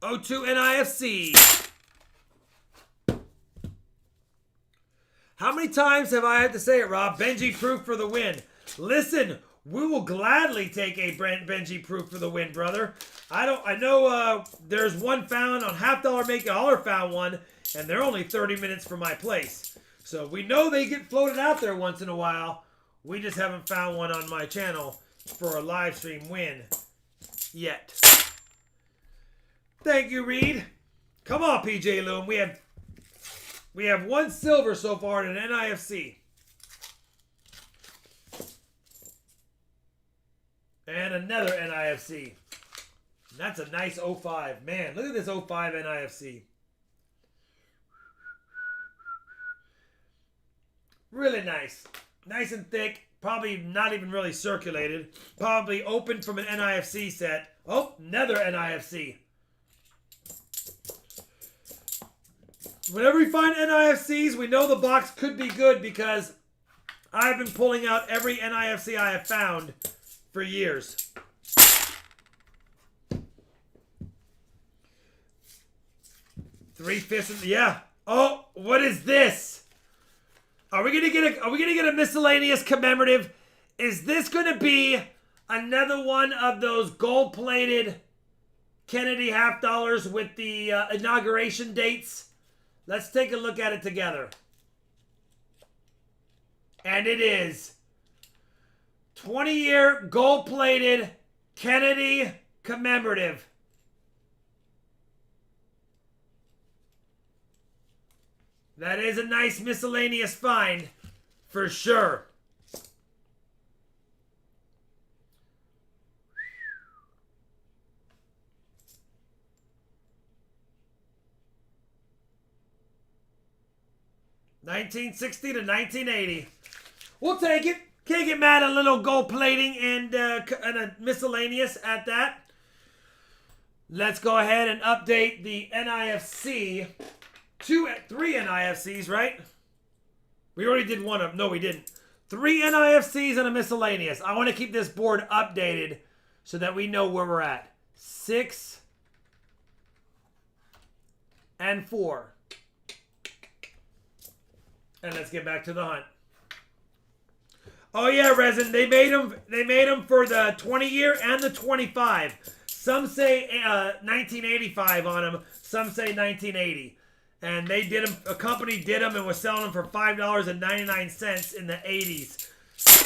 O2 NIFC. How many times have I had to say it, Rob? Benji proof for the win. Listen, we will gladly take a Benji proof for the win, brother. I know there's one found on Half Dollar Make a Holler found one, and they're only 30 minutes from my place. So we know they get floated out there once in a while. We just haven't found one on my channel for a live stream win yet. Thank you, Reed. Come on, PJ Loom. We have 1 silver so far in an NIFC. And another NIFC. That's a nice 05. Man, look at this 05 NIFC. Really nice. Nice and thick. Probably not even really circulated. Probably opened from an NIFC set. Oh, another NIFC. Whenever we find NIFCs, we know the box could be good because I've been pulling out every NIFC I have found for years. Three-fifths, yeah. Oh, what is this? Are we gonna get a miscellaneous commemorative? Is this gonna be another one of those gold-plated Kennedy half dollars with the inauguration dates? Let's take a look at it together. And it is 20-year gold-plated Kennedy commemorative. That is a nice miscellaneous find for sure. $1960 to $1980. We'll take it. Can't get mad at a little gold plating and a miscellaneous at that. Let's go ahead and update the NIFC. 3 NIFCs, right? We already did one of them. No, we didn't. 3 NIFCs and a miscellaneous. I want to keep this board updated so that we know where we're at. 6 and 4. And let's get back to the hunt. Oh yeah, Resin. They made them for the 20-year and the 25. Some say 1985 on them. Some say 1980. And they did them. A company did them and was selling them for $5.99 in the 80s,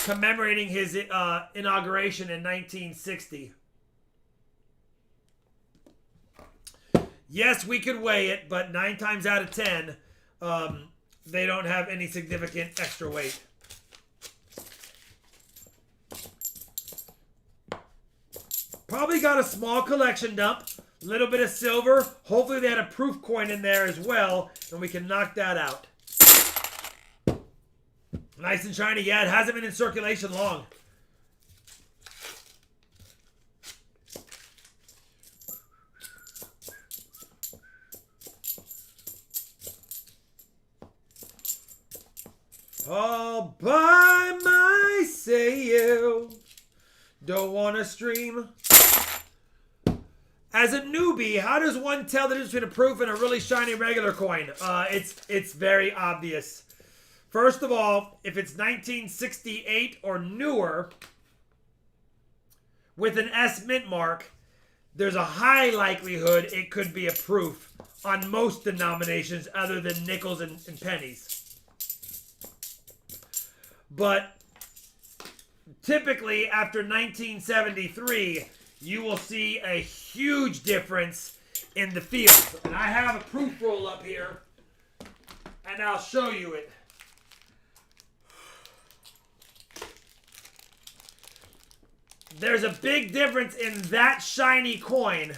commemorating his inauguration in 1960. Yes, we could weigh it, but 9 times out of 10, they don't have any significant extra weight. Probably got a small collection dump, a little bit of silver. Hopefully they had a proof coin in there as well, and we can knock that out. Nice and shiny. Yeah, it hasn't been in circulation long. All by myself. Don't want to stream. As a newbie, how does one tell the difference between a proof and a really shiny regular coin? It's very obvious. First of all, if it's 1968 or newer with an S mint mark, there's a high likelihood it could be a proof on most denominations other than nickels and pennies. But typically after 1973, you will see a huge difference in the field. And I have a proof roll up here, and I'll show you it. There's a big difference in that shiny coin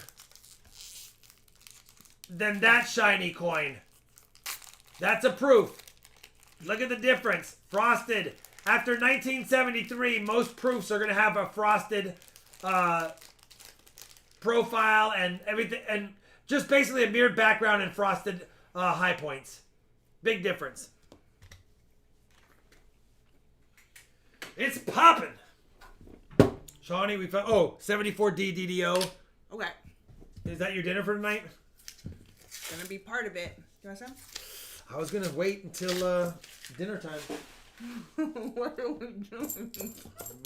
than that shiny coin. That's a proof. Look at the difference. Frosted. After 1973, most proofs are going to have a frosted profile and everything, and just basically a mirrored background and frosted high points. Big difference. It's popping. Shawnee, we found 74D DDO.
Okay.
Is that your dinner for tonight?
Gonna be part of it. You want some?
I was gonna wait until dinner time.
What are we doing?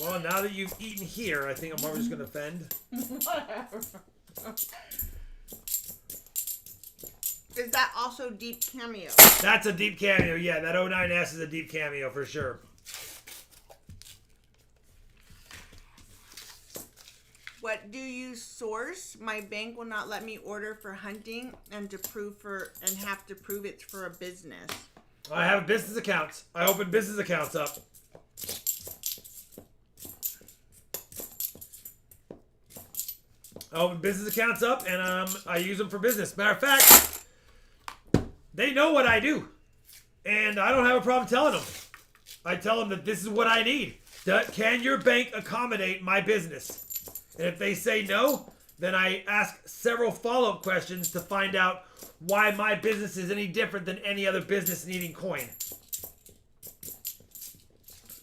Well, now that you've eaten here, I think I'm probably just gonna offend.
Whatever. Is that also deep cameo?
That's a deep cameo, yeah. That 09S is a deep cameo for sure.
What do you source? My bank will not let me order for hunting and have to prove it's for a business.
I have business accounts. I open business accounts up. I open business accounts up and I use them for business. Matter of fact, they know what I do. And I don't have a problem telling them. I tell them that this is what I need. Can your bank accommodate my business? And if they say no, then I ask several follow-up questions to find out why my business is any different than any other business needing coin.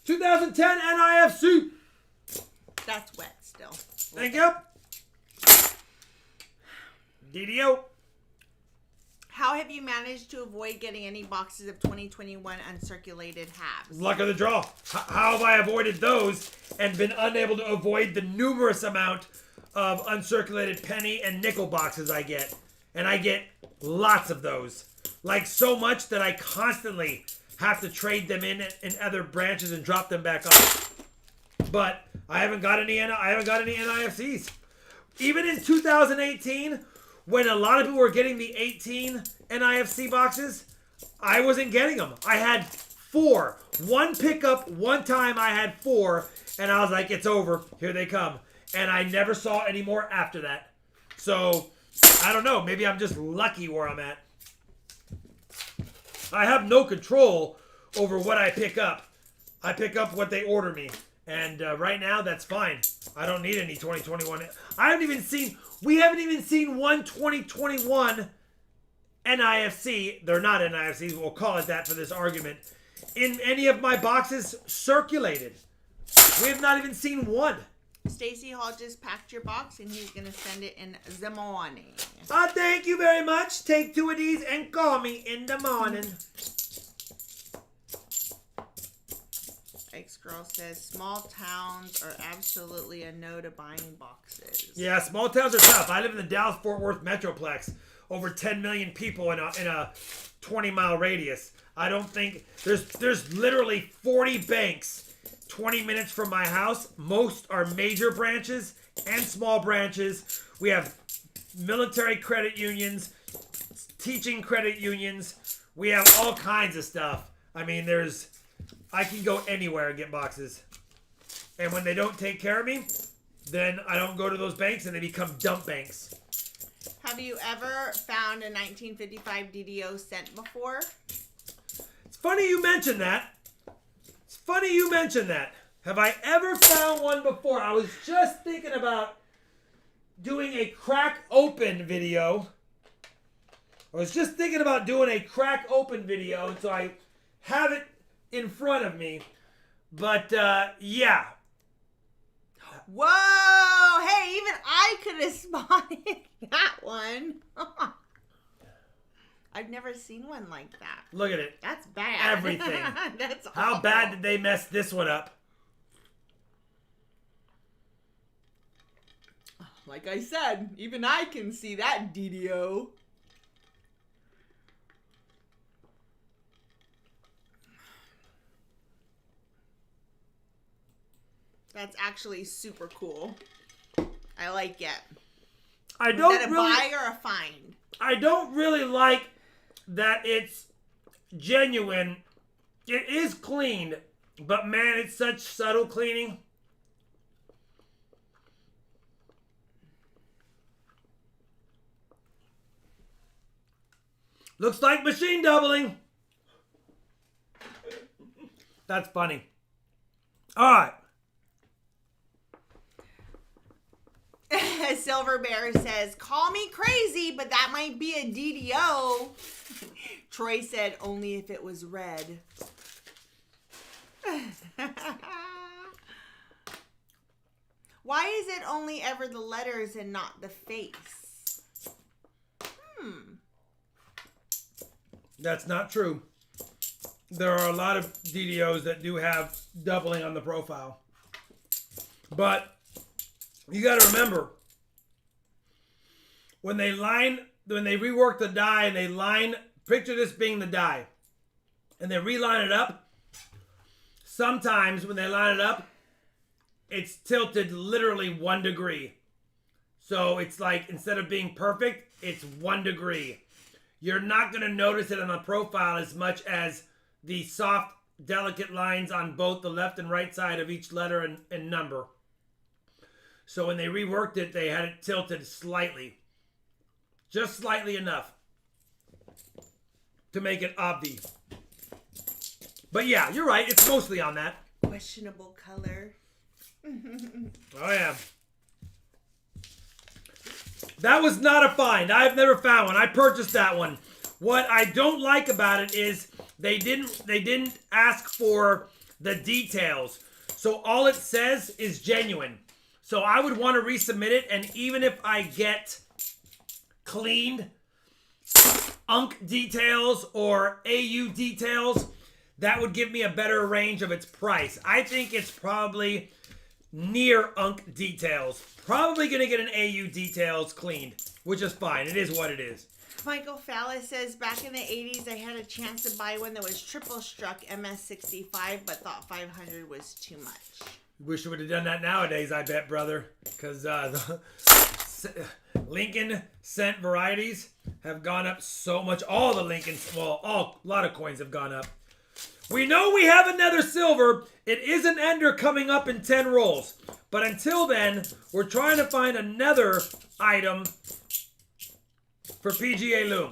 2010 NIFC.
That's wet still.
Thank you. DDO.
How have you managed to avoid getting any boxes of 2021 uncirculated halves?
Luck of the draw. How have I avoided those and been unable to avoid the numerous amount of uncirculated penny and nickel boxes I get? And I get lots of those. Like so much that I constantly have to trade them in other branches and drop them back off. But I haven't got any NIFCs. Even in 2018, when a lot of people were getting the 18 NIFC boxes, I wasn't getting them. I had 4. One pickup, one time I had 4, and I was like, it's over. Here they come. And I never saw any more after that. So, I don't know. Maybe I'm just lucky where I'm at. I have no control over what I pick up. I pick up what they order me. And right now, that's fine. I don't need any 2021. We haven't even seen one 2021 NIFC. They're not NIFCs, we'll call it that for this argument. In any of my boxes circulated. We have not even seen one.
Stacy Hall just packed your box and he's going to send it in the morning.
Thank you very much. Take 2 of these and call me in the morning.
X-Girl says, small towns are absolutely a no to buying boxes.
Yeah, small towns are tough. I live in the Dallas-Fort Worth Metroplex. Over 10 million people in a 20-mile radius. I don't think... There's literally 40 banks 20 minutes from my house. Most are major branches and small branches. We have military credit unions, teaching credit unions. We have all kinds of stuff. I mean, I can go anywhere and get boxes. And when they don't take care of me, then I don't go to those banks and they become dump banks.
Have you ever found a 1955 DDO cent before?
It's funny you mention that. Have I ever found one before? I was just thinking about doing a crack open video. And so I have it in front of me. But, yeah.
Whoa! Hey, even I could have spotted that one. I've never seen one like that.
Look at it.
That's bad.
Everything.
That's
How
awful.
bad did they mess this one up?
Like I said, even I can see that DDO. That's actually super cool. I like it.
I don't
Is that a buy or a find?
I don't really like that it's genuine. It is cleaned, but man, it's such subtle cleaning. Looks like machine doubling. That's funny. All right.
Silver Bear says, call me crazy, but that might be a DDO. Troy said, only if it was red. Why is it only ever the letters and not the face?
That's not true. There are a lot of DDOs that do have doubling on the profile. But you got to remember, when they rework the die and they line, picture this being the die, and they reline it up, sometimes when they line it up, it's tilted literally 1 degree. So it's like, instead of being perfect, it's 1 degree. You're not going to notice it on the profile as much as the soft, delicate lines on both the left and right side of each letter and number. So when they reworked it, they had it tilted slightly. Just slightly enough to make it obvi. But yeah, you're right. It's mostly on that.
Questionable color.
Oh, yeah. That was not a find. I've never found one. I purchased that one. What I don't like about it is they didn't ask for the details. So all it says is genuine. So I would want to resubmit it, and even if I get cleaned UNC details or AU details, that would give me a better range of its price. I think it's probably near UNC details. Probably going to get an AU details cleaned, which is fine. It is what it is.
Michael Falla says, back in the 80s, I had a chance to buy one that was triple struck MS65, but thought 500 was too much.
Wish you would have done that nowadays, I bet, brother. Because the Lincoln cent varieties have gone up so much. All the Lincolns, well, a lot of coins have gone up. We know we have another silver. It is an ender coming up in 10 rolls. But until then, we're trying to find another item for PGA Loom.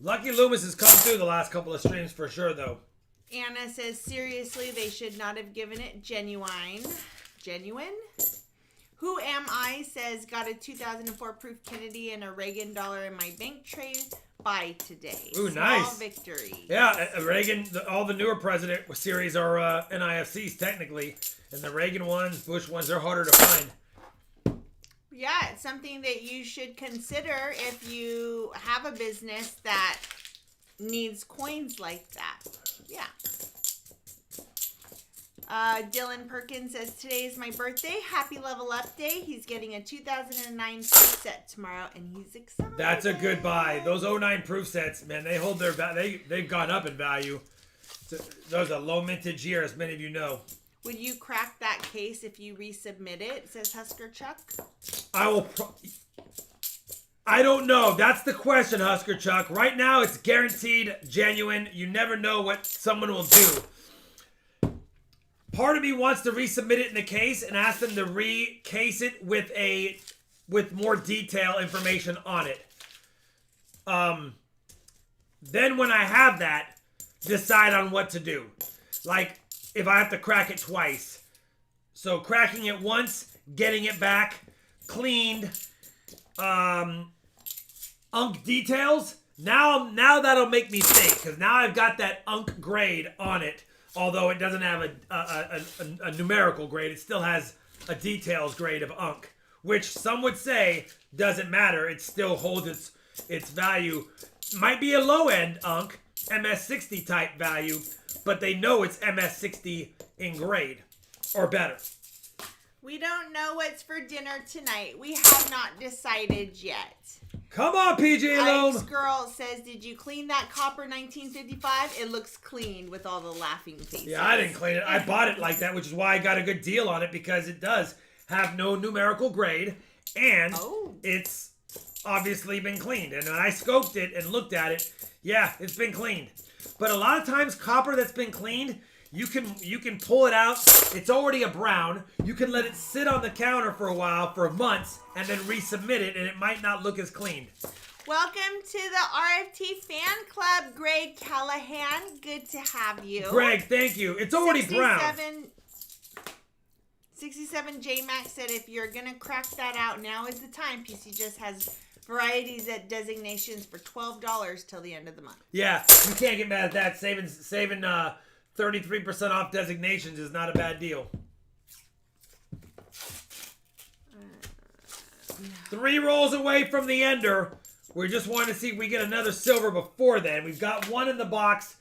Lucky Loomis has come through the last couple of streams for sure, though.
Anna says, seriously, they should not have given it genuine. Genuine? Who Am I says, got a 2004 proof Kennedy and a Reagan dollar in my bank tray by today.
Ooh,
Small
nice.
victory.
Yeah, Reagan, all the newer president series are NIFCs technically. And the Reagan ones, Bush ones, they're harder to find.
Yeah, it's something that you should consider if you have a business that needs coins like that. Yeah. Dylan Perkins says, today is my birthday. Happy level up day. He's getting a 2009 proof set tomorrow, and he's excited.
That's a good buy. Those 09 proof sets, man, they hold their they've gone up in value. Those are low mintage year, as many of you know.
Would you crack that case if you resubmit it? Says Husker Chuck.
I will. I don't know. That's the question, Husker Chuck. Right now, it's guaranteed genuine. You never know what someone will do. Part of me wants to resubmit it in the case and ask them to recase it with more detail information on it. Then when I have that, decide on what to do. Like if I have to crack it twice. So cracking it once, getting it back, cleaned, unk details. Now that'll make me think, because now I've got that unk grade on it. Although it doesn't have a numerical grade, it still has a details grade of unk, which some would say doesn't matter. It still holds its value. Might be a low end unk, MS60 type value, but they know it's MS60 in grade or better.
We don't know what's for dinner tonight. We have not decided yet.
Come on, PJ Loam.
Ice Girl says, did you clean that copper 1955? It looks clean with all the laughing faces.
Yeah, I didn't clean it. I bought it like that, which is why I got a good deal on it, because it does have no numerical grade, and it's obviously been cleaned. And when I scoped it and looked at it, yeah, it's been cleaned. But a lot of times, copper that's been cleaned, you can pull it out. It's already a brown. You can let it sit on the counter for a while, for months, and then resubmit it, and it might not look as clean.
Welcome to the RFT fan club, Greg Callahan. Good to have you.
Greg, thank you. It's already brown.
67 J Max said, if you're going to crack that out, now is the time. PC just has varieties at designations for $12 till the end of the month.
Yeah, you can't get mad at that. Saving 33% off designations is not a bad deal. 3 rolls away from the ender. We just want to see if we get another silver before then. We've got 1 in the box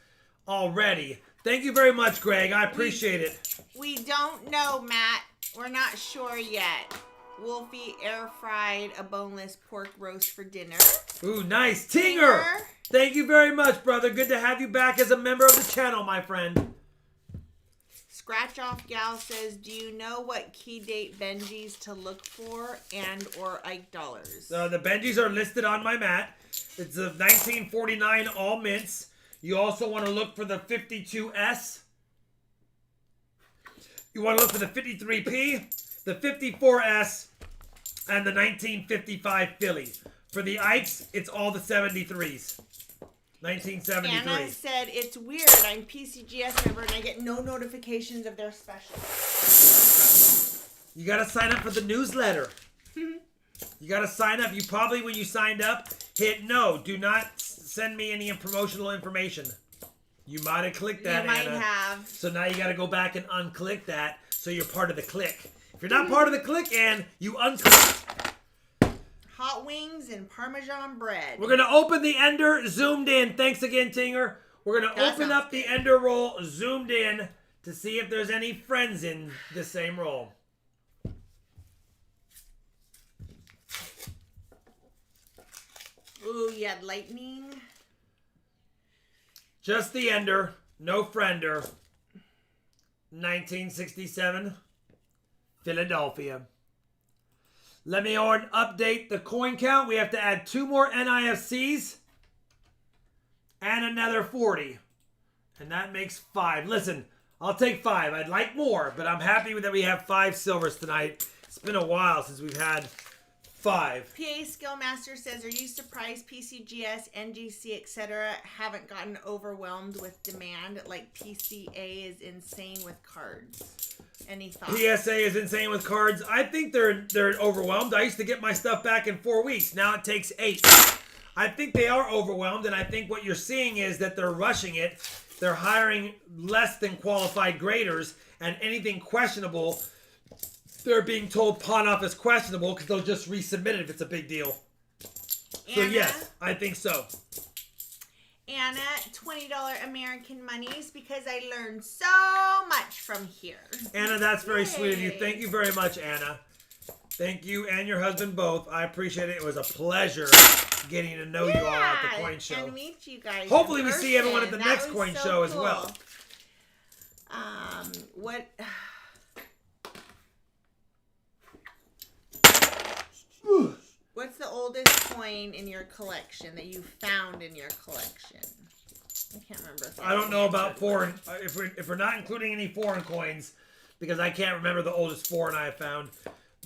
already. Thank you very much, Greg. I appreciate it.
We don't know, Matt. We're not sure yet. Wolfie air fried a boneless pork roast for dinner.
Ooh, nice. Tinger! Thank you very much, brother. Good to have you back as a member of the channel, my friend.
Scratch Off Gal says, do you know what key date Benjis to look for and or Ike dollars?
The Benjis are listed on my mat. It's a 1949 all mints. You also want to look for the 52S. You want to look for the 53P, the 54S, and the 1955 Philly. For the Ikes, it's all the 73s. 1973.
Anna said, it's weird. I'm PCGS member and I get no notifications of their specials.
You got to sign up for the newsletter. You got to sign up. You probably, when you signed up, hit no. Do not send me any promotional information. You might have clicked that,
You might
Anna.
have.
So now you got to go back and unclick that so you're part of the click. If you're not part of the click, Ann, you unclick.
Hot wings and Parmesan bread.
We're going to open the ender zoomed in. Thanks again, Tinger. We're going to open up the ender roll zoomed in to see if there's any friends in the same roll.
Ooh, you had lightning.
Just the ender, no friender. 1967, Philadelphia. Let me update the coin count. We have to add 2 more NIFCs and another 40. And that makes 5. Listen, I'll take 5. I'd like more, but I'm happy that we have 5 silvers tonight. It's been a while since we've had 5.
PA Skillmaster says, are you surprised PCGS, NGC, etc. haven't gotten overwhelmed with demand? Like PCA is insane with cards. Any thoughts?
PSA is insane with cards. I think they're overwhelmed. I used to get my stuff back in 4 weeks. Now it takes 8. I think they are overwhelmed, and I think what you're seeing is that they're rushing it. They're hiring less than qualified graders, and anything questionable, they're being told pawn off as questionable because they'll just resubmit it if it's a big deal. So yes, I think so.
Anna, $20 American monies because I learned so much from here.
Anna, that's very sweet of you. Thank you very much, Anna. Thank you and your husband both. I appreciate it. It was a pleasure getting to know you all at the coin show.
And meet you guys.
Hopefully we see everyone at the next coin show as well.
What... What's the oldest coin in your collection that you found in your collection? I can't remember.
I don't know about foreign. If we're not including any foreign coins, because I can't remember the oldest foreign I have found,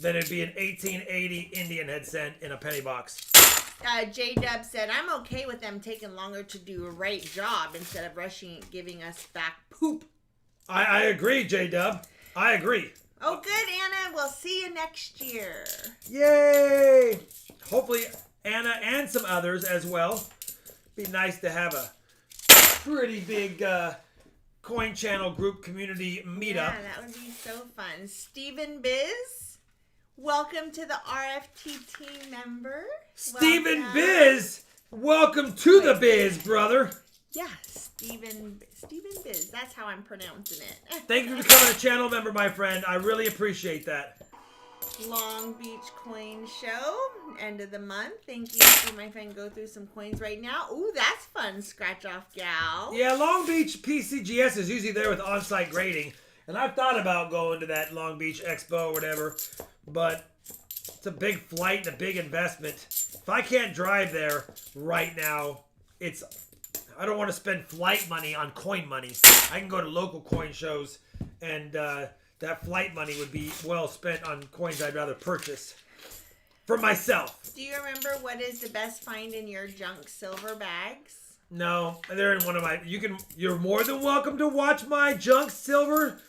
then it'd be an 1880 Indian had sent in a penny box.
J-Dub said, I'm okay with them taking longer to do a right job instead of rushing and giving us back poop.
I agree, J-Dub. I agree.
Oh, good, Anna. We'll see you next year.
Yay! Hopefully, Anna and some others as well. Be nice to have a pretty big coin channel group community meetup.
Yeah, that would be so fun. Stephen Biz, welcome to the RFT team member.
Stephen Biz, welcome to the biz, brother.
Yeah, Stephen Biz. That's how I'm pronouncing it.
Thank you for becoming a channel member, my friend. I really appreciate that.
Long Beach Coin Show, end of the month. Thank you. See my friend go through some coins right now. Ooh, that's fun. Scratch off gal.
Yeah, Long Beach PCGS is usually there with on-site grading. And I've thought about going to that Long Beach Expo or whatever. But it's a big flight and a big investment. If I can't drive there right now, I don't want to spend flight money on coin money. I can go to local coin shows, and that flight money would be well spent on coins I'd rather purchase for myself.
Do you remember what is the best find in your junk silver bags?
No, they're in one of my... You're more than welcome to watch my junk silver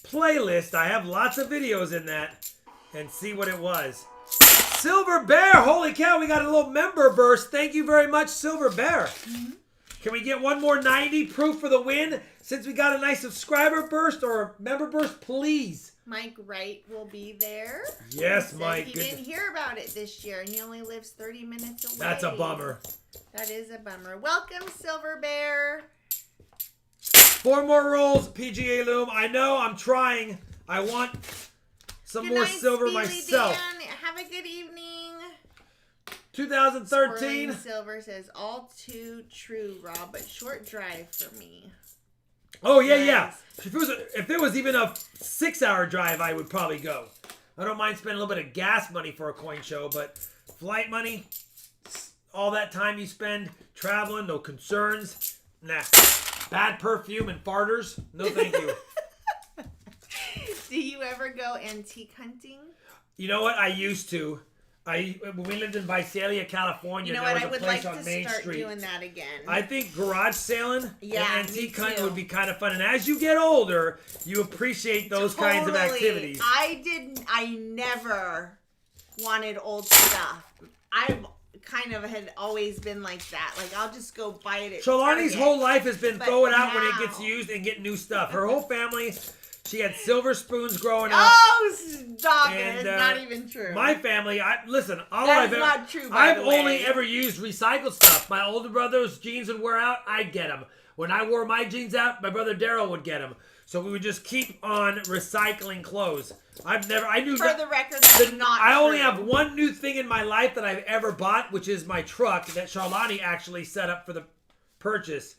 playlist. I have lots of videos in that, and see what it was. Silver Bear! Holy cow, we got a little member burst. Thank you very much, Silver Bear. Mm-hmm. Can we get one more 90 proof for the win? Since we got a nice subscriber burst or member burst, please.
Mike Wright will be there.
Yes, Mike.
He didn't hear about it this year. He only lives 30 minutes away.
That's a bummer.
That is a bummer. Welcome, Silver Bear.
4 more rolls, PGA Loom. I know, I'm trying. I want some more silver myself.
Dan. Have a good evening.
2013.
Swirling Silver says, all too true, Rob, but short drive for me.
Oh, yeah, nice. Yeah. If it was even a 6-hour drive, I would probably go. I don't mind spending a little bit of gas money for a coin show, but flight money, all that time you spend traveling, no concerns. Nah. Bad perfume and farters, no thank you.
Do you ever go antique hunting?
You know what? I used to. When we lived in Visalia, California, there was a place on Main Street. I would like to start
doing that again.
I think garage sailing and antique hunting would be kind of fun. And as you get older, you appreciate those kinds of activities.
I never wanted old stuff. I've kind of had always been like that. Like, I'll just go buy it at
Trelawney's
Target.
whole life has been throw it out when it gets used and get new stuff. Her whole family... She had silver spoons growing up.
Oh, stop it. It's not even true.
My family,
not true, by the way.
I've only ever used recycled stuff. My older brother's jeans would wear out, I'd get them. When I wore my jeans out, my brother Daryl would get them. So we would just keep on recycling clothes. For
the record, that's not
I
true.
only have one new thing in my life that I've ever bought, which is my truck that Charlani actually set up for the purchase.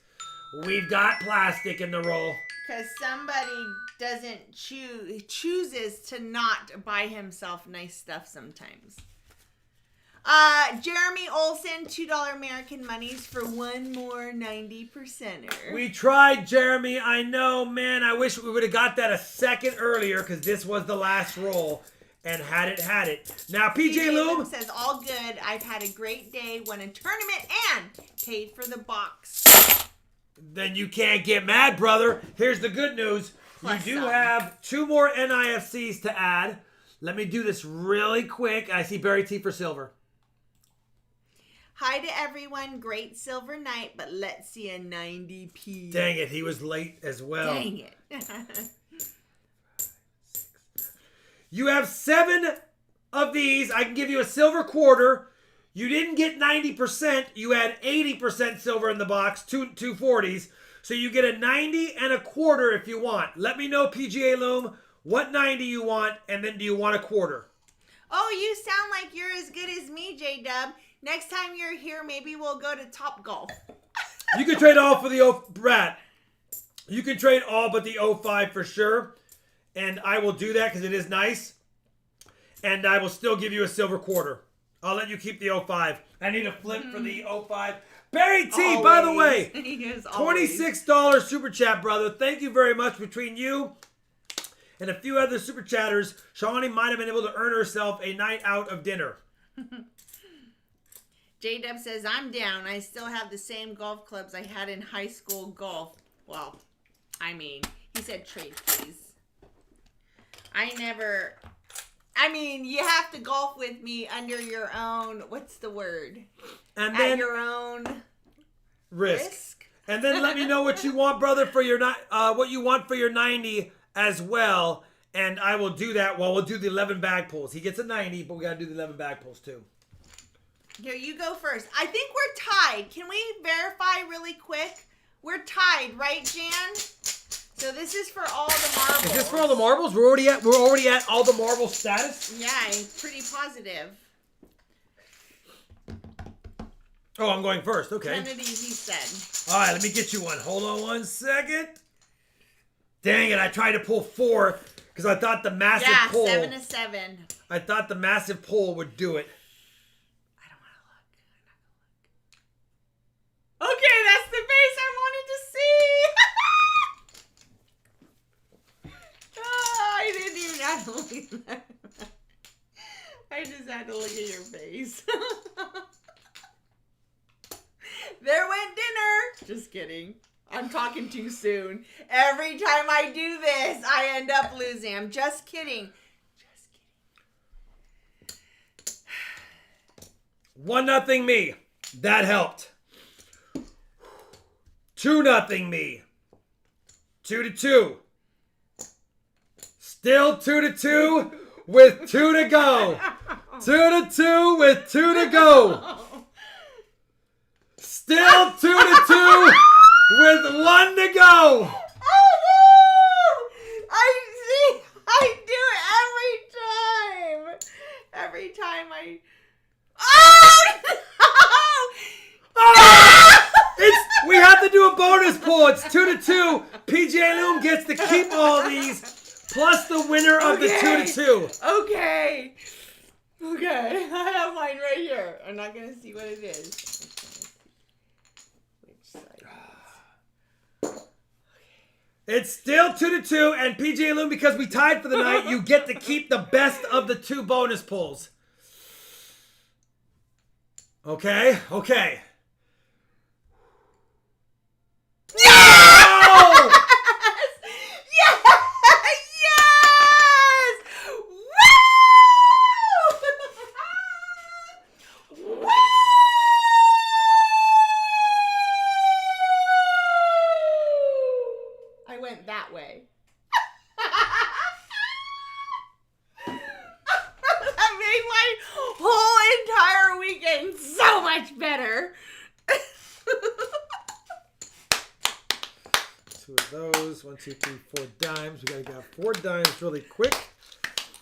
We've got plastic in the roll.
Because somebody chooses to not buy himself nice stuff sometimes. Jeremy Olson, $2 American monies for one more 90%er.
We tried, Jeremy. I know, man. I wish we would have got that a second earlier because this was the last roll. and had it. Now, PJ Loom
says, all good. I've had a great day, won a tournament, and paid for the box.
Then you can't get mad, brother. Here's the good news.
Plus
you do
some.
have 2 more NIFCs to add. Let me do this really quick. I see Barry T for silver.
Hi to everyone. Great silver night, but let's see a 90p.
Dang it, he was late as well.
Dang it.
You have 7 of these. I can give you a silver quarter. You didn't get 90%. You had 80% silver in the box, two 40s. So you get a 90 and a quarter if you want. Let me know, PGA Loom, what 90 you want, and then do you want a quarter?
Oh, you sound like you're as good as me, J-Dub. Next time you're here, maybe we'll go to Top Golf.
You can trade all for the Brad. You can trade all but the 05 for sure. And I will do that because it is nice. And I will still give you a silver quarter. I'll let you keep the 05. I need a flip for the 05. Barry T,
Always.
by the way,
Always.
$26 super chat, brother. Thank you very much. Between you and a few other super chatters, Shawnee might have been able to earn herself a night out of dinner.
J-Dub says, I'm down. I still have the same golf clubs I had in high school golf. Well, I mean, he said trade, please. You have to golf with me under your own, what's the word?
And then
at your own risk.
And then let me know what you want, brother, for your what you want for your 90 as well. And I will do that while we'll do the 11 bag pulls. He gets a 90, but we got to do the 11 bag pulls too.
Here, you go first. I think we're tied. Can we verify really quick? We're tied, right, Jan? So this is for all the marbles.
Is this for all the marbles? We're already at all the marble status?
Yeah, I'm pretty positive.
Oh, I'm going first. Okay.
10 of these, he said.
All right, let me get you one. Hold on one second. Dang it, I tried to pull 4 because I thought the massive pull.
7 of 7.
I thought the massive pull would do it.
I don't want to look. Okay, that's the base I wanted to see. I didn't even have to look at that. I just had to look at your face. There went dinner. Just kidding. I'm talking too soon. Every time I do this, I end up losing. I'm just kidding. Just kidding.
1-0 me. That helped. 2-0 me. 2-2. Still 2-2 with 2 to go. 2-2 with 2 to go. Still 2-2 with 1 to go.
Oh no! I do it every time I. Oh!
We have to do a bonus pull. It's 2-2. PJ Loom gets to keep all these, plus the winner of the 2-2.
Okay. I have mine right here. I'm not gonna see what it is. Which side?
It's still 2-2, and PJ Loom, because we tied for the night, you get to keep the best of the 2 bonus pulls. Okay.
Yes! Yes! Woo! Woo! I went that way. That made my whole entire weekend so much better.
2 of those. 1, 2, 3, 4 dimes. We gotta get 4 dimes really quick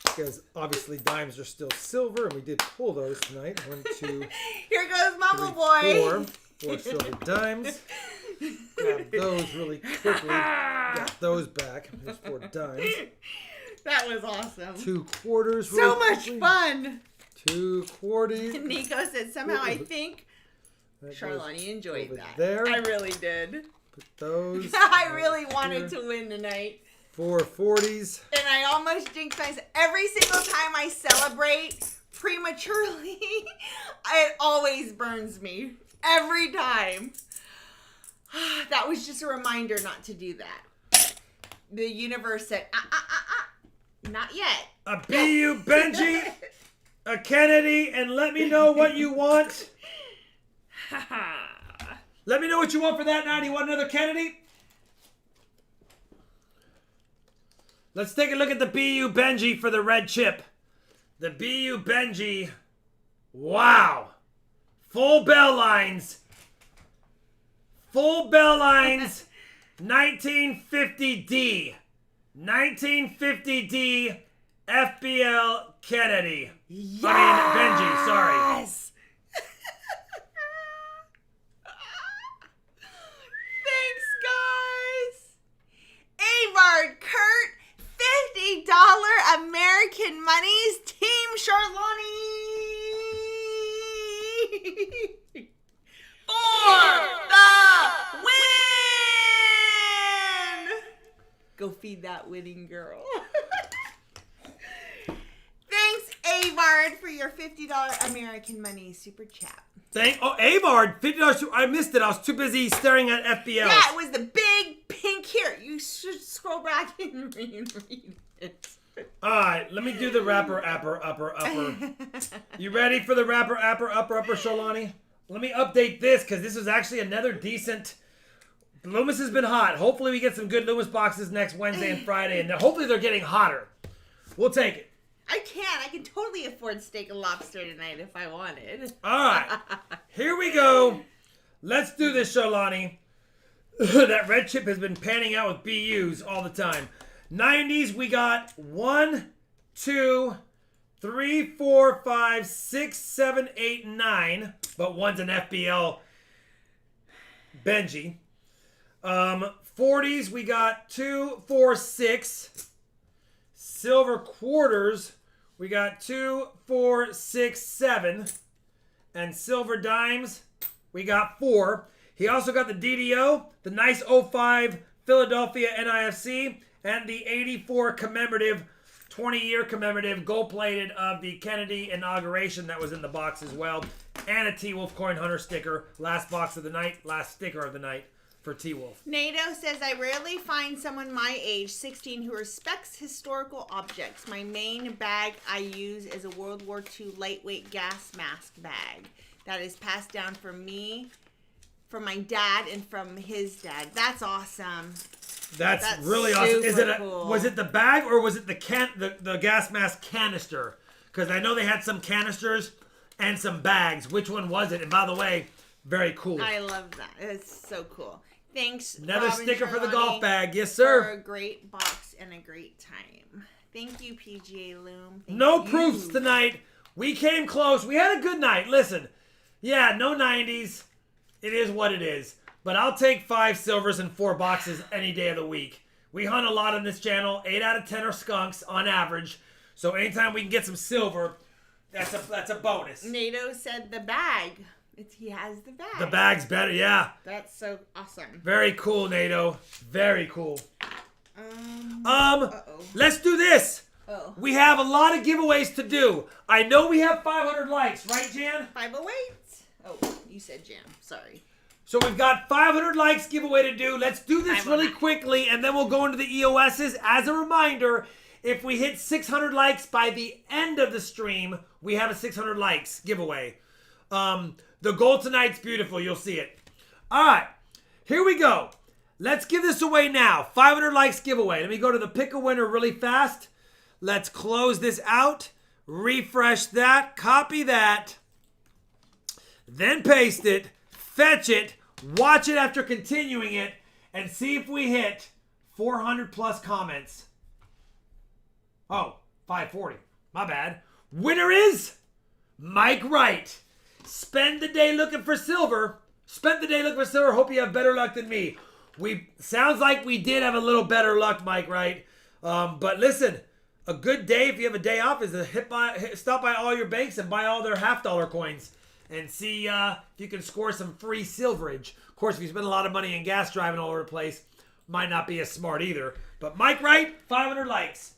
because obviously dimes are still silver, and we did pull those tonight. 1, 2.
Here goes Mama
3,
Boy.
4 silver dimes. Grab those really quickly. Got those back. There's 4 dimes.
That was awesome.
2 quarters.
So
really
much
quickly.
fun.
2 quarters.
Nico said somehow I think Charlani enjoyed
over
that.
there.
I really did.
Put those.
I really
right
wanted
here.
to win tonight.
4 40s.
And and I almost jinxed myself. Every single time I celebrate prematurely, it always burns me. Every time. That was just a reminder not to do that. The universe said, not yet.
A BU Benji, a Kennedy, and let me know what you want. Let me know what you want for that now. Do you want another Kennedy? Let's take a look at the BU Benji for the red chip. The BU Benji. Wow. Full bell lines. Full bell lines. 1950D. 1950D FBL Kennedy.
Yes!
I mean, Benji, sorry.
Thanks, guys. Avard, Kurt, $50 American monies, Team Charlani. For the win! Go feed that winning girl. Thanks, Avard, for your $50 American money super chat.
Avard, $50. I missed it. I was too busy staring at FBL.
Yeah, it was the big pink here. You should scroll back and read it.
All right, let me do the rapper, upper. You ready for the rapper, upper, Sholani? Let me update this because this is actually another decent. Loomis has been hot. Hopefully we get some good Loomis boxes next Wednesday and Friday, and hopefully they're getting hotter. We'll take it.
I can totally afford steak and lobster tonight if I wanted.
All right, here we go. Let's do this, Sholani. That red chip has been panning out with BUs all the time. 90s, we got 1, 2, 3, 4, 5, 6, 7, 8, 9. But one's an FBL Benji. 40s, we got 2, 4, 6. Silver quarters, we got 2, 4, 6, 7. And silver dimes, we got 4. He also got the DDO, the nice 05 Philadelphia NIFC, and the 84 commemorative, 20-year commemorative gold-plated of the Kennedy inauguration that was in the box as well. And a T-Wolf Coin Hunter sticker. Last box of the night, last sticker of the night for T-Wolf.
NATO says, I rarely find someone my age, 16, who respects historical objects. My main bag I use is a World War II lightweight gas mask bag that is passed down from me, from my dad, and from his dad. That's awesome.
That's really awesome. Is it
cool.
Was it the bag or was it the gas mask canister? Because I know they had some canisters and some bags. Which one was it? And by the way, very cool.
I love that. It's so cool. Thanks,
Another
Robin
sticker for the
Charlani,
golf bag. Yes, sir.
For a great box and a great time. Thank you, PGA Loom.
No proofs tonight. We came close. We had a good night. Listen, yeah, no 90s. It is what it is. But I'll take 5 silvers and 4 boxes any day of the week. We hunt a lot on this channel. 8 out of 10 are skunks on average. So anytime we can get some silver, that's a bonus.
NATO said the bag. He has the bag.
The bag's better, yeah.
That's so awesome.
Very cool, NATO. Very cool. Let's do this.
Oh.
We have a lot of giveaways to do. I know we have 500 likes, right, Jan?
508. Oh, you said Jam. Sorry.
So we've got 500 likes giveaway to do. Let's do this really quickly, and then we'll go into the EOSs. As a reminder, if we hit 600 likes by the end of the stream, we have a 600 likes giveaway. The goal tonight's beautiful. You'll see it. All right. Here we go. Let's give this away now. 500 likes giveaway. Let me go to the pick a winner really fast. Let's close this out. Refresh that. Copy that. Then paste it. Fetch it. Watch it after continuing it. And see if we hit 400 plus comments. Oh, 540. My bad. Winner is Mike Wright. Spend the day looking for silver. Spent the day looking for silver. Hope you have better luck than me. Sounds like we did have a little better luck, Mike Wright. But listen, a good day if you have a day off is to stop by all your banks and buy all their $50 coins and see if you can score some free silverage. Of course, if you spend a lot of money in gas driving all over the place, might not be as smart either. But Mike Wright, 500 likes.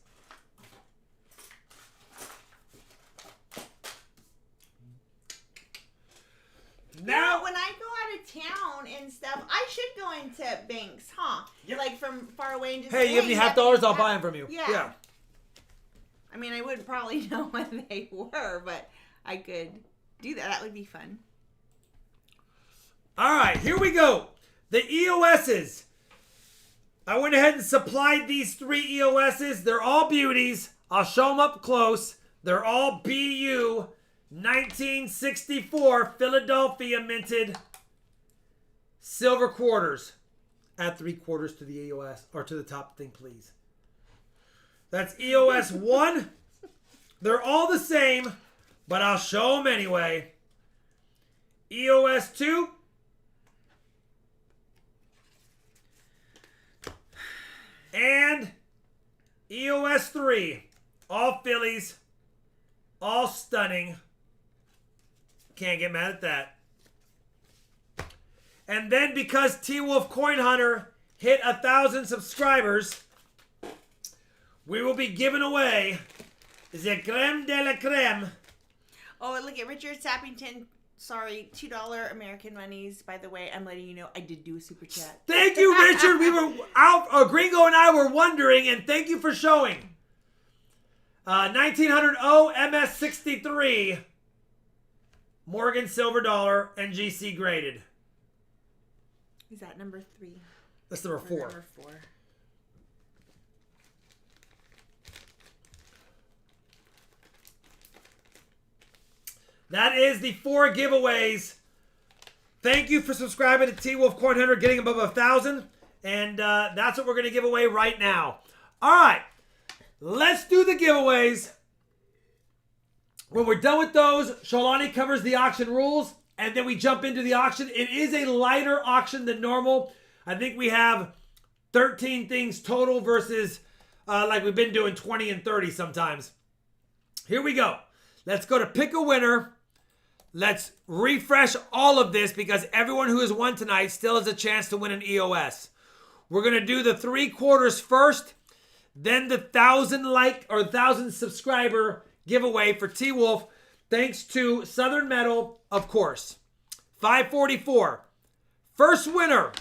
Now,
when I go out of town and stuff, I should go into banks, huh?
Yep.
Like from far away and just
hey,
say,
you give me $50, I'll buy them from you.
Yeah. I mean, I wouldn't probably know what they were, but I could do that. That would be fun.
All right, here we go. The EOSs. I went ahead and supplied these 3 EOSs. They're all beauties. I'll show them up close. They're all BU 1964 Philadelphia minted silver quarters. Add 3/4 to the EOS, or to the top thing, please. That's EOS 1. They're all the same, but I'll show them anyway. EOS 2. And EOS 3. All Phillies. All stunning. Can't get mad at that. And then because T-Wolf Coin Hunter hit 1,000 subscribers, we will be giving away the creme de la creme.
Oh, look at Richard Sappington. Sorry, $2 American monies. By the way, I'm letting you know I did do a super chat.
Thank you, Richard. We were out. Gringo and I were wondering, and thank you for showing. 1900 O MS63 Morgan silver dollar NGC graded.
Is that number 3?
That's number 4.
Number 4.
That is the 4 giveaways. Thank you for subscribing to T-Wolf Coin Hunter, getting above 1,000. And that's what we're going to give away right now. All right. Let's do the giveaways. When we're done with those, Sholani covers the auction rules. And then we jump into the auction. It is a lighter auction than normal. I think we have 13 things total versus like we've been doing 20 and 30 sometimes. Here we go. Let's go to pick a winner. Let's refresh all of this because everyone who has won tonight still has a chance to win an EOS. We're going to do the 3/4 first, then the 1,000 subscriber giveaway for T-Wolf, thanks to Southern Metal, of course. 544. First winner,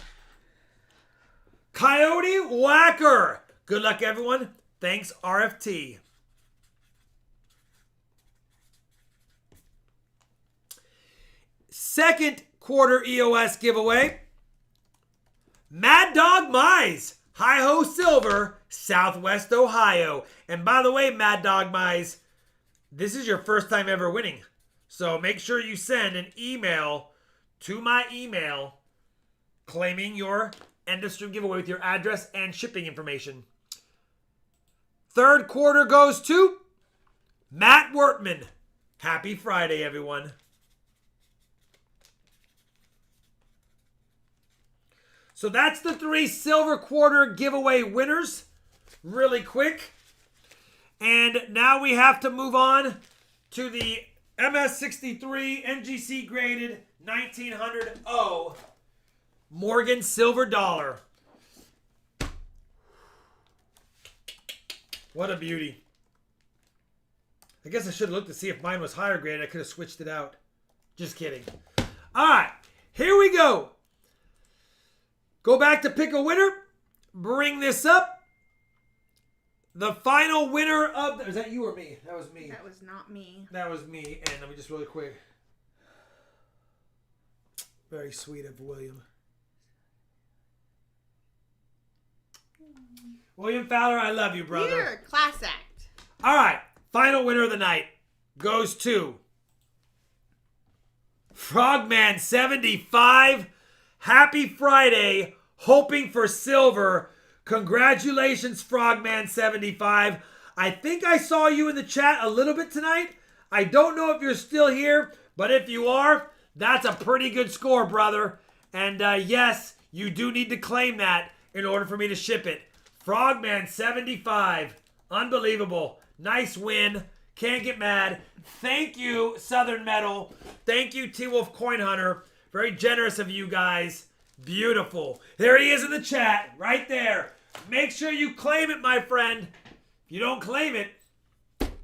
Coyote Whacker. Good luck, everyone. Thanks, RFT. Second quarter EOS giveaway, Mad Dog Mize, Hi-Ho Silver, Southwest Ohio. And by the way, Mad Dog Mize, this is your first time ever winning. So make sure you send an email to my email claiming your end of stream giveaway with your address and shipping information. Third quarter goes to Matt Wortman. Happy Friday, everyone. So that's the 3 silver quarter giveaway winners. Really quick. And now we have to move on to the MS63 NGC graded 1900 O Morgan silver dollar. What a beauty. I guess I should have looked to see if mine was higher graded. I could have switched it out. Just kidding. All right, here we go. Go back to pick a winner. Bring this up. The final winner of... Is that you or me? That was me.
That was not me.
That was me. And let me just really quick. Very sweet of William. William Fowler, I love you, brother.
You're a class act.
All right. Final winner of the night goes to Frogman 75. Happy Friday. Hoping for silver. Congratulations, Frogman 75. I think I saw you in the chat a little bit tonight. I don't know if you're still here, but if you are, that's a pretty good score, brother. And yes, you do need to claim that in order for me to ship it. Frogman 75. Unbelievable. Nice win. Can't get mad. Thank you, Southern Metal. Thank you, T-Wolf Coin Hunter. Very generous of you guys. Beautiful. There he is in the chat. Right there. Make sure you claim it, my friend. If you don't claim it,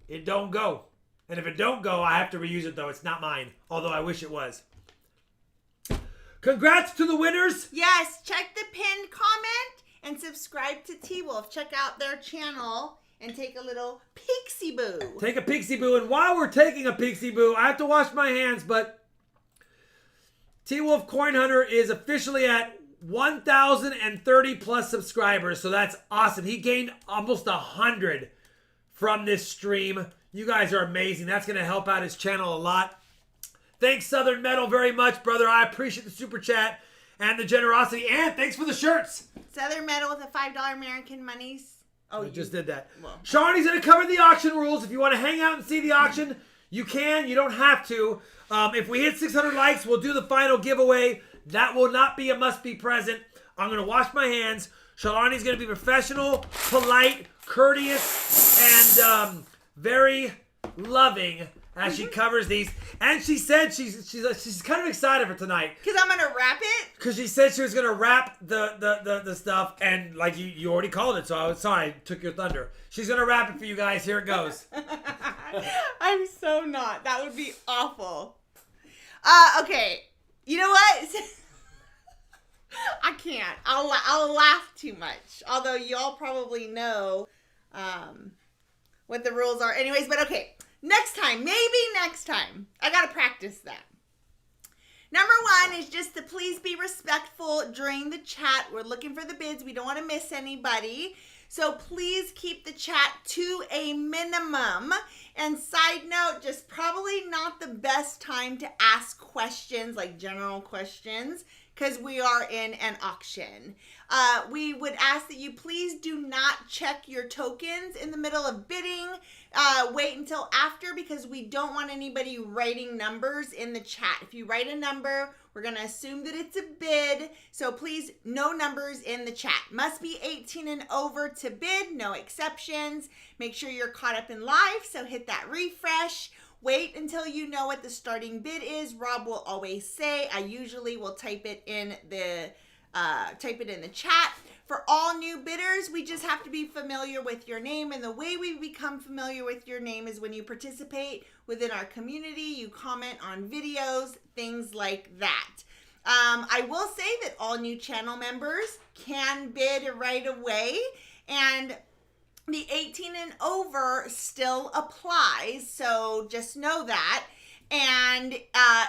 it don't go. And if it don't go, I have to reuse it, though. It's not mine. Although I wish it was. Congrats to the winners.
Yes, check the pinned comment and subscribe to T-Wolf. Check out their channel and take a little peeksy-boo.
Take a peeksy-boo. And while we're taking a peeksy-boo, I have to wash my hands, but T-Wolf Coin Hunter is officially at 1,030 plus subscribers. So that's awesome. He gained almost 100 from this stream. You guys are amazing. That's going to help out his channel a lot. Thanks, Southern Metal, very much, brother. I appreciate the super chat and the generosity. And thanks for the shirts.
Southern Metal with a $5 American monies. Oh,
I just did that.
Well.
Shawnee's going to cover the auction rules. If you want to hang out and see the auction, you can. You don't have to. If we hit 600 likes, we'll do the final giveaway. That will not be a must-be present. I'm going to wash my hands. Shalani's going to be professional, polite, courteous, and very loving as she covers these. And she said she's kind of excited for tonight.
Because I'm going to wrap it?
Because she said she was going to wrap the stuff. And like you already called it, so I was sorry. I took your thunder. She's going to wrap it for you guys. Here it goes.
I'm so not. That would be awful. Okay. You know what? I can't. I'll laugh too much. Although y'all probably know what the rules are. Anyways, but okay. Next time. Maybe next time. I got to practice that. Number one is just to please be respectful during the chat. We're looking for the bids. We don't want to miss anybody. So please keep the chat to a minimum. And side note, just probably not the best time to ask questions, like general questions, because we are in an auction. We would ask that you please do not check your tokens in the middle of bidding. Wait until after, because we don't want anybody writing numbers in the chat. If you write a number, we're going to assume that it's a bid. So please, no numbers in the chat. Must be 18 and over to bid, no exceptions. Make sure you're caught up in live, so hit that refresh. Wait until you know what the starting bid is. Rob will always say. I usually will type it in the chat. For all new bidders, we just have to be familiar with your name. And the way we become familiar with your name is when you participate within our community, you comment on videos, things like that. I will say that all new channel members can bid right away. And the 18 and over still applies. So just know that. And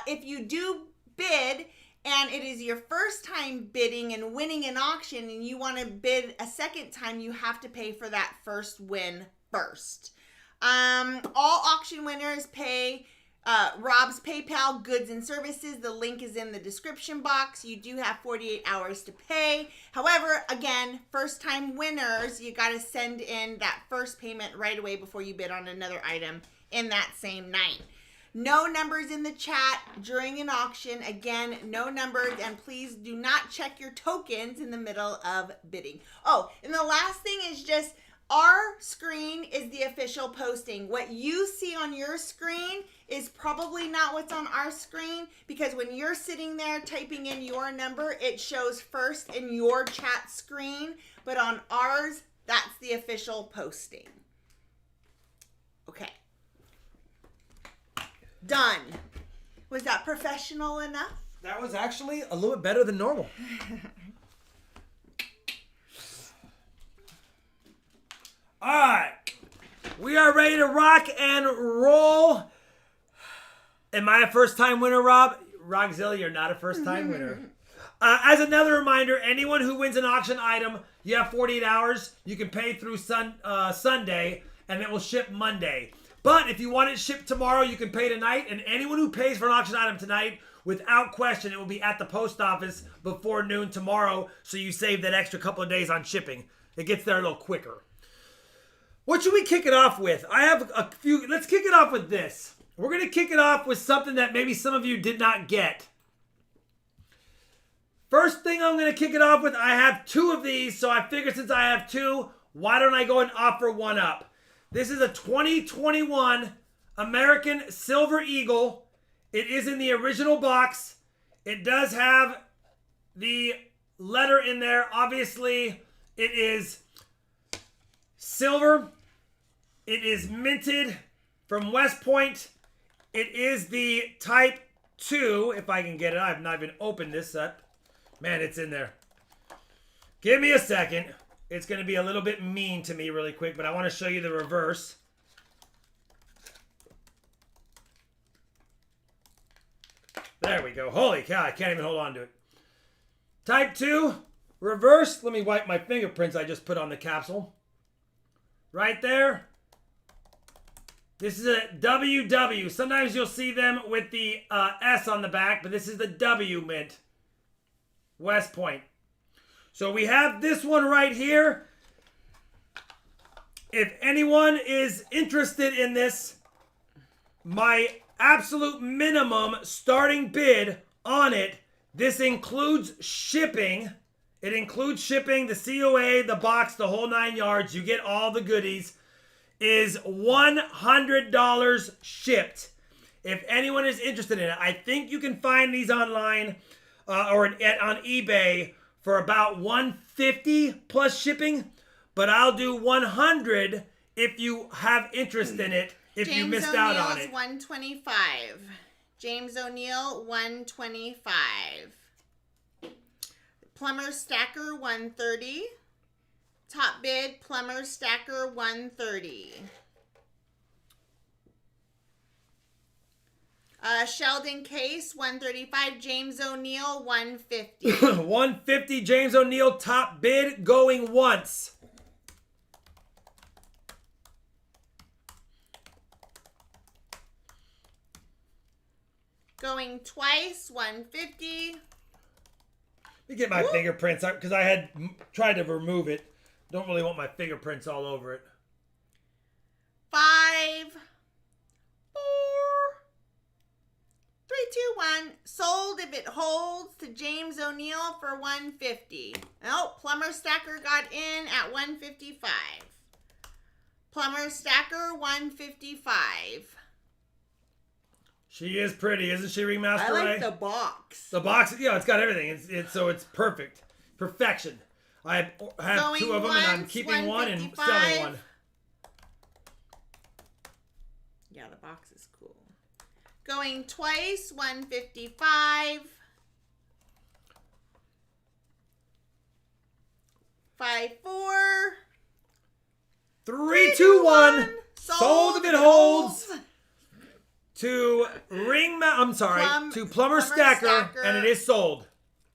if you do bid, and it is your first time bidding and winning an auction, and you want to bid a second time, you have to pay for that first win first. All auction winners pay Rob's PayPal goods and services. The link is in the description box. You do have 48 hours to pay. However, again, first time winners, you got to send in that first payment right away before you bid on another item in that same night. No numbers in the chat during an auction. Again, no numbers. And please do not check your tokens in the middle of bidding. Oh, and the last thing is just our screen is the official posting. What you see on your screen is probably not what's on our screen, because when you're sitting there typing in your number, it shows first in your chat screen. But on ours, that's the official posting. Okay. Done. Was that professional enough?
That was actually a little bit better than normal. All right. We are ready to rock and roll. Am I a first-time winner, Rob? Rockzilla, you're not a first-time winner. As another reminder, anyone who wins an auction item, you have 48 hours. You can pay through Sunday, and it will ship Monday. But if you want it shipped tomorrow, you can pay tonight. And anyone who pays for an auction item tonight, without question, it will be at the post office before noon tomorrow. So you save that extra couple of days on shipping. It gets there a little quicker. What should we kick it off with? I have a few. Let's kick it off with this. We're going to kick it off with something that maybe some of you did not get. First thing I'm going to kick it off with, I have two of these. So I figured since I have two, why don't I go and offer one up? This is a 2021 American Silver Eagle. It is in the original box. It does have the letter in there. Obviously, it is silver. It is minted from West Point. It is the Type 2, if I can get it. I've not even opened this up. Man, it's in there. Give me a second. It's going to be a little bit mean to me really quick, but I want to show you the reverse. There we go. Holy cow, I can't even hold on to it. Type 2, reverse. Let me wipe my fingerprints I just put on the capsule. Right there. This is a WW. Sometimes you'll see them with the S on the back, but this is the W mint. West Point. So we have this one right here. If anyone is interested in this, my absolute minimum starting bid on it, this includes shipping. It includes shipping, the COA, the box, the whole 9 yards. You get all the goodies. Is $100 shipped. If anyone is interested in it, I think you can find these online or on eBay for about $150 plus shipping, but I'll do $100 if you have interest in it. If you missed out on it.
James O'Neill's $125. James O'Neill $125. Plumber Stacker $130. Top bid, Plumber Stacker $130. Sheldon Case $135. James O'Neill $150.
$150 James O'Neill top bid going once.
Going twice, $150.
Let me get my fingerprints out because I had tried to remove it. Don't really want my fingerprints all over it.
5, 4, 3, 2, 1. Sold if it holds to James O'Neill for $150. Oh, Plumber Stacker got in at $155. Plumber Stacker $155.
She is pretty, isn't she, Remaster
I like
Ray?
the box.
The box, yeah, it's got everything. So it's perfect. Perfection. I have
Going
2 of them, and I'm keeping one and selling one.
Yeah, the box is cool. Going twice, $155. 5, 4.
3, 2, 1. Sold if it holds. To to Plumber Stacker, and it is sold.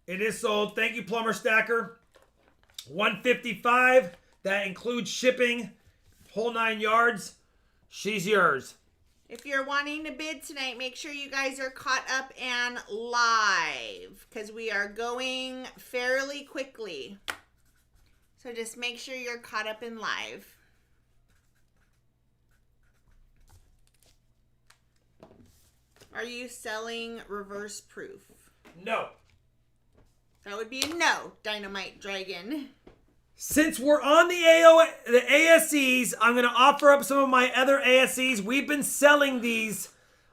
It is sold. Thank you, Plumber Stacker. $155. That includes shipping, whole 9 yards. She's yours.
If you're wanting to bid tonight, make sure you guys are caught up and live because we are going fairly quickly. So just make sure you're caught up and live. Are you selling reverse proof?
No.
That would be a no, Dynamite Dragon.
Since we're on the ASCs, I'm going to offer up some of my other ASCs. We've been selling these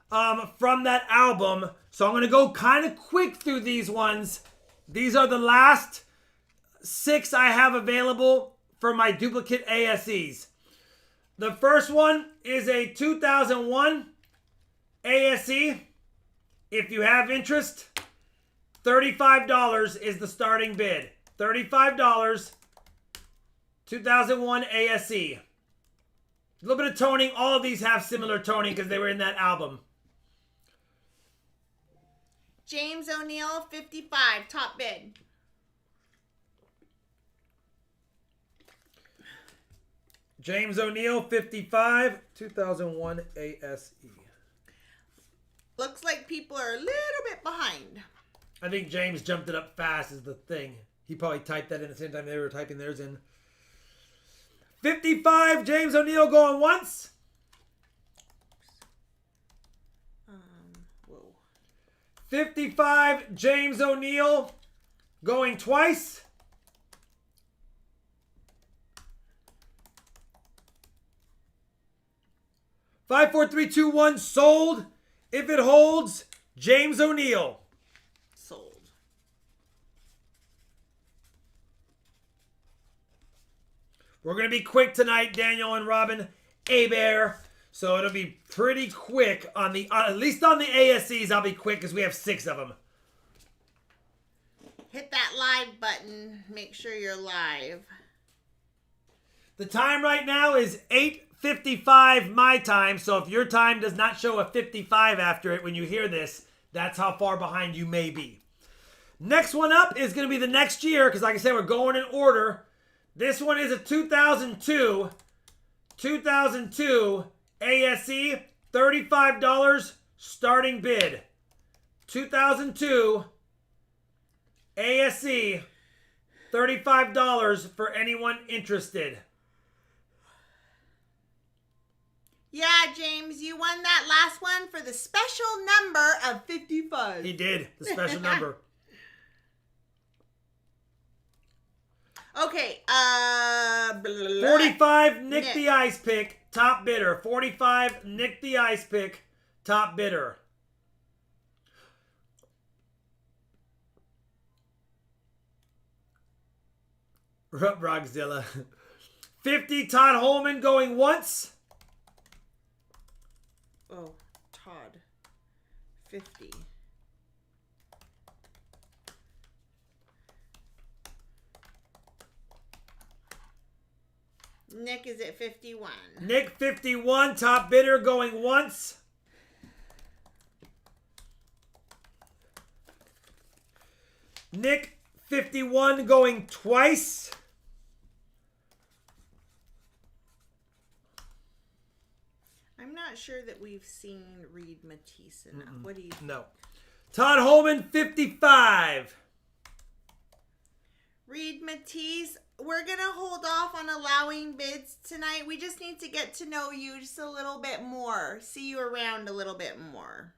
from that album. So I'm going to go kind of quick through these ones. These are the last 6 I have available for my duplicate ASCs. The first one is a 2001 ASC. If you have interest, $35 is the starting bid. $35, 2001 ASC. A little bit of toning. All of these have similar toning because they were in that album.
James O'Neill, $55, top bid.
James O'Neill, 55, 2001 ASE.
Looks like people are a little bit behind.
I think James jumped it up fast is the thing. He probably typed that in at the same time they were typing theirs in. 55, James O'Neill going once.
Whoa.
55, James O'Neill going twice. Five, 4, 3, 2, 1, sold. If it holds, James O'Neill.
Sold.
We're going to be quick tonight, Daniel and Robin. A-Bear. So it'll be pretty quick on the, at least on the ASCs, I'll be quick because we have 6 of them.
Hit that live button. Make sure you're live.
The time right now is 8:55 my time. So if your time does not show a 55 after it when you hear this, that's how far behind you may be. Next one up is going to be the next year because like I said, we're going in order. This one is a 2002 ASE, $35 starting bid. 2002 ASE, $35 for anyone interested.
Yeah, James, you won that last one for the special number of 55.
He did, the special number.
Okay,
45, Nick the Ice Pick, top bidder. 45, Nick the Ice Pick, top bidder. Rockzilla. 50, Todd Holman going once.
Oh, Todd. 50. Nick is at 51.
Nick 51, top bidder going once. Nick 51 going twice.
I'm not sure that we've seen Reed Matisse enough. What do you think?
No. Todd Holman 55.
Reed Matisse, we're going to hold off on allowing bids tonight. We just need to get to know you just a little bit more. See you around a little bit more.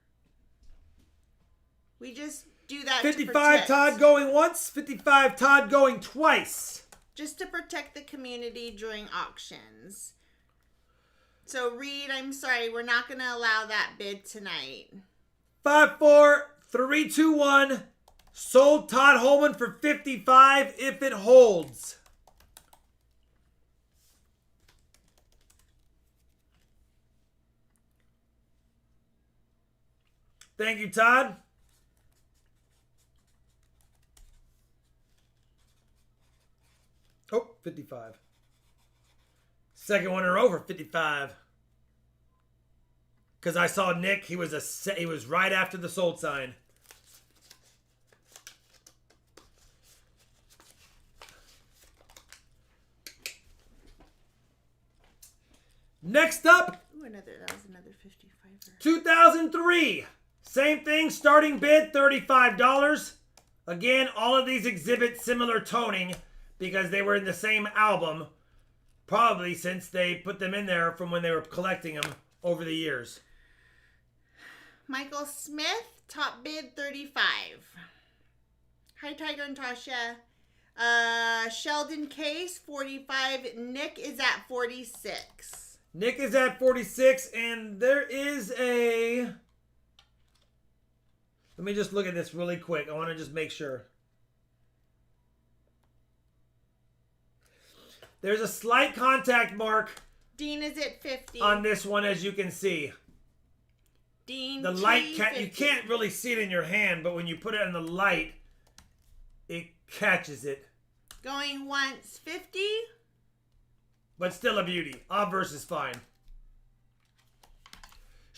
We just do that
55, Todd going once. 55, Todd going twice.
Just to protect the community during auctions. So, Reed, I'm sorry. We're not going to allow that bid tonight.
5, 4, 3, 2, 1. Sold Todd Holman for 55 if it holds. Thank you, Todd. Oh, 55. Second one in a row for 55. Because I saw Nick, he was right after the sold sign. Next up,
Ooh, that was another 55.
2003. Same thing, starting bid $35. Again, all of these exhibit similar toning because they were in the same album, probably since they put them in there from when they were collecting them over the years.
Michael Smith, top bid 35. Hi, Tiger and Tasha. Sheldon Case, 45. Nick is at 46.
Nick is at 46, and there is a... Let me just look at this really quick. I want to just make sure. There's a slight contact mark.
Dean is at 50.
On this one, as you can see.
Dean
the
T,
light you
50.
can't really see it in your hand, but when you put it in the light, it catches it.
Going once, 50.
But still a beauty. Obverse is fine.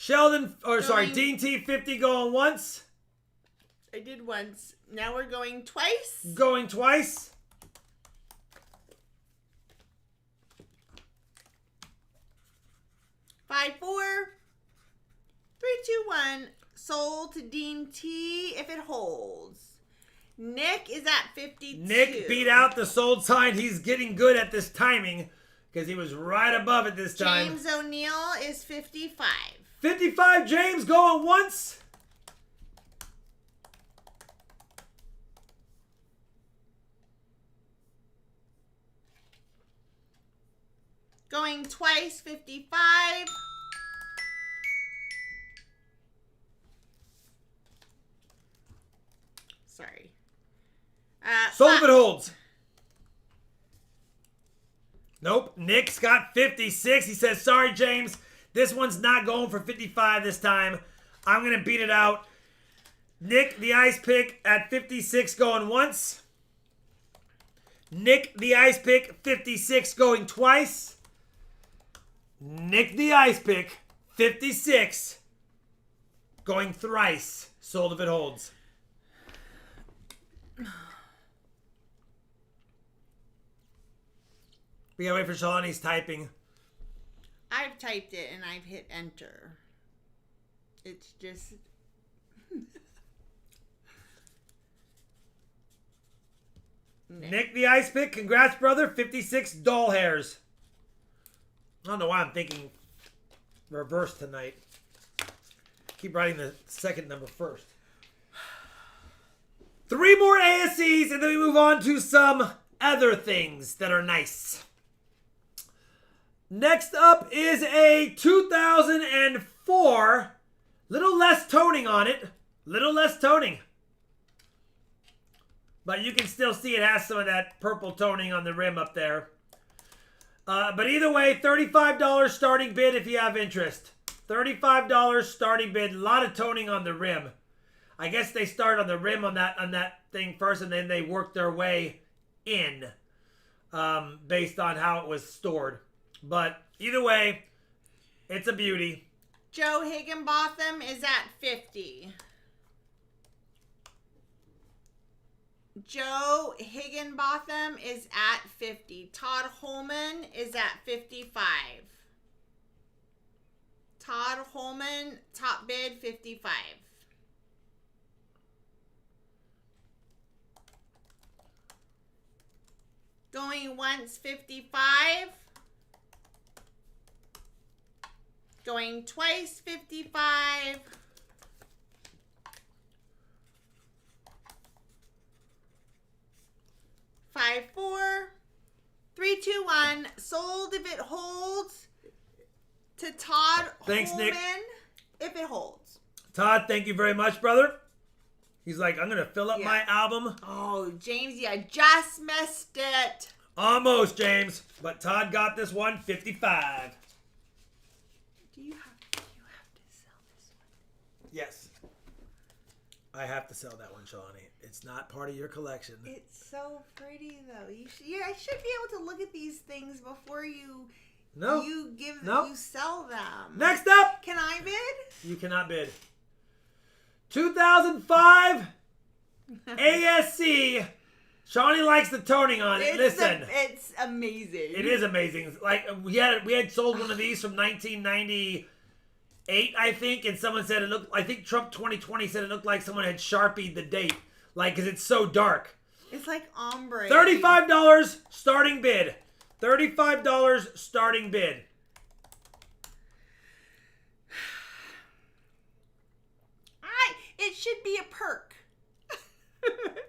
Dean T 50 going once.
I did once. Now we're going twice.
Going twice.
Five, 4, 3, 2, 1. Sold to Dean T if it holds. Nick is at 52.
Nick beat out the sold sign. He's getting good at this timing because he was right above it this time.
James O'Neill is 55.
55, James going once.
Going twice, 55. Sorry.
Sold if it holds. Nope. Nick's got 56. He says, sorry, James. This one's not going for 55 this time. I'm going to beat it out. Nick, the ice pick at 56 going once. Nick, the ice pick, 56 going twice. Nick, the ice pick, 56 going thrice. Sold if it holds. We gotta wait for Shalani's typing.
I've typed it and I've hit enter. It's just...
Nick the ice pick, congrats brother, 56 doll hairs. I don't know why I'm thinking reverse tonight. Keep writing the second number first. 3 more ASCs and then we move on to some other things that are nice. Next up is a 2004. Little less toning on it. Little less toning. But you can still see it has some of that purple toning on the rim up there. But either way, $35 starting bid if you have interest. $35 starting bid. A lot of toning on the rim. I guess they start on the rim on that thing first, and then they work their way in based on how it was stored. But either way, it's a beauty.
Joe Higginbotham is at 50. Joe Higginbotham is at 50. Todd Holman is at 55. Todd Holman, top bid, 55. Going once, 55. Going twice, 55. Five, 4, 3, 2, 1. Sold if it holds to Todd
Thanks,
Holman.
Nick.
If it holds.
Todd, thank you very much, brother. He's like, I'm going to fill up my album.
Oh, James, you just missed it.
Almost, James. But Todd got this one, 55.
Do you have to sell this one?
Yes. I have to sell that one, Shalani. It's not part of your collection.
It's so pretty, though. I should be able to look at these things before you sell them.
Next up.
Can I bid?
You cannot bid. 2005 ASC. Shawnee likes the toning on it. Listen.
It's amazing.
It is amazing. Like we had sold one of these from 1998, I think, and someone said it looked. I think Trump 2020 said it looked like someone had Sharpied the date, like because it's so dark.
It's like ombre.
$35 starting bid. $35 starting bid.
It should be a perk.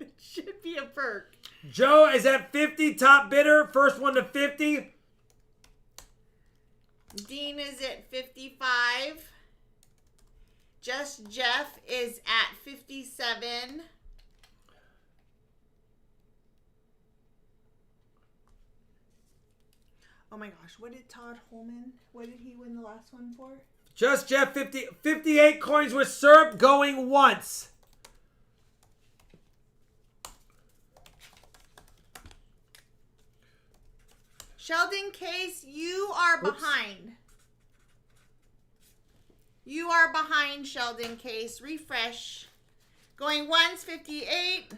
It should be a perk.
Joe is at 50, top bidder. First one to 50.
Dean is at 55. Just Jeff is at 57. Oh my gosh, what did Todd Holman, what did he win the last one for?
Just Jeff, 58 coins with syrup going once.
Sheldon Case, you are behind. You are behind, Sheldon Case. Refresh. Going once, 58.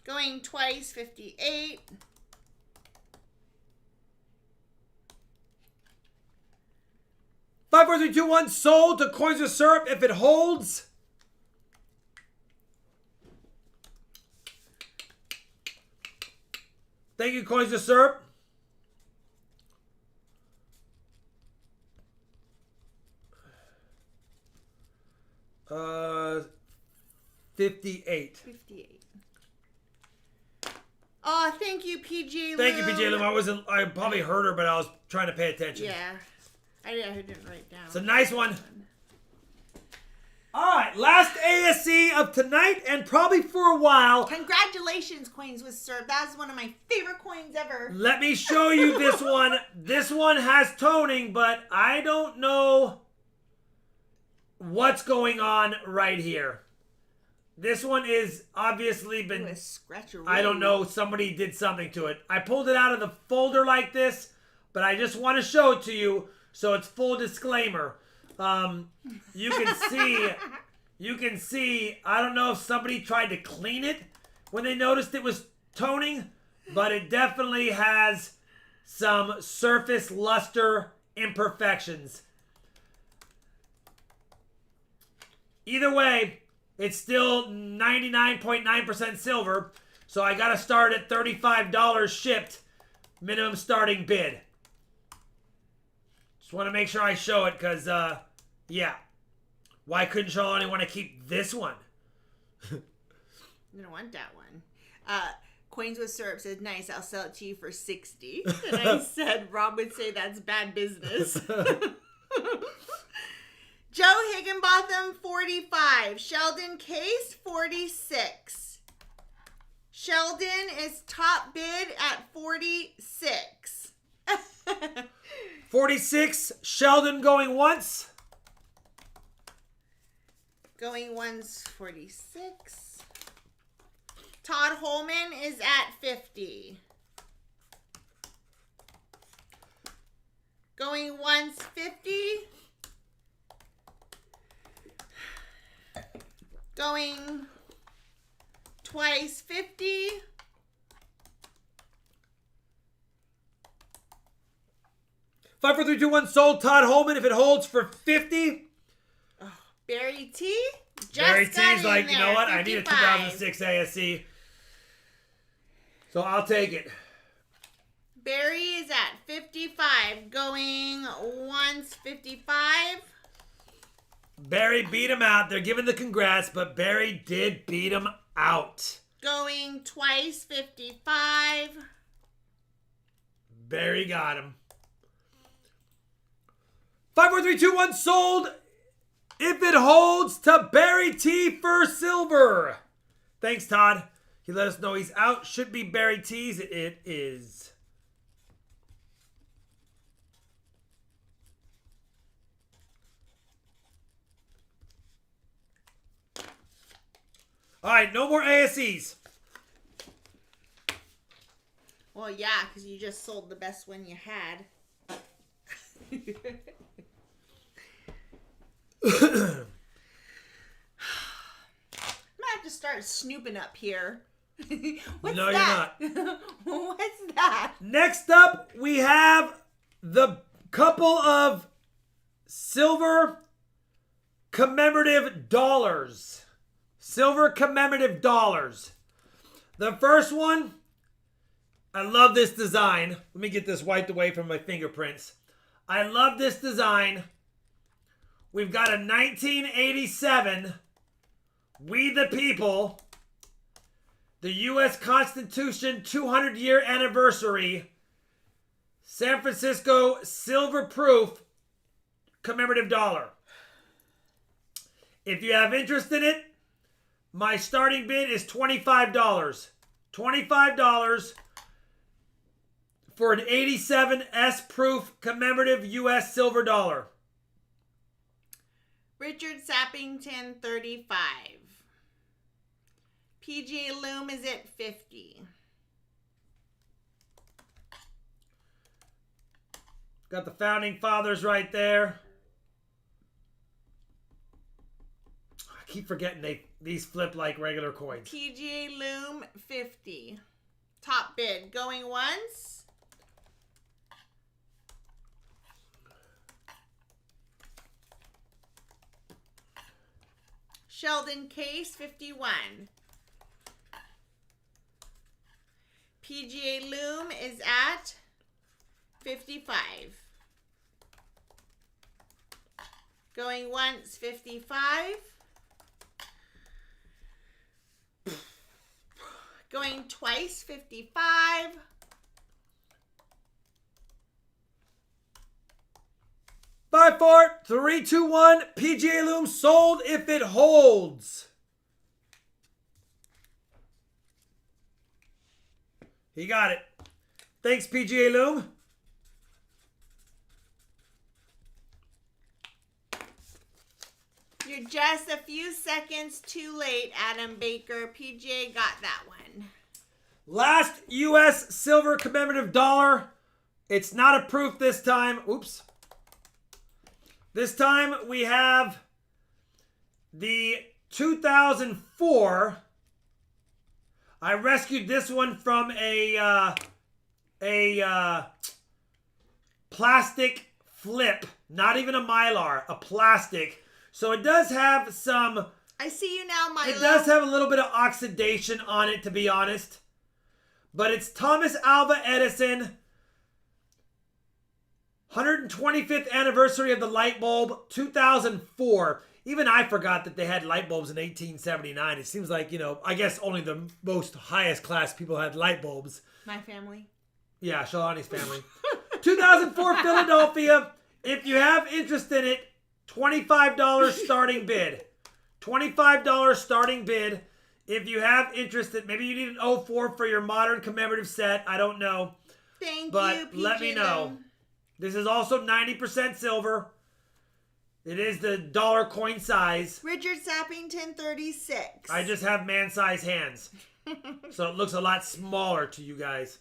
Going twice, 58.
Five, 4, 3, 2, 1. Sold to coins with syrup if it holds. Thank you, coins with syrup. Uh, 58.
58. Oh, thank you, PJ Lou.
Thank you, PJ Lou. I probably heard her, but I was trying to pay attention.
Yeah. I didn't write down.
It's a nice one. All right, last ASC of tonight and probably for a while.
Congratulations, Coins with Serve. That's one of my favorite coins ever.
Let me show you this one. This one has toning, but I don't know what's going on right here. This one is obviously been...
Ooh, a scratcheroo.
I don't know. Somebody did something to it. I pulled it out of the folder like this, but I just want to show it to you so it's full disclaimer. You can see, I don't know if somebody tried to clean it when they noticed it was toning, but it definitely has some surface luster imperfections. Either way, it's still 99.9% silver, so I gotta start at $35 shipped, minimum starting bid. Just want to make sure I show it because, yeah. Why couldn't y'all only want to keep this one?
I don't want that one. Coins with Syrup said, nice, I'll sell it to you for $60. And I said, Rob would say that's bad business. Joe Higginbotham, 45. Sheldon Case, 46. Sheldon is top bid at 46.
46. Sheldon going once.
Going once, 46. Todd Holman is at 50. Going once, 50. Going twice, 50.
Five, four, three, two, one. Sold. Todd Holman. If it holds for 50.
Barry T.
Barry
Just got
T's like,
in
you
there,
know what? I need a
55.
2006 ASC. So I'll take it.
Barry is at 55. Going once, 55.
Barry beat him out. They're giving the congrats, but Barry did beat him out.
Going twice, 55.
Barry got him. 5, 4, 3, 2, 1. Sold. If it holds to Barry T for silver. Thanks, Todd. He let us know he's out. Should be Barry T's. It is. All right, no more ASCs.
Well, yeah, because you just sold the best one you had. I'm gonna have to start snooping up here. What's
No,
that?
you're not.
What's that?
Next up, we have the couple of silver commemorative dollars. Silver commemorative dollars. The first one, I love this design. Let me get this wiped away from my fingerprints. I love this design. We've got a 1987 We the People, the U.S. Constitution 200-year anniversary, San Francisco silver proof commemorative dollar. If you have interest in it, my starting bid is $25. $25 for an 87 S proof commemorative U.S. silver dollar.
Richard Sappington, 35. PGA Loom is at 50.
Got the founding fathers right there. I keep forgetting these flip like regular coins.
PGA Loom, 50. Top bid. Going once. Sheldon Case, 51. PGA Loom is at 55. Going once, 55. Going twice, 55.
5, 4, 3, 2, 1. PGA Loom sold if it holds. He got it. Thanks, PGA Loom.
You're just a few seconds too late, Adam Baker. PGA got that one.
Last U.S. silver commemorative dollar. It's not a proof this time. Oops. This time we have the 2004. I rescued this one from a plastic flip. Not even a Mylar, a plastic. So it does have some...
I see you now, Milo.
It does have a little bit of oxidation on it, to be honest. But it's Thomas Alva Edison. 125th anniversary of the light bulb, 2004. Even I forgot that they had light bulbs in 1879. It seems like, you know, I guess only the most highest class people had light bulbs.
My family.
Yeah, Shalani's family. 2004 Philadelphia. If you have interest in it, $25 starting bid. $25 starting bid. If you have interest in, maybe you need an 04 for your modern commemorative set. I don't know.
Thank you,
But
PG
let me know.
Loom.
This is also 90% silver. It is the dollar coin size.
Richard Sappington, 36.
I just have man-sized hands. So it looks a lot smaller to you guys.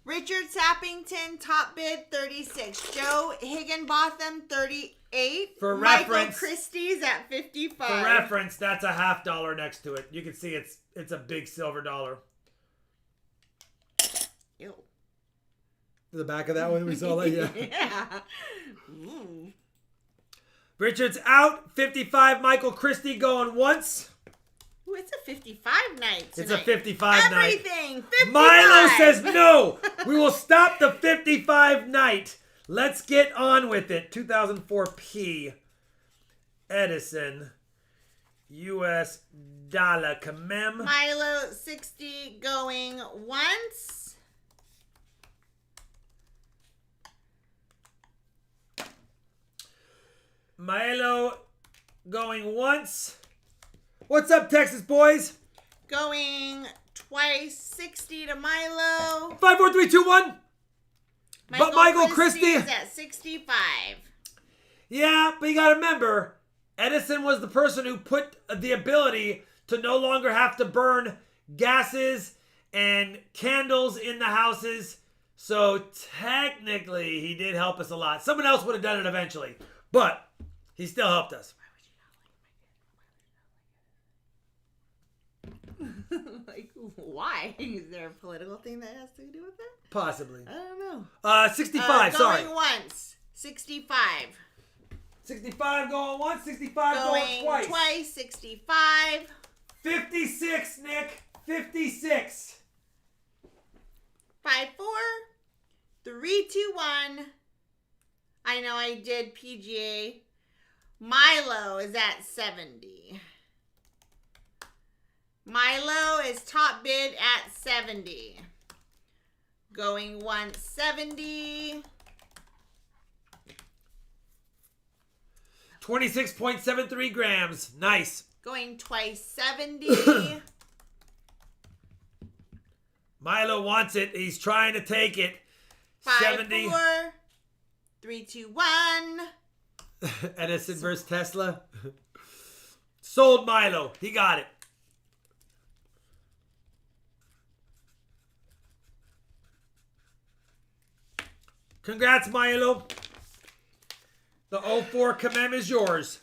Richard Sappington, top bid, 36. Joe Higginbotham, 38.
For
Michael
reference-
Christie's at 55.
For reference, that's a $50 next to it. You can see it's a big silver dollar.
Ew.
The back of that one, we saw that, yeah.
Yeah. Ooh.
Richard's out. 55, Michael Christie going once.
Ooh, it's a 55 night tonight.
It's a 55 night.
Everything, 55.
Milo says no. We will stop the 55 night. Let's get on with it. 2004 P. Edison. U.S. dollar commem.
Milo, 60 going once.
Milo going once. What's up, Texas boys?
Going twice, 60 to Milo.
5, 4, 3, 2, 1. But Michael Christie
is at 65.
Yeah, but you gotta remember, Edison was the person who put the ability to no longer have to burn gases and candles in the houses. So technically, he did help us a lot. Someone else would have done it eventually, but he still helped us.
Like, why? Is there a political thing that has to do with it?
Possibly.
I don't know.
65, sorry.
Going once. 65.
65 going once, 65 going twice.
Twice, 65.
56, Nick. 56.
5, 4, 3, 2, 1. I know I did PGA. Milo is at 70. Milo is top bid at 70. Going once, 70.
26.73 grams. Nice.
Going twice, 70.
Milo wants it. He's trying to take it.
5,
70.
4, 3, 2, 1.
Edison versus Tesla. Sold Milo. He got it. Congrats, Milo. The 04 Kamem is yours.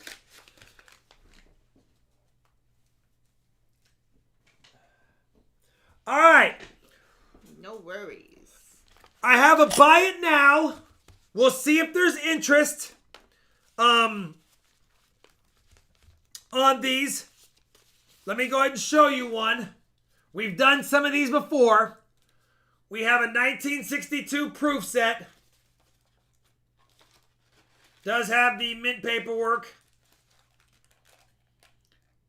All right.
No worries.
I have a buy it now. We'll see if there's interest on these. Let me go ahead and show you one. We've done some of these before. We have a 1962 proof set. Does have the mint paperwork.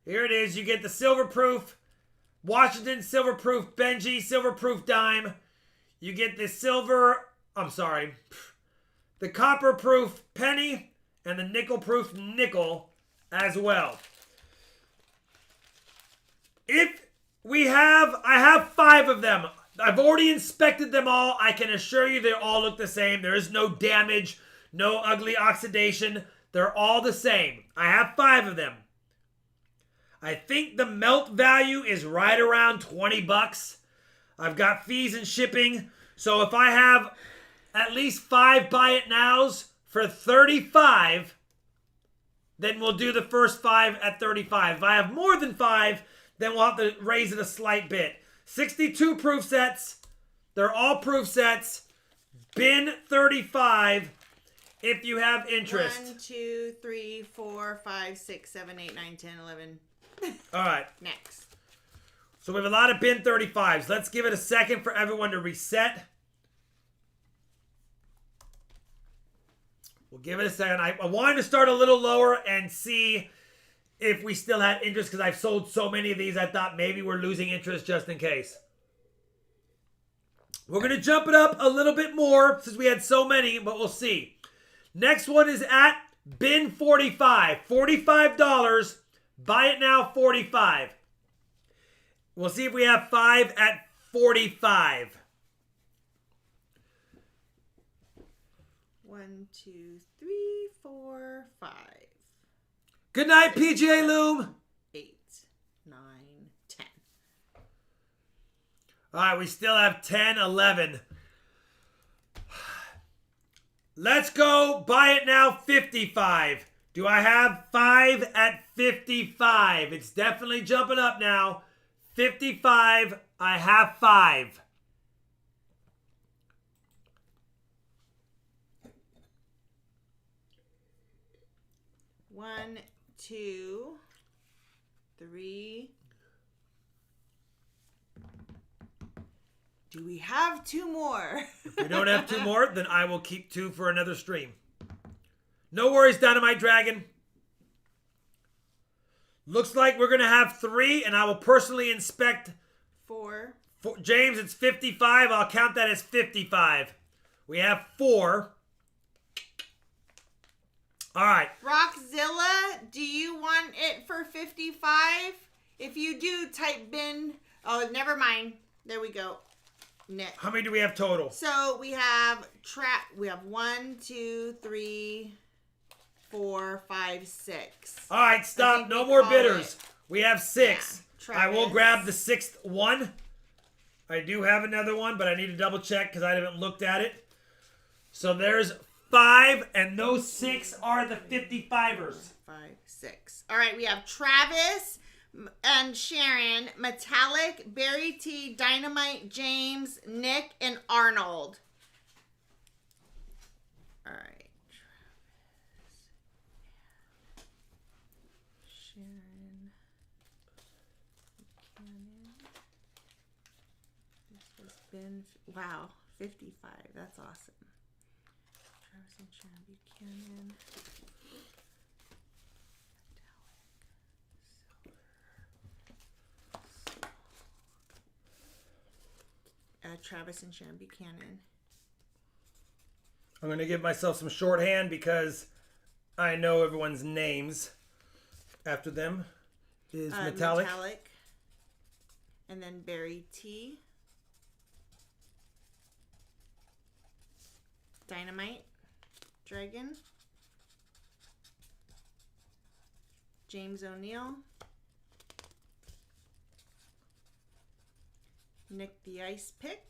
Here it is. You get the silver proof Washington silver proof Benji silver proof dime. You get the silver, the the copper-proof penny, and the nickel-proof nickel as well. I have 5 of them. I've already inspected them all. I can assure you they all look the same. There is no damage, no ugly oxidation. They're all the same. I have 5 of them. I think the melt value is right around 20 bucks. I've got fees and shipping. So if I have at least 5 buy it nows for 35, then we'll do the first 5 at 35. If I have more than 5, then we'll have to raise it a slight bit. 62 proof sets. They're all proof sets. Bin 35 if you have interest.
1, 2, 3, 4, 5, 6, 7, 8, 9, 10, 11.
All right.
Next.
So we have a lot of bin 35s. Let's give it a second for everyone to reset. We'll give it a second. I wanted to start a little lower and see if we still had interest because I've sold so many of these. I thought maybe we're losing interest just in case. We're going to jump it up a little bit more since we had so many, but we'll see. Next one is at bin 45. $45. Buy it now, 45. We'll see if we have 5 at 45.
1, 2, 3, 4, 5.
Good night, PGA Loom.
8, 9, 10.
All right, we still have 10, 11. Let's go. Buy it now, 55. Do I have 5 at 55? It's definitely jumping up now. 55. I have 5.
One, 2, 3. Do we have 2 more?
If we don't have 2 more, then I will keep 2 for another stream. No worries, Dynamite Dragon. Looks like we're going to have 3, and I will personally inspect
4.
James, it's 55. I'll count that as 55. We have 4. All right.
Rockzilla, do you want it for 55? If you do, type bin. Oh, never mind. There we go. Next.
How many do we have total?
So we have 1, 2, 3, 4, 5, 6.
All right, stop. No more bidders. We have 6.
Yeah,
I will grab the 6th one. I do have another one, but I need to double check because I haven't looked at it. So there's 5, and those 6 are the 55ers.
5, 6. All right, we have Travis and Sharon, Metallic, Barry T, Dynamite, James, Nick, and Arnold. All right. Travis, Sharon, Buchanan. This has been, wow, 55. That's awesome. Travis and Sharon Buchanan. Travis and Sharon Buchanan.
I'm going to give myself some shorthand because I know everyone's names after them. Is Metallic.
And then Barry T. Dynamite. Dragon. James O'Neill. Nick the Ice Pick.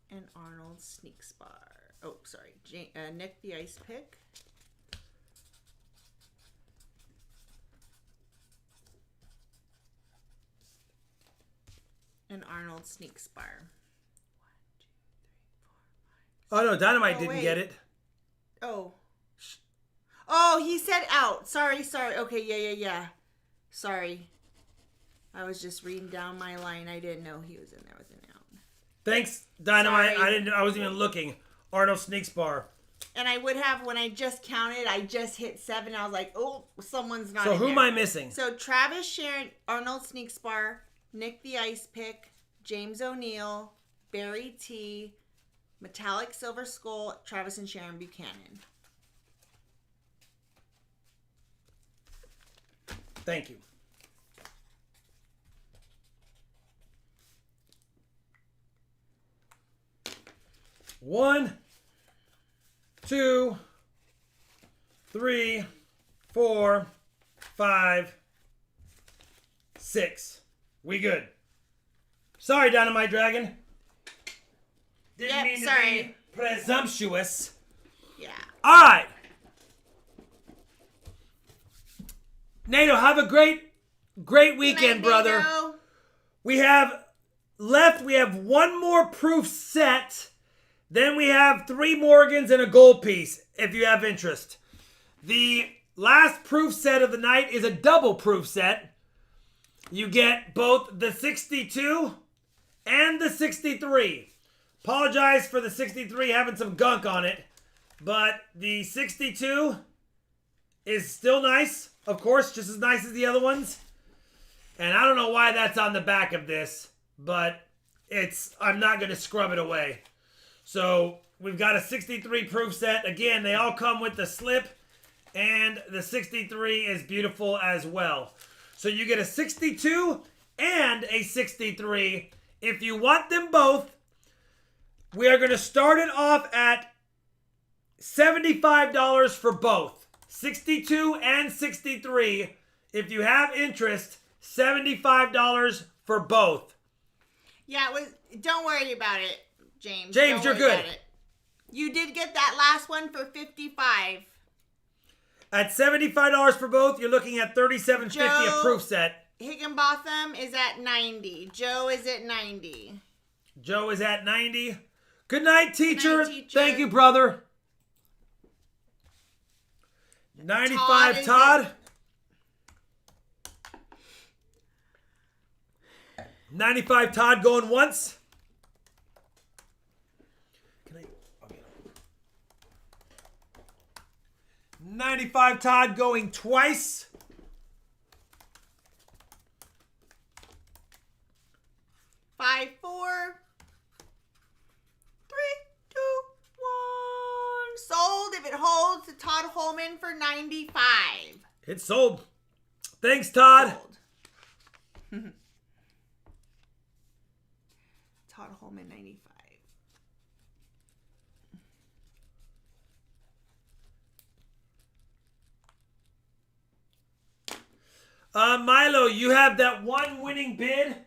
And Arnold Sneak Spar. Oh, sorry. Nick the Ice Pick. And Arnold Sneak Spar. 1, 2, 3, 4, 5.
Oh, no, Dynamite didn't get it.
Oh. Oh, he said out. Sorry. Okay, yeah. Sorry. I was just reading down my line. I didn't know he was in there with an out.
Thanks, Dynamite.
Sorry.
I wasn't even looking. Arnold Sneak Spar.
And I would have, when I just counted, I just hit 7. I was like, oh, someone's not
So
in
who
there.
am I missing?
So Travis, Sharon, Arnold Sneak Spar, Nick the Ice Pick, James O'Neill, Berry Tea, Metallic Silver Skull, Travis and Sharon Buchanan.
Thank you. One, 2, 3, 4, 5, 6. We good. Sorry, Dynamite Dragon. Didn't mean to be presumptuous.
Yeah.
All right. Nato, have a great weekend, brother.
Nato.
We have one more proof set. Then we have 3 Morgans and a gold piece, if you have interest. The last proof set of the night is a double proof set. You get both the 62 and the 63. Apologize for the 63 having some gunk on it, but the 62 is still nice, of course, just as nice as the other ones. And I don't know why that's on the back of this, but I'm not going to scrub it away. So we've got a 63 proof set. Again, they all come with the slip, and the 63 is beautiful as well. So you get a 62 and a 63. If you want them both, we are going to start it off at $75 for both. 62 and 63. If you have interest, $75 for both.
Yeah, don't worry about it, James.
James, you're good.
You did get that last one for $55.
At $75 for both, you're looking at $37.50 a proof set.
Higginbotham is at $90. Joe is at $90.
Joe is at $90. Good night, teacher.
Good night, teacher.
Thank you, brother. 95, Todd. 95, Todd going once. Okay. 95, Todd going twice.
5, 4, 3, 2, 1. Sold if it holds to Todd Holman for $95.
It's sold. Thanks, Todd.
Sold. Todd Holman, $95.
Milo, you have that one winning bid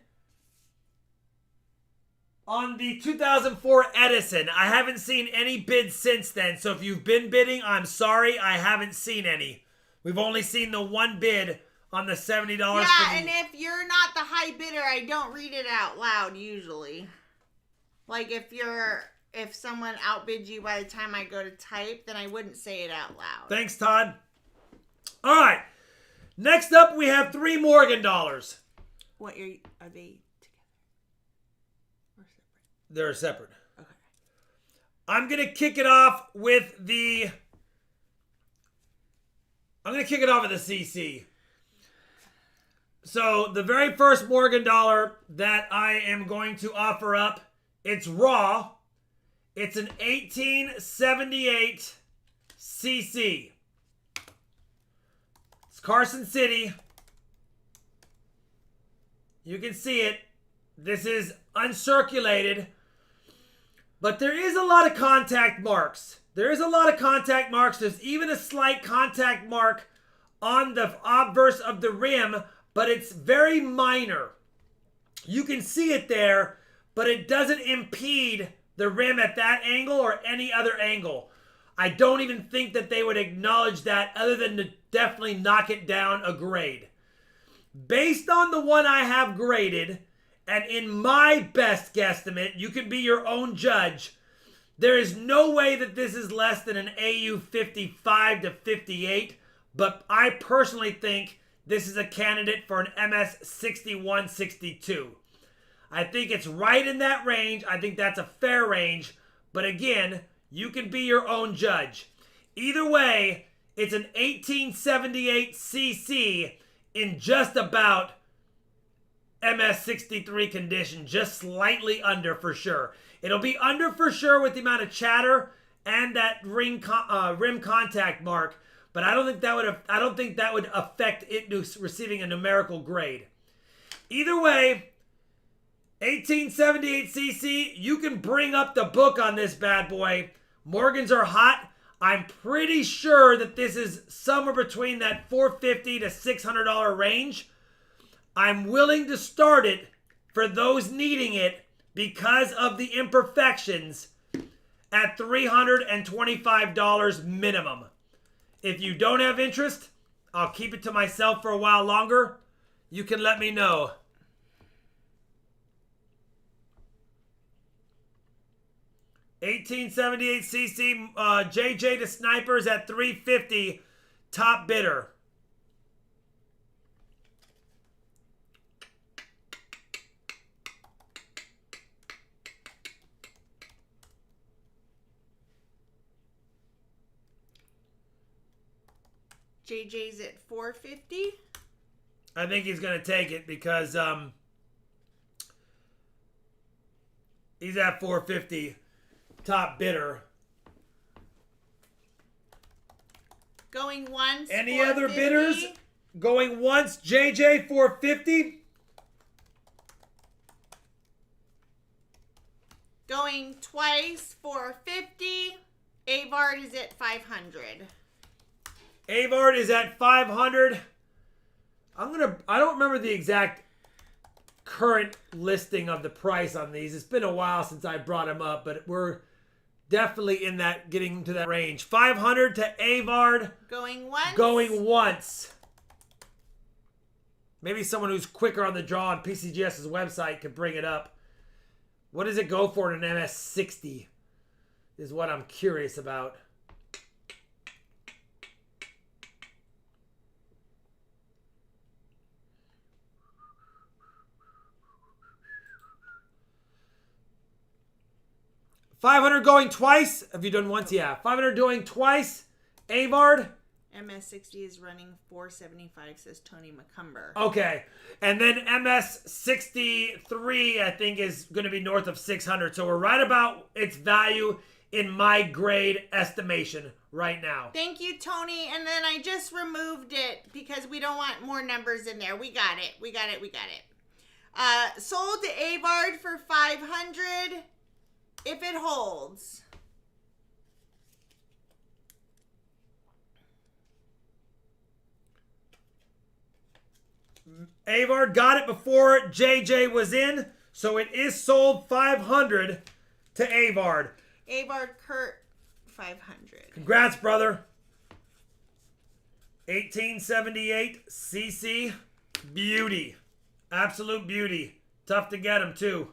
on the 2004 Edison. I haven't seen any bids since then, so if you've been bidding, I'm sorry, I haven't seen any. We've only seen the one bid on the $70.
Yeah, and if you're not the high bidder, I don't read it out loud usually. Like if someone outbids you by the time I go to type, then I wouldn't say it out loud.
Thanks, Todd. All right. Next up, we have 3 Morgan dollars.
What are they together or separate?
They're separate.
Okay.
I'm going to kick it off with the CC. So the very first Morgan dollar that I am going to offer up, it's raw. It's an 1878 CC. It's Carson City. You can see it. This is uncirculated. But there is a lot of contact marks. There's even a slight contact mark on the obverse of the rim, but it's very minor. You can see it there, but it doesn't impede the rim at that angle or any other angle. I don't even think that they would acknowledge that other than to definitely knock it down a grade. Based on the one I have graded, and in my best guesstimate, you can be your own judge, there is no way that this is less than an AU 55 to 58, but I personally think this is a candidate for an MS 61-62. I think it's right in that range. I think that's a fair range. But again, you can be your own judge. Either way, it's an 1878 CC in just about MS63 condition, just slightly under for sure. It'll be under for sure with the amount of chatter and that rim contact mark, but I don't think that would affect it receiving a numerical grade. Either way, 1878cc, you can bring up the book on this bad boy. Morgans are hot. I'm pretty sure that this is somewhere between that $450 to $600 range. I'm willing to start it for those needing it because of the imperfections at $325 minimum. If you don't have interest, I'll keep it to myself for a while longer. You can let me know. $1878cc JJ to Snipers at $350, top bidder.
JJ's at $450.
I think he's going to take it because he's at $450, top bidder.
Going once.
Any other bidders? Going once, JJ $450.
Going twice, $450. Avard is at $500.
Avard is at $500. I don't remember the exact current listing of the price on these. It's been a while since I brought them up, but we're definitely in that, getting to that range. $500 to Avard.
Going once.
Going once. Maybe someone who's quicker on the draw on PCGS's website could bring it up. What does it go for in an MS60? Is what I'm curious about. $500 going twice. Have you done once? Yeah. $500 going twice. Avard.
MS60 is running $475, says Tony McCumber.
Okay. And then MS63, I think, is going to be north of $600. So we're right about its value in my grade estimation right now.
Thank you, Tony. And then I just removed it because we don't want more numbers in there. We got it. We got it. We got it. Sold to Avard for $500 if it holds.
Avard got it before JJ was in, so it is sold $500 to Avard.
Avard Kurt, $500.
Congrats, brother. 1878cc beauty. Absolute beauty. Tough to get them, too.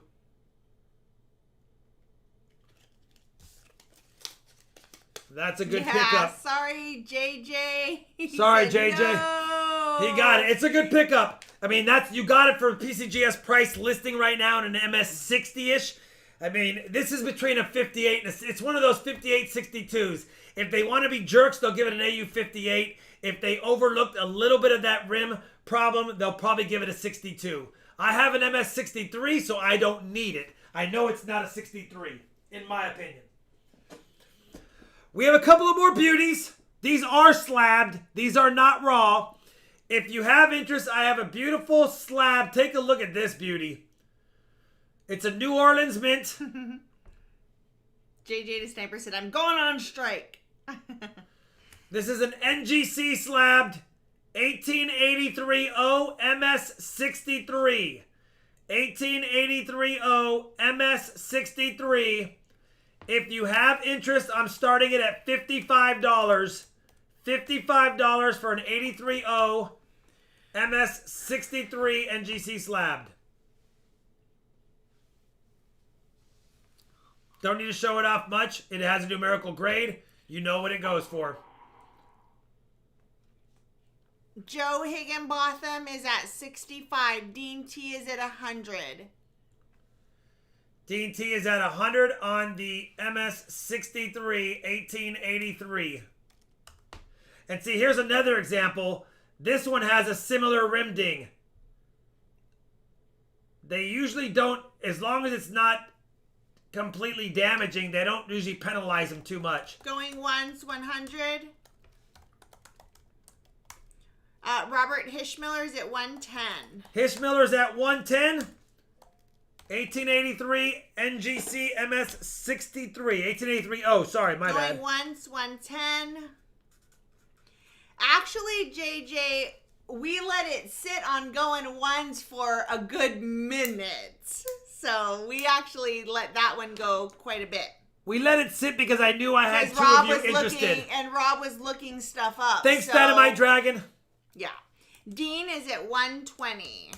That's a good pickup.
Sorry, JJ.
Sorry, JJ. No. He got it. It's a good pickup. I mean, you got it for PCGS price listing right now in an MS60-ish. I mean, this is between a 58 and it's one of those 58 62s. If they want to be jerks, they'll give it an AU58. If they overlooked a little bit of that rim problem, they'll probably give it a 62. I have an MS63, so I don't need it. I know it's not a 63, in my opinion. We have a couple of more beauties. These are slabbed. These are not raw. If you have interest, I have a beautiful slab. Take a look at this beauty. It's a New Orleans mint.
JJ the Sniper said, I'm going on strike.
This is an NGC slabbed 1883 MS63. 1883 MS63. If you have interest, I'm starting it at $55. $55 for an 83 MS63 NGC slabbed. Don't need to show it off much. It has a numerical grade. You know what it goes for.
Joe Higginbotham is at 65. Dean T is at 100.
Dean T is at 100 on the MS63 1883. And see, here's another example. This one has a similar rim ding. They usually don't, as long as it's not completely damaging, they don't usually penalize them too much.
Going once, 100. Robert Hishmiller's at 110.
Hishmiller's at 110. 1883 NGC MS 63. 1883. Oh, sorry, my bad.
Going once, 110. Actually, JJ, we let it sit on going ones for a good minute. So we actually let that one go quite a bit.
We let it sit because I knew I had two
Rob
of you interested.
And Rob was looking stuff up.
Thanks, Dynamite Dragon.
Yeah. Dean is at 120.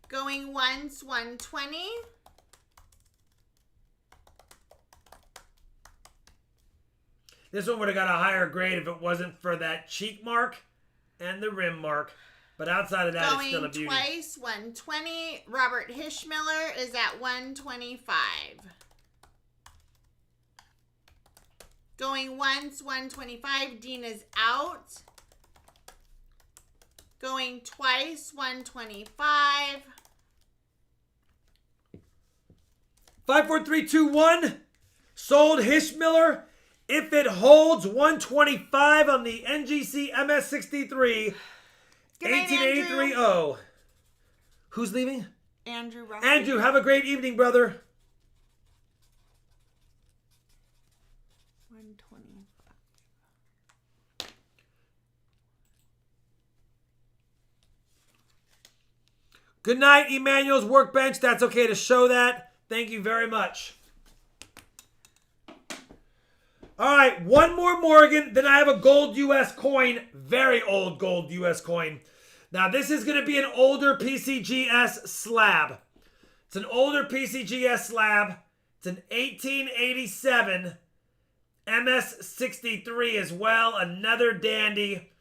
Going once, 120.
This one would have got a higher grade if it wasn't for that cheek mark and the rim mark. But outside of that, it's still a beauty.
Going twice, 120. Robert Hishmiller is at 125. Going once, 125. Dean is out. Going twice, 125.
5, 4, 3, 2, 1. Sold Hishmiller. If it holds, 125 on the NGC MS63. 1883. Oh. Who's leaving?
Andrew Russell.
Andrew, have a great evening, brother.
125.
Good night, Emmanuel's Workbench. That's okay to show that. Thank you very much. All right, one more Morgan. Then I have a gold US coin. Very old gold US coin. Now, this is going to be an older PCGS slab. It's an older PCGS slab. It's an 1887 MS63 as well. Another dandy.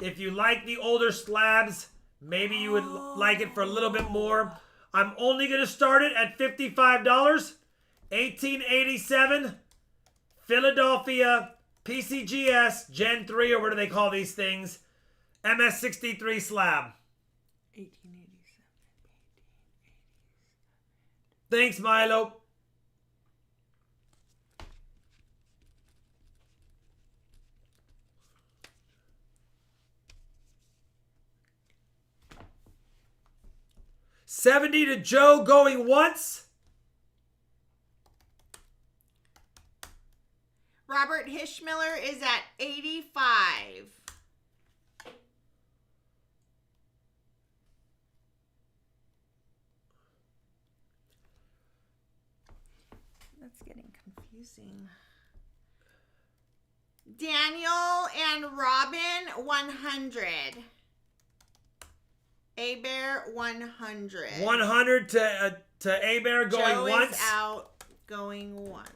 If you like the older slabs, maybe you would like it for a little bit more. I'm only going to start it at $55. 1887 Philadelphia PCGS Gen 3, or what do they call these things? MS63 slab.
1887.
Thanks, Milo. $70 to Joe going once.
Robert Hishmiller is at 85. That's getting confusing. Daniel and Robin, 100. A-Bear, 100.
100 to A-Bear going
Joe
once.
Is out going once.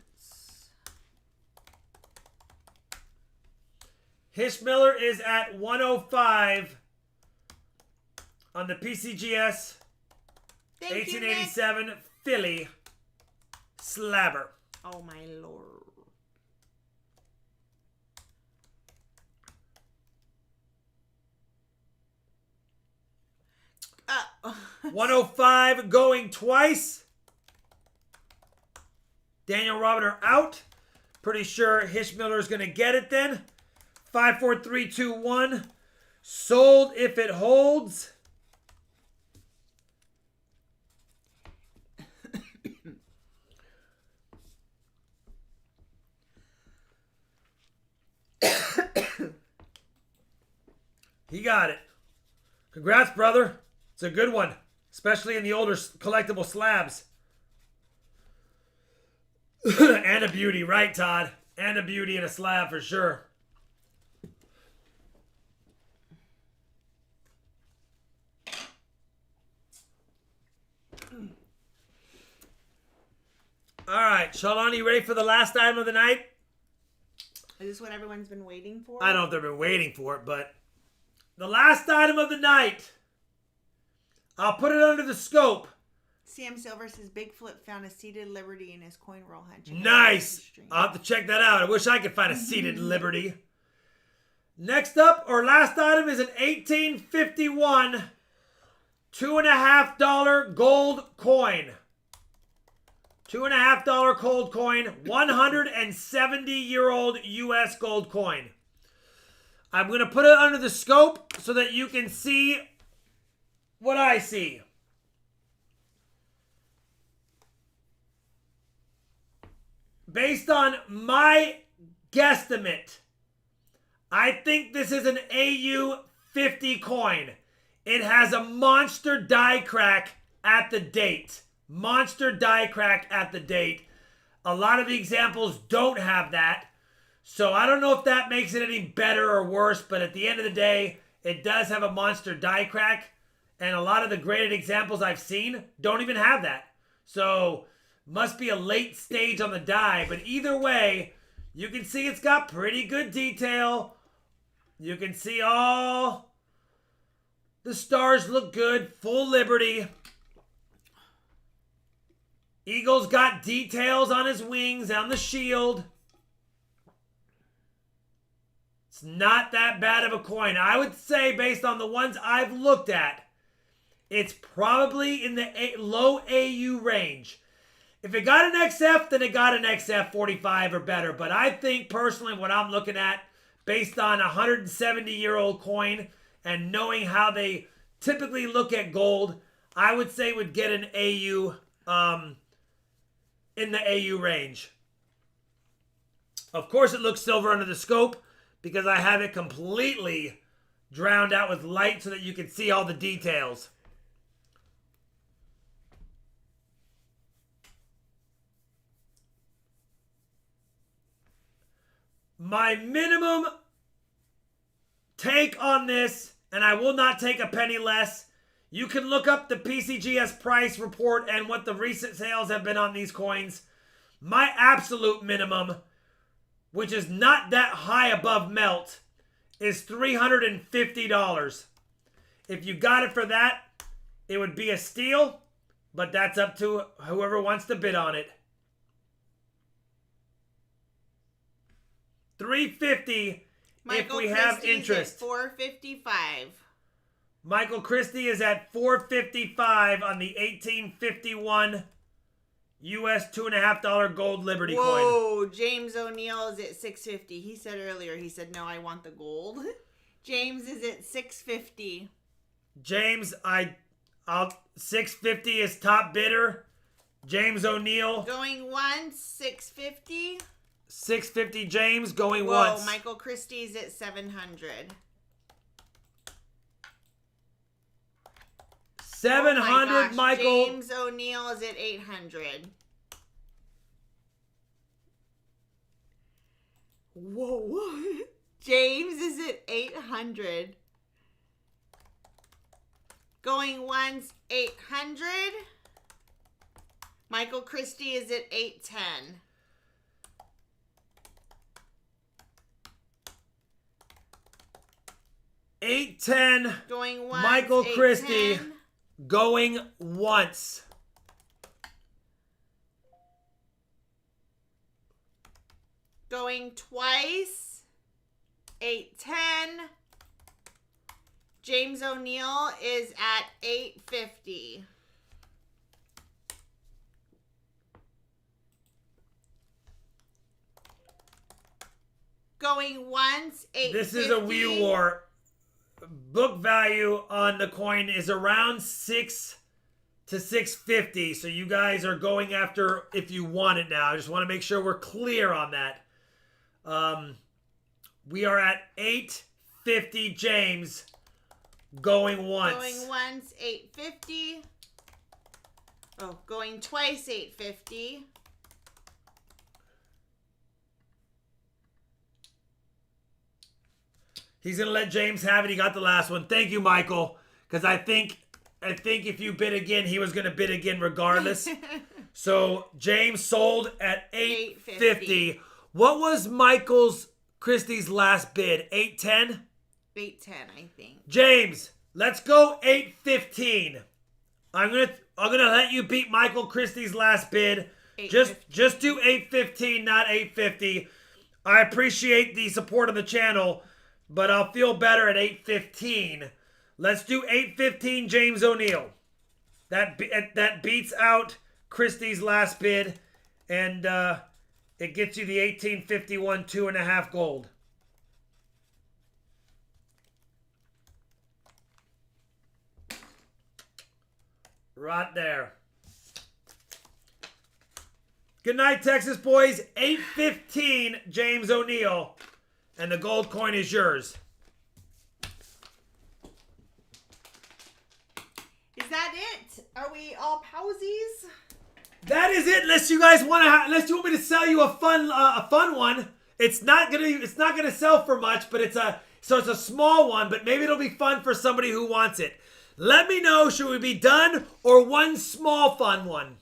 Hishmiller is at 105 on the PCGS 1887 Philly slabber.
Oh my lord. Uh,
105 going twice. Daniel Robin are out. Pretty sure Hishmiller is going to get it then. 5, 4, 3, 2, 1. Sold if it holds. He got it. Congrats, brother. It's a good one, especially in the older collectible slabs. And a beauty, right, Todd? And a beauty in a slab for sure. All right, Shalon, you ready for the last item of the night?
Is this what everyone's been waiting for?
I don't know if they've been waiting for it, but the last item of the night. I'll put it under the scope.
Sam Silver says Big Flip found a seated Liberty in his coin roll hunt.
Nice. I'll have to check that out. I wish I could find a seated Liberty. Next up, or last item, is an 1851 $2.50 gold coin. $2.50 gold coin, 170-year-old U.S. gold coin. I'm going to put it under the scope so that you can see what I see. Based on my guesstimate, I think this is an AU 50 coin. It has a monster die crack at the date. Monster die crack at the date. A lot of the examples don't have that. So I don't know if that makes it any better or worse, but at the end of the day, it does have a monster die crack. And a lot of the graded examples I've seen don't even have that. So must be a late stage on the die. But either way, you can see it's got pretty good detail. You can see all the stars look good. Full Liberty. Eagle's got details on his wings, on the shield. It's not that bad of a coin. I would say, based on the ones I've looked at, it's probably in the low AU range. If it got an XF, then it got an XF 45 or better. But I think, personally, what I'm looking at, based on a 170-year-old coin and knowing how they typically look at gold, I would say would get an AU in the AU range. Of course, it looks silver under the scope because I have it completely drowned out with light so that you can see all the details. My minimum take on this, and I will not take a penny less. You can look up the PCGS price report and what the recent sales have been on these coins. My absolute minimum, which is not that high above melt, is $350. If you got it for that, it would be a steal, but that's up to whoever wants to bid on it. $350 if we have interest.
$455.
Michael Christie is at $455 on the 1851 US $2.50 gold Liberty coin.
Whoa, James O'Neill is at $650. He said earlier, he said, no, I want the gold. James is at $650.
James, I'll $650 is top bidder. James O'Neill.
Going once, $650.
$650 James going
Whoa,
once.
Michael Christie's at $700.
$700 Michael.
James O'Neill is at $800. Whoa. James is at $800. Going once, $800. Michael Christie is at $810.
$810.
Going once.
Michael Christie
810.
going once.
Going twice. $810. James O'Neill is at $850. Going once, $850.
This is a Wii War. Book value on the coin is around $6 to $650. So you guys are going after if you want it now. I just want to make sure we're clear on that. We are at $850 James going once.
Going once, $850. Oh, going twice, $850.
He's going to let James have it. He got the last one. Thank you, Michael. Because I think if you bid again, he was going to bid again regardless. So James sold at $850. What was Michael's Christie's last bid? $810?
$810, I think.
James, let's go $815. I'm gonna let you beat Michael Christie's last bid. Just do $815, not $850. I appreciate the support of the channel. but I'll feel better at 815. Let's do 815 James O'Neill. That beats out Christie's last bid, and it gets you the 1851 2.5 gold. Right there. Good night, Texas boys. 815 James O'Neill, and the gold coin is yours.
Is that it? Are we all powsies?
That is it. Unless you guys want to, unless you want me to sell you a fun one. It's not gonna sell for much, but it's a small one. But maybe it'll be fun for somebody who wants it. Let me know. Should we be done or one small fun one?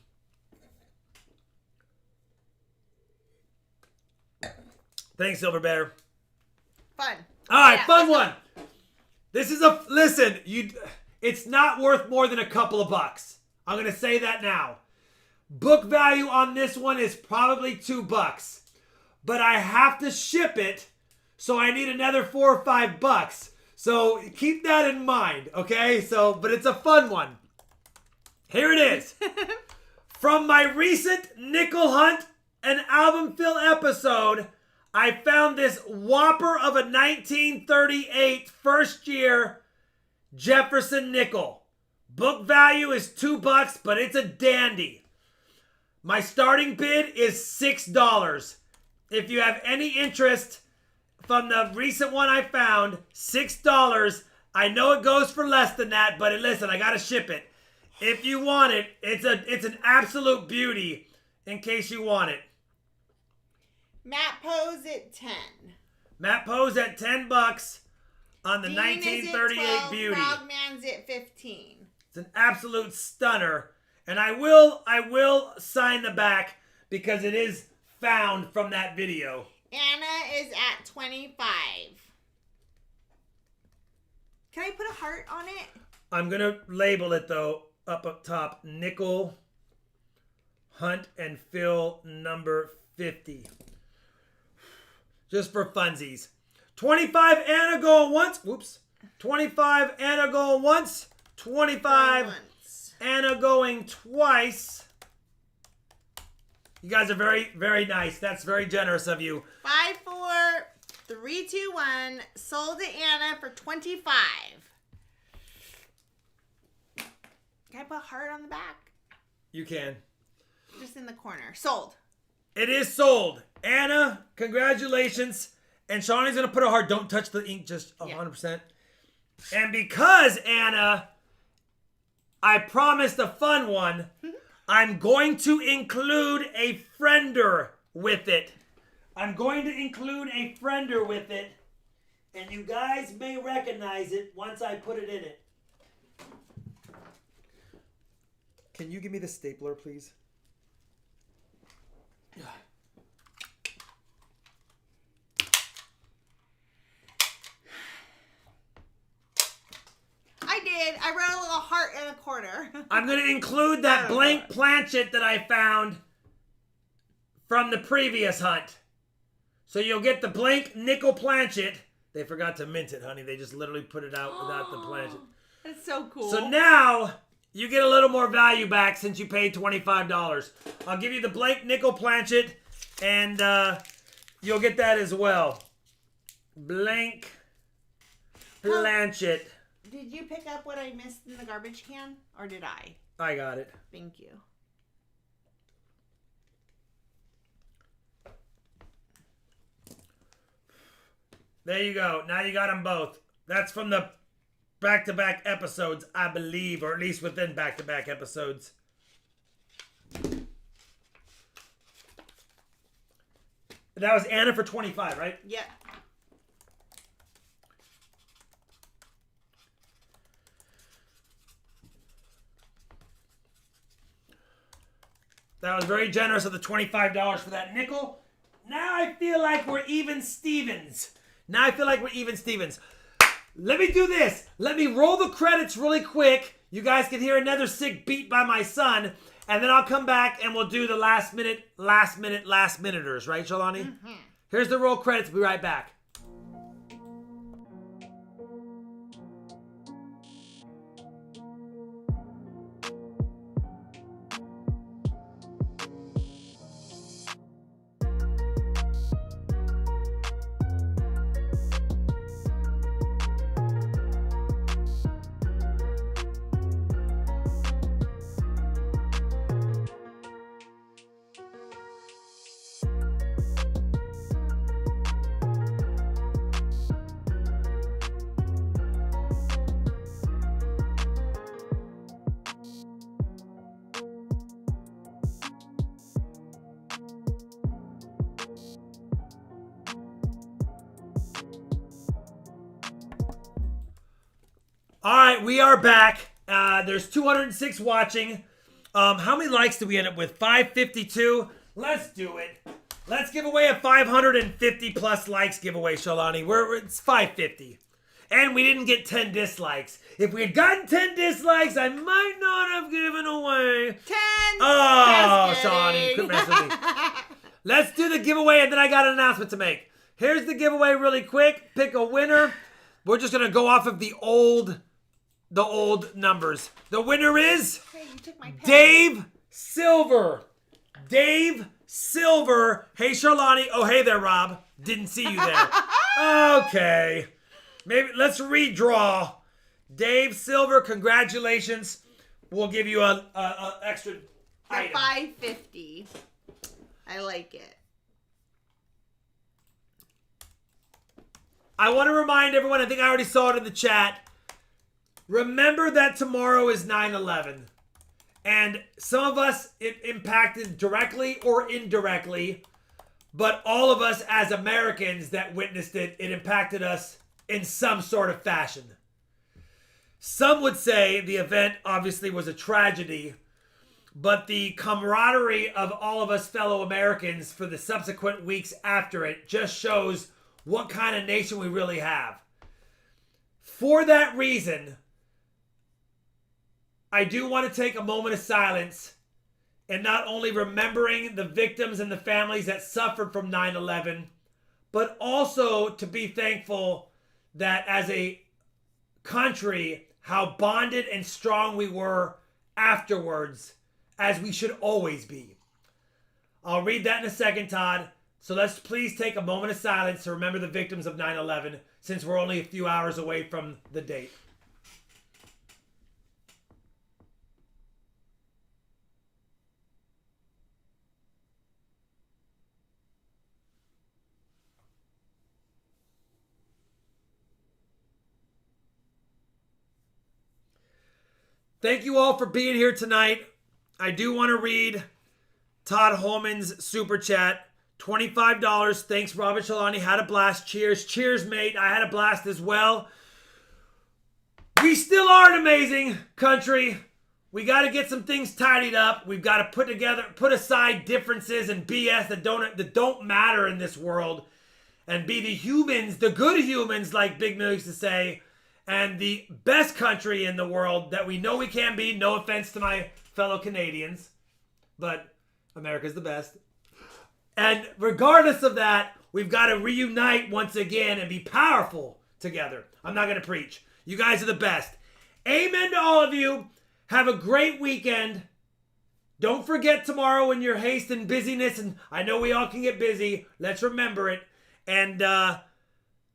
Thanks, Silver Bear.
Fun.
All right, fun one. This is listen. It's not worth more than a couple of bucks. I'm gonna say that now. Book value on this one is probably $2, but I have to ship it, so I need another $4 or $5. So keep that in mind, okay? But it's a fun one. Here it is. From my recent nickel hunt and album fill episode, I found this whopper of a 1938 first year Jefferson nickel. Book value is $2, but it's a dandy. My starting bid is $6. If you have any interest from the recent one I found, $6. I know it goes for less than that, but listen, I gotta ship it. If you want it, it's an absolute beauty in case you want it.
Matt Pose at 10.
Matt Pose at $10 on the
Dean
1938
is at 12,
beauty.
Frogman's at 15.
It's an absolute stunner. And I will sign the back because it is found from that video.
Anna is at 25. Can I put a heart on it?
I'm going to label it, though, up top. Nickel Hunt and Fill number 50. Just for funsies. 25 Anna going once. Whoops. 25 Anna going once. 25 Anna going twice. You guys are very, very nice. That's very generous of you.
5, 4, 3, 2, 1. Sold to Anna for 25. Can I put a heart on the back?
You can.
Just in the corner. Sold.
It is sold. Anna, congratulations. And Shawnee's going to put a heart. Don't touch the ink, just 100%. Yeah. And because, Anna, I promised a fun one, I'm going to include a friender with it. I'm going to include a friender with it. And you guys may recognize it once I put it in it. Can you give me the stapler, please?
I did. I wrote a little heart in the corner.
I'm going to include that blank planchet that I found from the previous hunt. So you'll get the blank nickel planchet. They forgot to mint it, honey. They just literally put it out without the planchet.
That's so cool.
So now you get a little more value back since you paid $25. I'll give you the blank nickel planchet, and you'll get that as well. Blank planchet.
Did you pick up what I missed in the garbage can? Or did I?
I got it.
Thank you.
There you go. Now you got them both. That's from the back-to-back episodes, I believe, or at least within back-to-back episodes. That was Anna for 25, right?
Yeah.
That was very generous of the $25 for that nickel. Now I feel like we're even Stevens. Let me do this. Let me roll the credits really quick. You guys can hear another sick beat by my son. And then I'll come back and we'll do the last minuters, right, Shalani? Mm-hmm. Here's the roll credits. Be right back. All right, we are back. There's 206 watching. How many likes did we end up with? 552. Let's do it. Let's give away a 550 plus likes giveaway, Shalani. It's 550. And we didn't get 10 dislikes. If we had gotten 10 dislikes, I might not have given away
10.
Oh, Shalani, quit messing with me. Let's do the giveaway, and then I got an announcement to make. Here's the giveaway really quick. Pick a winner. We're just going to go off of the old numbers. The winner is
Hey, you took my pen.
Dave Silver. Dave Silver. Hey, Sharlani. Oh, hey there, Rob. Didn't see you there. Okay. Maybe let's redraw. Dave Silver, congratulations. We'll give you an extra item.
550. I like it.
I want to remind everyone, I think I already saw it in the chat. Remember that tomorrow is 9/11. And some of us, it impacted directly or indirectly. But all of us as Americans that witnessed it, it impacted us in some sort of fashion. Some would say the event obviously was a tragedy, but the camaraderie of all of us fellow Americans for the subsequent weeks after it just shows what kind of nation we really have. For that reason, I do want to take a moment of silence and not only remembering the victims and the families that suffered from 9/11, but also to be thankful that as a country, how bonded and strong we were afterwards, as we should always be. I'll read that in a second, Todd. So let's please take a moment of silence to remember the victims of 9/11, since we're only a few hours away from the date. Thank you all for being here tonight. I do want to read Todd Holman's super chat. $25. Thanks, Robert Shalani. Had a blast. Cheers. Cheers, mate. I had a blast as well. We still are an amazing country. We got to get some things tidied up. We've got to put aside differences and BS that don't matter in this world, and be the humans, the good humans, like Big Mill used to say, and the best country in the world that we know we can be. No offense to my fellow Canadians, but America's the best. And regardless of that, we've got to reunite once again and be powerful together. I'm not going to preach. You guys are the best. Amen to all of you. Have a great weekend. Don't forget tomorrow in your haste and busyness, and I know we all can get busy. Let's remember it. And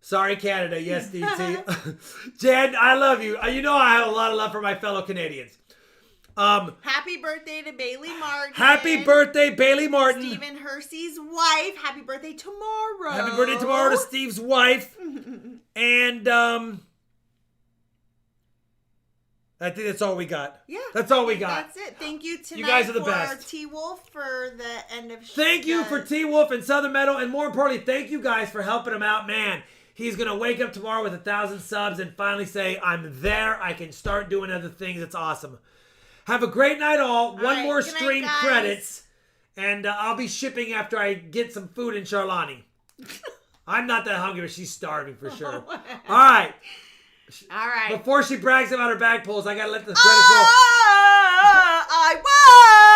sorry, Canada. Yes, DT. Jen, I love you. You know I have a lot of love for my fellow Canadians.
Happy birthday to Bailey Martin.
Happy birthday, Bailey Martin.
Stephen Hersey's wife. Happy birthday tomorrow.
Happy birthday tomorrow to Steve's wife. And I think that's all we got.
Yeah.
That's all we got.
That's it. Thank you tonight.
You guys are the best.
T-Wolf for the end of
Thank you for T-Wolf and Southern Metal. And more importantly, thank you guys for helping him out. Man, he's going to wake up tomorrow with 1,000 subs and finally say, I'm there. I can start doing other things. It's awesome. Have a great night, all. One
right,
more
good
stream
night,
credits. And I'll be shipping after I get some food in Charlani. I'm not that hungry, but she's starving for sure. All right.
All right.
Before she brags about her bag pulls, I got to let the credits roll.
I won!